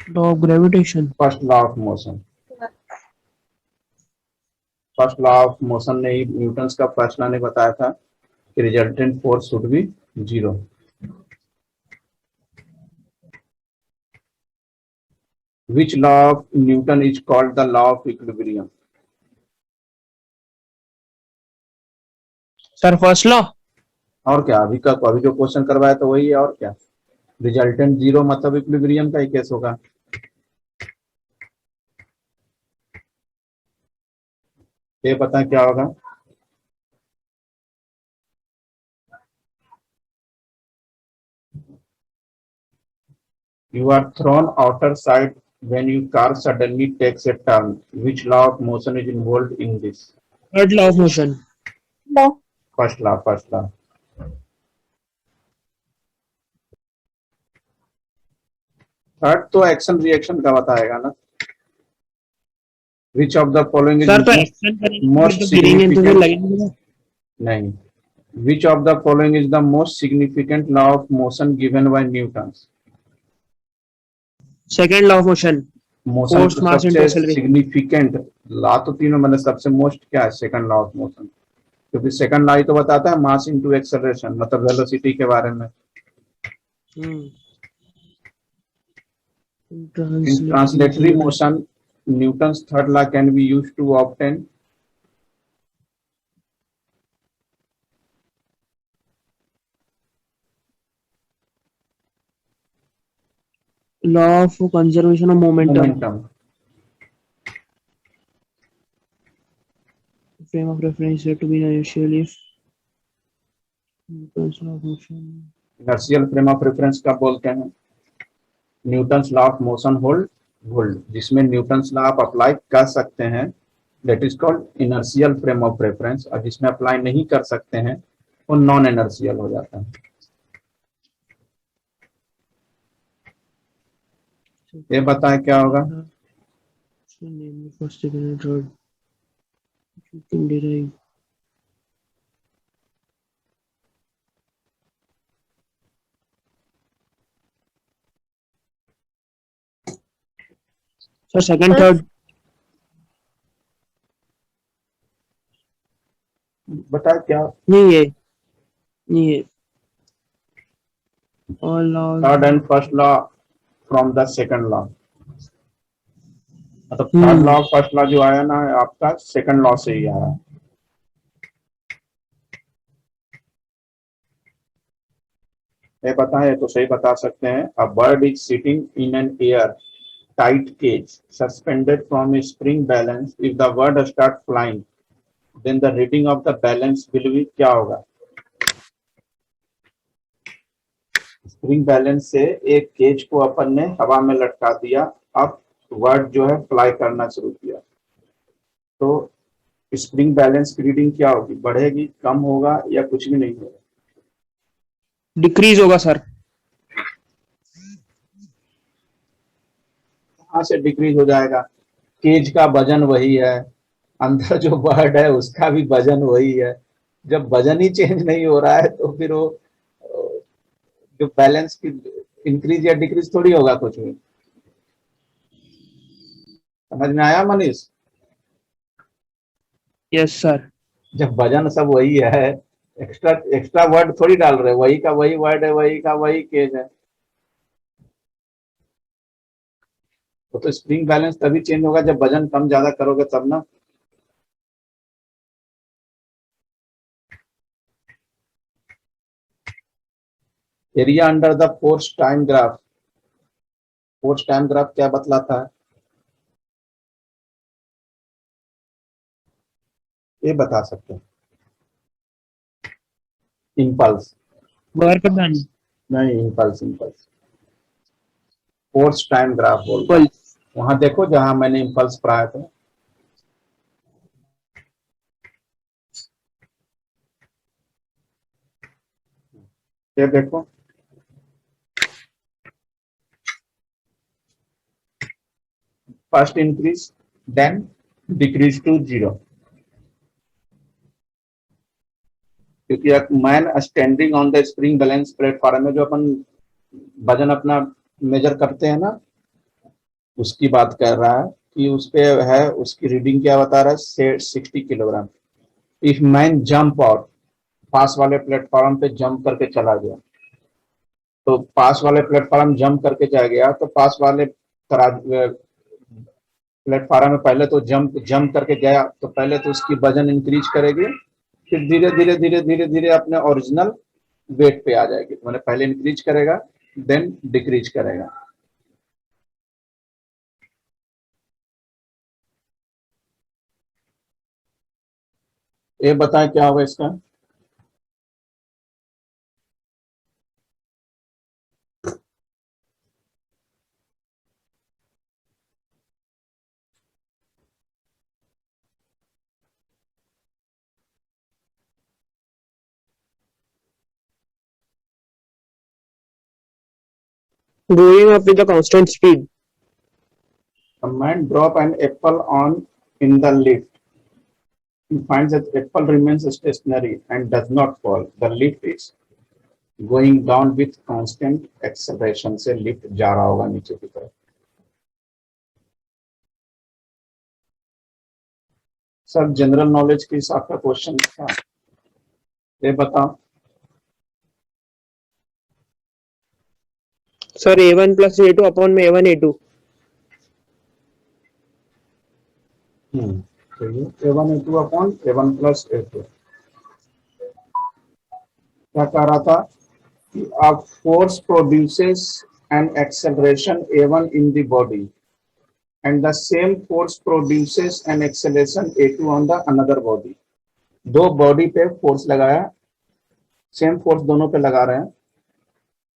Law of gravitation. First law of motion. First law of motion ने ही, Newton's का first law ने बताया था कि resultant force should be zero. Which law of Newton is called the law of equilibrium? Sir first law. और क्या, अभी जो क्वेश्चन करवाया तो वही है, और क्या। रिजल्टेंट जीरो मतलब इक्विलिब्रियम का ही केस होगा। ये पता क्या होगा? You are thrown outer side when your car suddenly takes a turn. Which law of motion is involved in this? Third law of motion. First law, first law. Third तो action reaction का बताएगा ना। Which of the following is sir तो action करेंगे most तो गिरेंगे तो फिर significant? लगेंगे। नहीं। Which of the following is the most significant law of motion given by Newton's? Second law of motion. Motion force तो मास इनटू सबसे एक्सेलरेशन। सिग्निफिकेंट लॉ तो तीनों में सबसे मोस्ट क्या है? सेकंड लॉ ऑफ मोशन, क्योंकि सेकंड लॉ ही तो बताता है मास इनटू एक्सेलरेशन, मतलब वेलोसिटी के बारे में। In translatory motion, Newton's third law can be used to obtain law of conservation of momentum. momentum. Frame of reference said to be inertial if Newton's law of motion। Inertial frame of reference का बोलते हैं Newton's law of motion hold, जिसमें Newton's law आप apply कर सकते हैं, that is called inertial frame of reference. और जिसमें अप्लाई नहीं कर सकते हैं वो नॉन इनर्शियल हो जाता है। ये बताएं क्या होगा? First second third you can derive। Sir second third. बताए क्या? नहीं है all laws। Third and first law from the second law, मतलब थर्ड लॉ फर्स्ट लॉ जो आया ना आपका सेकंड लॉ से ही आया। ये बताएं तो सही बता सकते हैं। A bird is sitting in an air tight cage suspended from a spring balance. If the bird start flying then the reading of the balance will be, क्या होगा? स्प्रिंग बैलेंस से एक केज को अपन ने हवा में लटका दिया, अब वर्ड जो है फ्लाई करना शुरू किया, तो स्प्रिंग बैलेंस की रीडिंग क्या होगी, बढ़ेगी, कम होगा, या कुछ भी नहीं होगा? डिक्रीज होगा सर। कहाँ से डिक्रीज हो जाएगा? केज का वजन वही है, अंदर जो बर्ड है उसका भी वजन वही है। जब वजन ही चेंज नहीं हो रहा है तो फिर वो जो बैलेंस की इंक्रीज या डिक्रीज थोड़ी होगा कुछ भी। समझ में आया मनीष? Yes sir. जब वजन सब वही है, एक्स्ट्रा एक्स्ट्रा वर्ड थोड़ी डाल रहे, वही का वही वर्ड है, वही का वही केज है। तो स्प्रिंग बैलेंस तभी चेंज होगा जब वजन कम ज्यादा करोगे तब ना। Area under the force time graph, force time graph क्या बतलाता है, ये बता सकते हैं? Impulse work done. नहीं, impulse impulse force time graph बोलता है। पल्स। वहां देखो जहां मैंने इम्पल्स पढ़ाया था, ये देखो, first increase then decrease to zero, क्योंकि एक man standing on the spring balance platform में जो अपन वजन अपना मेजर करते हैं ना, उसकी बात कर रहा है कि उस पे है, उसकी रीडिंग क्या बता रहा है, 60 kilogram. If man jump out, पास वाले प्लेटफॉर्म पे जंप करके चला गया, तो पास वाले प्लेटफॉर्म जंप करके जा गया, तो पास वाले प्लेटफॉर्म में पहले तो जंप जंप करके गया, तो पहले तो उसकी वजन इंक्रीज करेगी, फिर धीरे धीरे धीरे धीरे धीरे अपने ओरिजिनल वेट पे आ जाएगी। तो मैंने पहले इंक्रीज करेगा, देन डिक्रीज करेगा। ये बताएं क्या होगा इसका? Going up with a constant speed. A man drop an apple on in the lift. He finds that apple remains stationary and does not fall. The lift is going down with constant acceleration, से lift जा रहा होगा नीचे की तरफ। सब general knowledge के हिसाब का क्वेश्चन था, ये बताओ। Sir A1 plus A2 upon में A1 A2। तो ये A1 A2 upon A1 plus A2 क्या कह रहा था कि a force produces an acceleration A1 in the body and the same force produces an acceleration A2 on the another body। दो body पे फोर्स लगाया, सेम फोर्स दोनों पे लगा रहे हैं,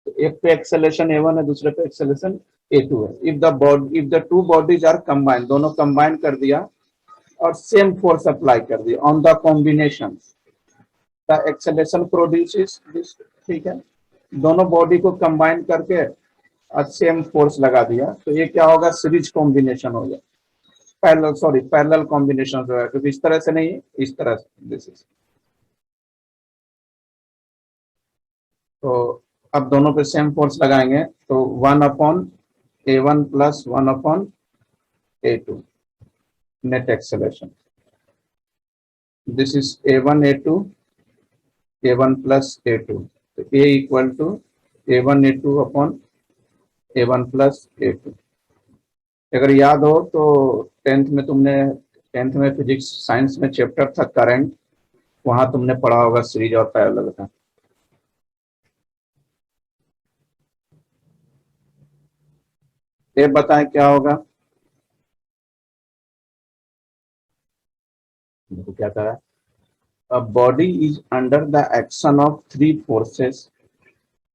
तो एक पे एक्सेलेरेशन A1 है, दूसरे पे एक्सेलेरेशन A2 है। If the two bodies are combined, दोनों कंबाइन कर दिया और सेम फोर्स अप्लाई कर दिया on the combination, the acceleration produces this. ठीक है, दोनों बॉडी को कंबाइन करके और सेम फोर्स लगा दिया, तो ये क्या होगा, सीरीज कॉम्बिनेशन हो गया, पैरेलल कॉम्बिनेशन हो गया, क्योंकि इस तरह से नहीं, इस तरह से, दिस इज। तो अब दोनों पे सेम फोर्स लगाएंगे, तो 1 upon A1 plus 1 upon A2 net acceleration, this is A1 A2 A1 plus A2, तो A equal to A1 A2 upon A1 plus A2। अगर याद हो तो टेंथ में फिजिक्स साइंस में चैप्टर था करंट, वहां तुमने पढ़ा होगा सीरीज और पैरेलल का। ये बताएं क्या होगा, देखो क्या कह रहा है, a body is under the action of three forces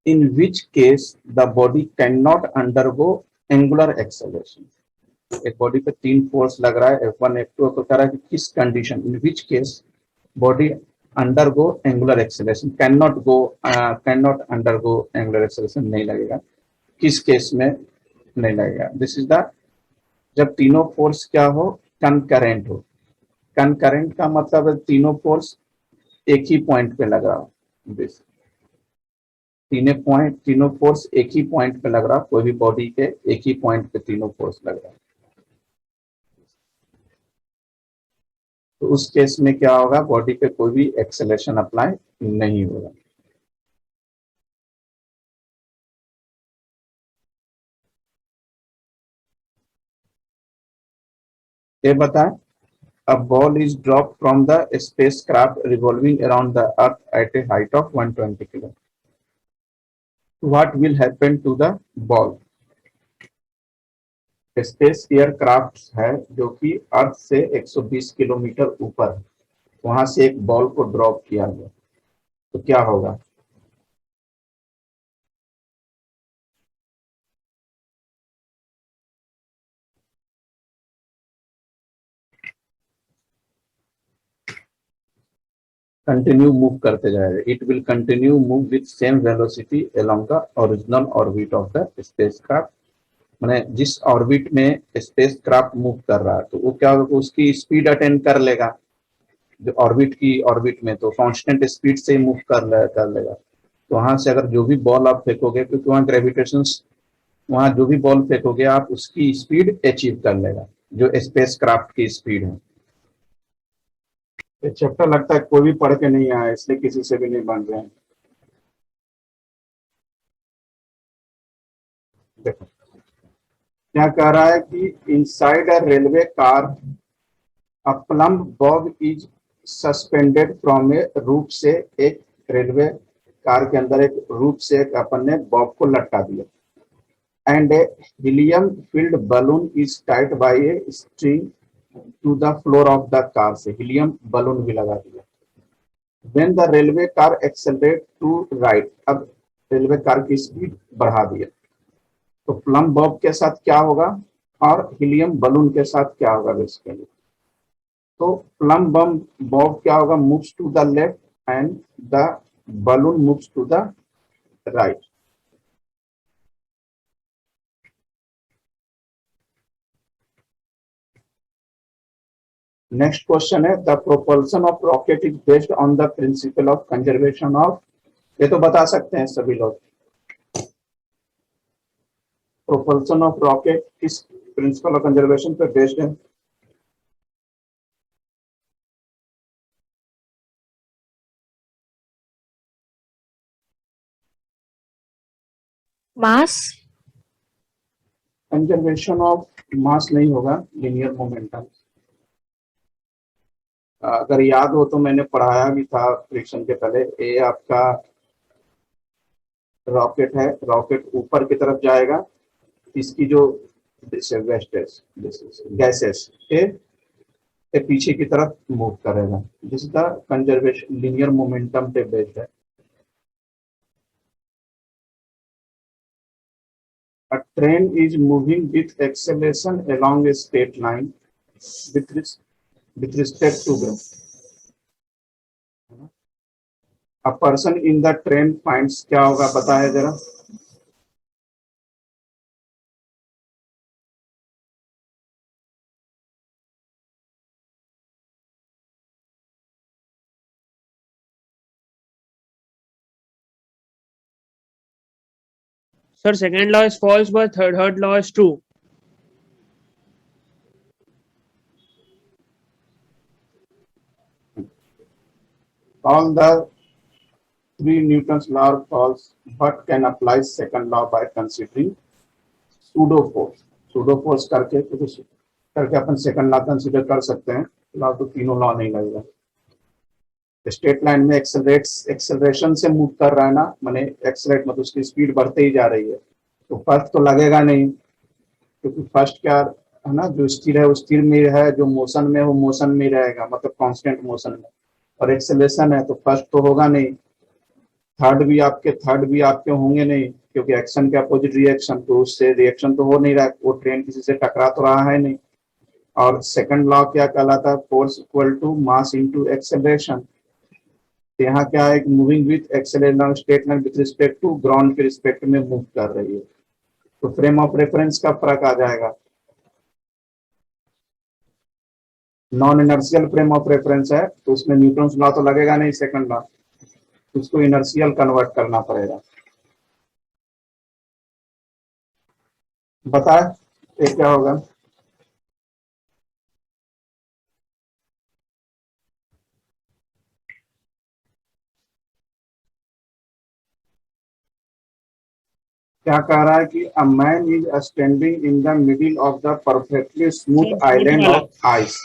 in which case the body cannot undergo angular acceleration। एक बॉडी पे 3 फोर्स लग रहा है F1 F2, तो कह रहा है कि किस condition, in which case body undergo angular acceleration, can not undergo angular acceleration, नहीं लगेगा, किस केस में नहीं लगेगा। दिस इज द, जब तीनों फोर्स क्या हो, कंकरेंट हो। कंकरेंट का मतलब है तीनों फोर्स एक ही पॉइंट पे लग रहा हो। तीनों फोर्स एक ही पॉइंट पे लग रहा, कोई भी बॉडी के एक ही पॉइंट पे तीनों फोर्स लग रहा है, तो उस केस में क्या होगा, बॉडी पे कोई भी एक्सेलरेशन अप्लाई नहीं होगा। ये बताएं, a ball is dropped from the spacecraft revolving around the earth at a height of 120 km. What will happen to the ball? Space aircraft है जो कि अर्थ से 120 किलोमीटर ऊपर, वहां से एक बॉल को ड्रॉप किया गया, तो क्या होगा? कंटिन्यू मूव करते जाएगा, it will continue move with same velocity along the original orbit of the spacecraft. माने जिस ऑर्बिट में स्पेसक्राफ्ट मूव कर रहा है, तो वो क्या होगा, उसकी स्पीड अटेन कर लेगा, जो ऑर्बिट में तो कांस्टेंट स्पीड से मूव कर लेगा। तो वहां से अगर जो भी बॉल आप फेंकोगे, क्योंकि वहां ग्रेविटेशन, वहां जो भी बॉल फेंकोगे आप, उसकी स्पीड अचीव कर लेगा, जो स्पेसक्राफ्ट की स्पीड है। ये चैप्टर लगता है कोई भी पढ़ के नहीं आया, इसलिए किसी से भी नहीं बन रहे हैं। देखो क्या कह रहा है कि inside a railway car a plumb bob is suspended from a roof से, एक रेलवे कार के अंदर एक रूप से एक अपन ने बॉब को लटका दिया। And a helium filled balloon is tied by a string to the floor of the car, से हीलियम बलून भी लगा दिया। When the railway car accelerate to right, अब रेलवे कार की स्पीड बढ़ा दिया, तो प्लम बॉब के साथ क्या होगा और हीलियम बलून के साथ क्या होगा बेसिकली। तो प्लम बम बॉब क्या होगा, moves to the left and the balloon moves to the right. Next question है, the propulsion of rocket is based on the principle of conservation of, ये तो बता सकते हैं सभी लोग, प्रोपल्सन ऑफ रॉकेट किस प्रिंसिपल ऑफ कंजर्वेशन पे बेस्ड है? मास। कंजर्वेशन ऑफ मास नहीं होगा, लीनियर मोमेंटम। अगर याद हो तो मैंने पढ़ाया भी था फ्रिक्शन के पहले। ये आपका रॉकेट है, रॉकेट ऊपर की तरफ जाएगा, इसकी जो वेस्टेज गैसेस के पीछे की तरफ मूव करेगा, जिसका कंजर्वेशन लीनियर मोमेंटम पे बेस्ड है। A train is moving with acceleration along a straight line with respect to the, a person in the train finds, क्या होगा बताया जरा? Sir, second law is false, but third law is true. All the 3 Newton's law are false, but can apply second law by considering pseudo force। pseudo force करके अपन second law consider कर सकते हैं, law तो तीनों law नहीं लगेगा। Straight line में acceleration से मूव कर रहा है ना, माने एक्सेलरेट मतलब उसकी स्पीड बढ़ते ही जा रही है, तो फर्स्ट तो लगेगा नहीं, क्योंकि फर्स्ट क्या है ना, जो स्थिर है वो स्थिर में है, जो मोशन में वो मोशन में रहेगा, मतलब कांस्टेंट मोशन में। और एक्सेलरेशन है तो फर्स्ट तो होगा नहीं, थर्ड भी आपके होंगे नहीं, क्योंकि एक्शन के अपोजिट रिएक्शन, तो उससे रिएक्शन तो हो नहीं रहा है, वो ट्रेन किसी से टकरा तो रहा है नहीं। और सेकंड लॉ क्या कहलाता है, force equal to mass into acceleration. तो यहाँ क्या है, moving with acceleration statement with respect to ground के रिस्पेक्ट में मूव कर रही है, तो फ्रेम ऑफ रेफरेंस का फर्क आ जाएगा। Non inertial frame of reference है तो उसमें न्यूटन्स लॉ तो लगेगा नहीं, सेकंड लॉ, उसको इनर्शियल कन्वर्ट करना पड़ेगा। बताए ये क्या होगा। क्या कह रहा है कि a man is standing in the middle of the perfectly smooth island of ice,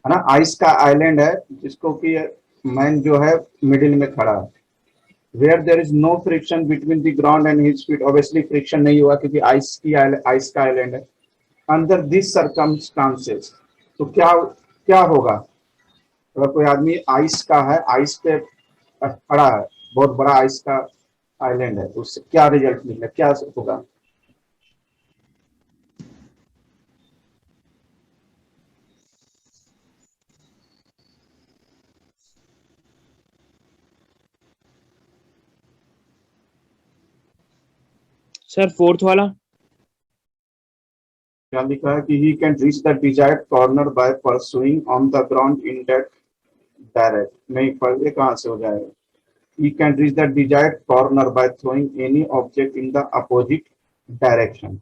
है ना, आइस का आइलैंड है जिसको कि मैन जो है मिडिल में खड़ा है। Where there is no friction between the ground and his feet, obviously friction नहीं हुआ क्योंकि आइस का आइलैंड है। अंडर दिस सर्कमस्टांसेस, तो क्या क्या होगा अगर कोई आदमी आइस का है, आइस पे खड़ा है, बहुत बड़ा आइस का आइलैंड है, तो उससे क्या रिजल्ट मिलेगा, क्या होगा। सर फोर्थ वाला। क्या लिखा है कि he can reach the desired corner bye pursuing on the ground in that direct, नहीं पर ये कहाँ से हो जाएगा। he can reach the desired corner by throwing any object in the opposite direction,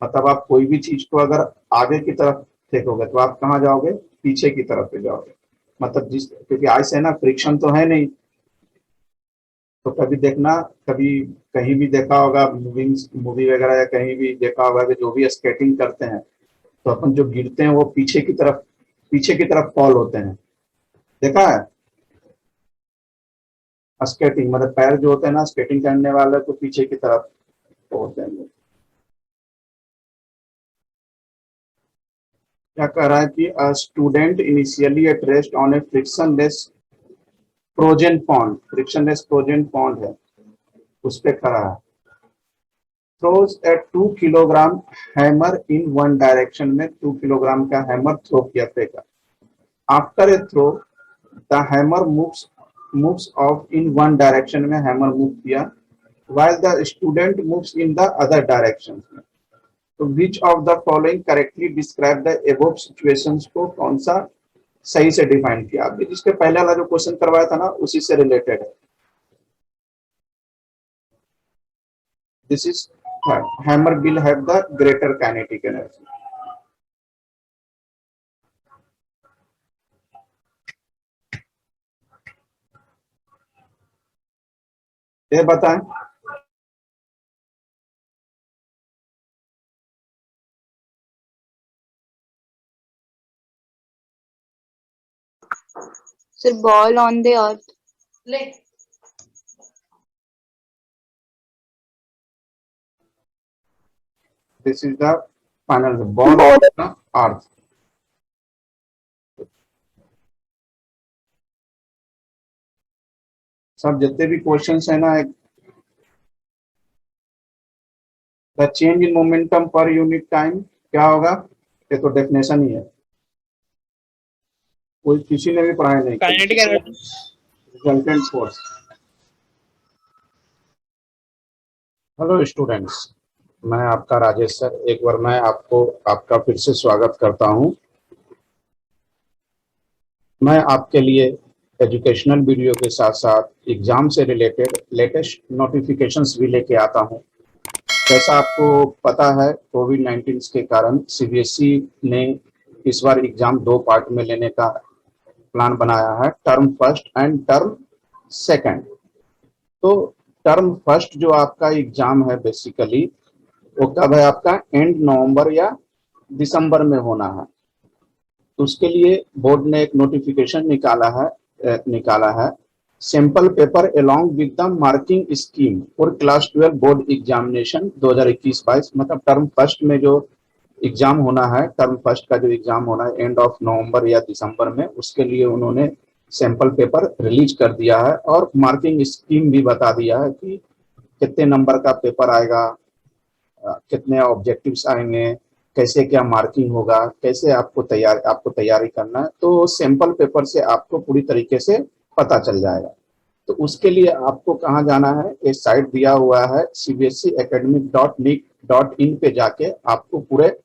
मतलब आप कोई भी चीज को अगर आगे की तरफ फेंकोगे तो आप कहाँ जाओगे, पीछे की तरफ पे जाओगे। मतलब जिस, क्योंकि आइस है ना, फ्रिक्शन तो है नहीं, तो कभी देखना, कभी कहीं भी देखा होगा मूवी वगैरह या कहीं भी देखा होगा कि जो भी स्केटिंग करते हैं तो अपन जो गिरते हैं वो पीछे की तरफ फॉल होते हैं, देखा है। स्केटिंग मतलब पैर जो होते हैं ना, स्केटिंग करने वाले तो पीछे की तरफ होते हैं। क्या कह रहा है कि a student initially at rest on a frictionless frozen pond है, उस पे खड़ा है। Throws a 2 kilogram hammer in one direction में 2 किलोग्राम का हैमर थ्रो किया फेंका। After a throw the hammer moves off in one direction में हैमर मूव किया, while the student moves in the other direction। तो which of the following correctly describe the above situations को कौन सा सही से डिफाइन किया। अभी जिसके पहले वाला जो क्वेश्चन करवाया था ना उसी से रिलेटेड है। This is hammer will have the greater kinetic energy. ये बताएं। Sir, ball on the earth. This is the final ball of the earth। सब जितने भी क्वेश्चंस है ना, the change in momentum per unit time क्या होगा, ये तो डेफिनेशन ही है, कोई किसी ने भी पढ़ाया नहीं। Kinetic energy. Resultant force. Hello students, मैं आपका राजेश सर, एक बार मैं आपका फिर से स्वागत करता हूं। मैं आपके लिए एजुकेशनल वीडियो के साथ साथ एग्जाम से रिलेटेड लेटेस्ट नोटिफिकेशंस भी लेके आता हूं। जैसा आपको पता है, कोविड-19 के कारण सीबीएसई ने इस बार एग्जाम 2 पार्ट में लेने का प्लान बनाया है, term first and term second. तो टर्म फर्स्ट जो आपका एग्जाम है बेसिकली वो कब है, आपका एंड नवंबर या दिसंबर में होना है। तो उसके लिए बोर्ड ने एक नोटिफिकेशन निकाला है sample paper along with the marking scheme for class 12 board examination 2021-22। मतलब टर्म फर्स्ट में जो एग्जाम होना है, टर्म फर्स्ट का जो एग्जाम होना है एंड ऑफ नवंबर या दिसंबर में, उसके लिए उन्होंने सैंपल पेपर रिलीज कर दिया है और मार्किंग स्कीम भी बता दिया है कि कितने नंबर का पेपर आएगा, कितने ऑब्जेक्टिव्स आएंगे, कैसे क्या मार्किंग होगा, कैसे आपको तैयारी करना है, तो सैंपल पेपर से आपको पूरी तरीके से पता चल जाएगा। तो उसके लिए आपको कहाँ जाना है, ये साइट दिया हुआ है cbseacademic.nic.in पे जाके आपको पूरे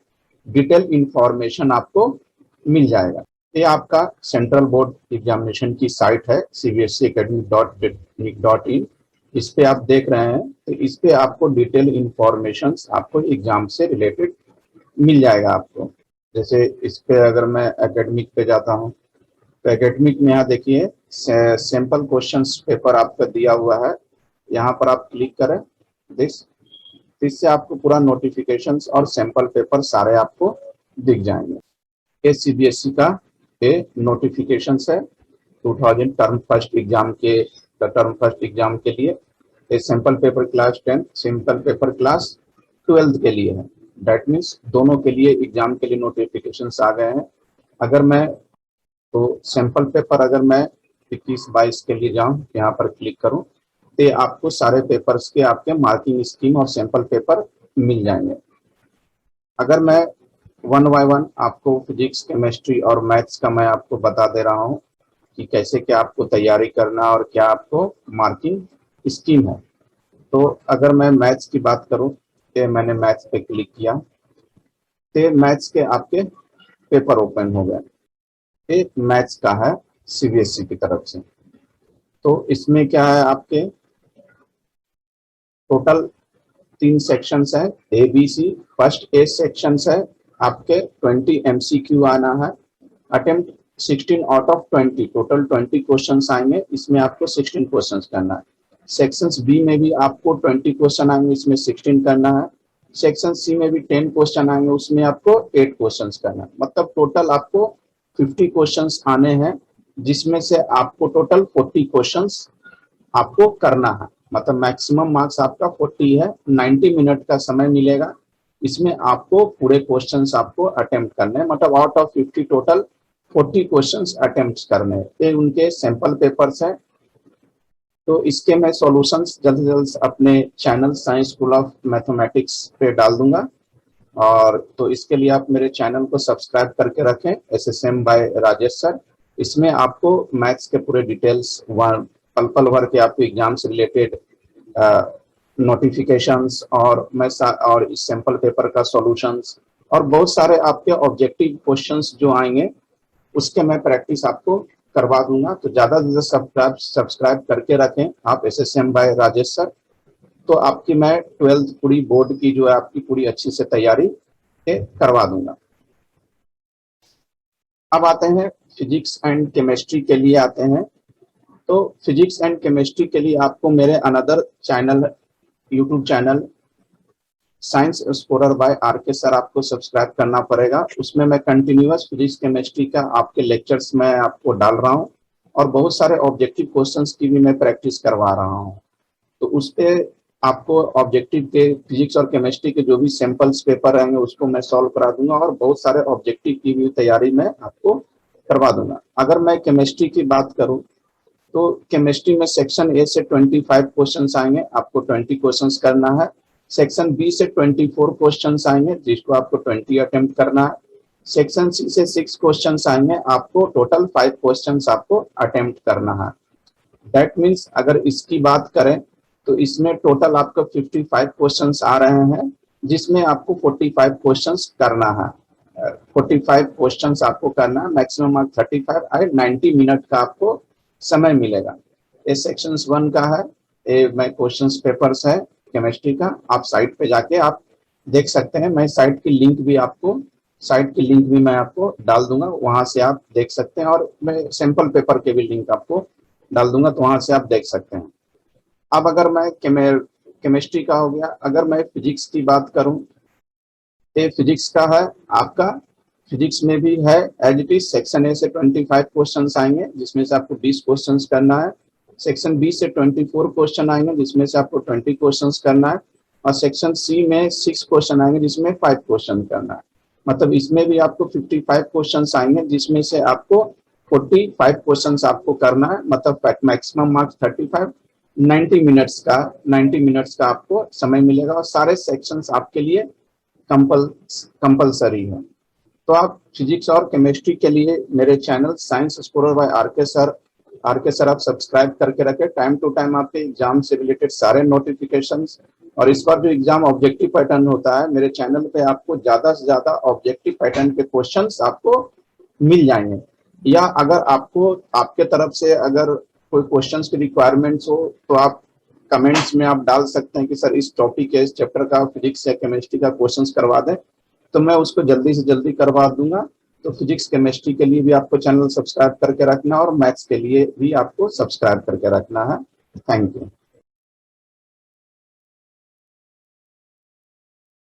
डिटेल इंफॉर्मेशन आपको मिल जाएगा। ये आपका सेंट्रल बोर्ड एग्जामिनेशन की साइट है cbseacademic.nic.in। इस पे आप देख रहे हैं, तो इस पे आपको डिटेल इंफॉर्मेशन आपको एग्जाम से रिलेटेड मिल जाएगा आपको। जैसे इस पे अगर मैं एकेडमिक पे जाता हूँ, तो एकेडमिक में यहाँ देखिए सैंपल क्वेश्चंस पेपर आपका दिया हुआ है, यहाँ पर आप क्लिक करें इससे आपको पूरा नोटिफिकेशंस और सैंपल पेपर सारे आपको दिख जाएंगे। ये सीबीएसई का ये नोटिफिकेशंस है 2000 टर्म फर्स्ट एग्जाम के लिए। ये sample paper class 10, sample paper class 12 के लिए है। दैट मीन्स दोनों के लिए एग्जाम के लिए नोटिफिकेशंस आ गए हैं। अगर मैं तो सैंपल पेपर अगर मैं 21-22 के लिए जाऊं, यहाँ पर क्लिक करूं, तो आपको सारे पेपर्स के आपके मार्किंग स्कीम और सैंपल पेपर मिल जाएंगे। अगर मैं 1 बाय 1 आपको फिजिक्स, केमिस्ट्री और मैथ्स का मैं आपको बता दे रहा हूँ कि कैसे क्या आपको तैयारी करना और क्या आपको मार्किंग स्कीम है। तो अगर मैं मैथ्स की बात करूं, तो मैंने मैथ्स पे क्लिक किया, तो मैथ्स के आपके पेपर ओपन हो गए। ये मैथ्स का है सीबीएसई की तरफ से। तो इसमें क्या है, आपके टोटल 3 सेक्शंस है, A B C. First A sections है आपके 20 एमसीक्यू आना है, attempt 16 out of 20, total 20 questions आएंगे, इसमें आपको 16 क्वेश्चंस करना है। सेक्शंस बी में भी आपको 20 क्वेश्चन आएंगे, इसमें 16 करना है। सेक्शन सी में भी 10 क्वेश्चन आएंगे, उसमें आपको 8 क्वेश्चंस करना है। मतलब टोटल आपको 50 क्वेश्चंस आने हैं, जिसमें से आपको टोटल 40 क्वेश्चंस आपको करना है। मतलब मैक्सिमम मार्क्स आपका 40 है, 90 मिनट का समय मिलेगा। इसमें आपको पूरे क्वेश्चंस आपको अटेम्प्ट करने हैं। मतलब out of 50 total 40 questions attempt करने हैं। ये उनके सैंपल पेपर्स हैं। तो इसके मैं सॉल्यूशंस जल्द से जल्द अपने channel science school of mathematics पे डाल दूंगा। और तो इसके लिए आप मेरे चैनल को सब्सक्राइब करके रखें, एसएसएम बाय राजेश सर। इसमें आपको मैथ्स के पूरे डिटेल्स पल पल भर के आपको एग्जाम से रिलेटेड नोटिफिकेशंस और इस सैंपल पेपर का सॉल्यूशंस और बहुत सारे आपके ऑब्जेक्टिव क्वेश्चंस जो आएंगे उसके मैं प्रैक्टिस आपको करवा दूंगा। तो ज्यादा से ज्यादा सब्सक्राइब करके रखें आप एसएसएम बाय राजेश सर। तो आपकी मैं 12th पूरी बोर्ड की जो है आपकी पूरी अच्छी से तैयारी करवा दूंगा। अब आते हैं फिजिक्स एंड केमिस्ट्री के लिए आते हैं। तो फिजिक्स एंड केमिस्ट्री के लिए आपको मेरे another channel, YouTube channel science explorer bye R K sir आपको सब्सक्राइब करना पड़ेगा। उसमें मैं कंटिन्यूअस फिजिक्स केमिस्ट्री का आपके लेक्चर्स मैं आपको डाल रहा हूँ और बहुत सारे ऑब्जेक्टिव क्वेश्चंस की भी मैं प्रैक्टिस करवा रहा हूँ। तो उस पे आपको ऑब्जेक्टिव के फिजिक्स और केमिस्ट्री के जो भी सैंपल्स पेपर रहेंगे उसको मैं सॉल्व करा दूंगा और बहुत सारे ऑब्जेक्टिव की भी तैयारी मैं आपको करवा दूंगा। अगर मैं केमिस्ट्री की बात करूं तो केमिस्ट्री में सेक्शन ए से 25 क्वेश्चंस आएंगे, आपको 20 क्वेश्चंस करना है। सेक्शन बी से 24 क्वेश्चंस आएंगे जिसको आपको 20 अटेम्प्ट करना है। सेक्शन सी से 6 क्वेश्चंस आएंगे, आपको टोटल 5 क्वेश्चंस आपको अटेम्प्ट करना है। दैट मीन्स अगर इसकी बात करें तो इसमें टोटल आपको 55 क्वेश्चंस आ रहे हैं, जिसमें आपको 45 क्वेश्चंस करना है। 45 क्वेश्चंस आपको करना है, मैक्सिमम मार्क 35 है, 90 मिनट का आपको समय मिलेगा। ये सेक्शन 1 का है, ये मैं क्वेश्चंस पेपर्स है केमिस्ट्री का। आप साइट पे जाके आप देख सकते हैं, मैं साइट की लिंक भी मैं आपको डाल दूंगा, वहां से आप देख सकते हैं। और मैं सैंपल पेपर के भी लिंक आपको डाल दूंगा, तो वहां से आप देख सकते हैं। अब अगर मैं केमिस्ट्री का हो गया, अगर मैं फिजिक्स की बात करूं, ये फिजिक्स का है आपका। फिजिक्स में भी है as it is, section A से 25 क्वेश्चंस आएंगे जिसमें से आपको 20 क्वेश्चंस करना है। सेक्शन बी से 24 क्वेश्चन आएंगे जिसमें से आपको 20 क्वेश्चंस करना है। और सेक्शन सी में 6 क्वेश्चन आएंगे जिसमें 5 क्वेश्चन करना है। मतलब इसमें भी आपको 55 क्वेश्चंस आएंगे जिसमें से आपको 45 क्वेश्चंस आपको करना है। मतलब मैक्सिमम मार्क्स 35, 90 मिनट्स का आपको समय मिलेगा और सारे सेक्शंस आपके लिए कंपलसरी है। तो आप फिजिक्स और केमिस्ट्री के लिए मेरे channel science explorer by R K sir आप सब्सक्राइब करके रखें। टाइम टू टाइम आपके एग्जाम से रिलेटेड सारे नोटिफिकेशंस, और इस बार जो एग्जाम ऑब्जेक्टिव पैटर्न होता है मेरे चैनल पे आपको ज्यादा से ज्यादा ऑब्जेक्टिव पैटर्न के क्वेश्चंस आपको मिल जाएंगे। या अगर आपको आपके तरफ से अगर कोई क्वेश्चंस की रिक्वायरमेंट्स हो तो आप कमेंट्स में आप डाल सकते हैं कि सर इस टॉपिक के इस चैप्टर का फिजिक्स या केमिस्ट्री का क्वेश्चंस करवा दें, तो मैं उसको जल्दी से जल्दी करवा दूंगा। तो फिजिक्स केमिस्ट्री के लिए भी आपको चैनल सब्सक्राइब करके रखना और मैथ्स के लिए भी आपको सब्सक्राइब करके रखना है। Thank you.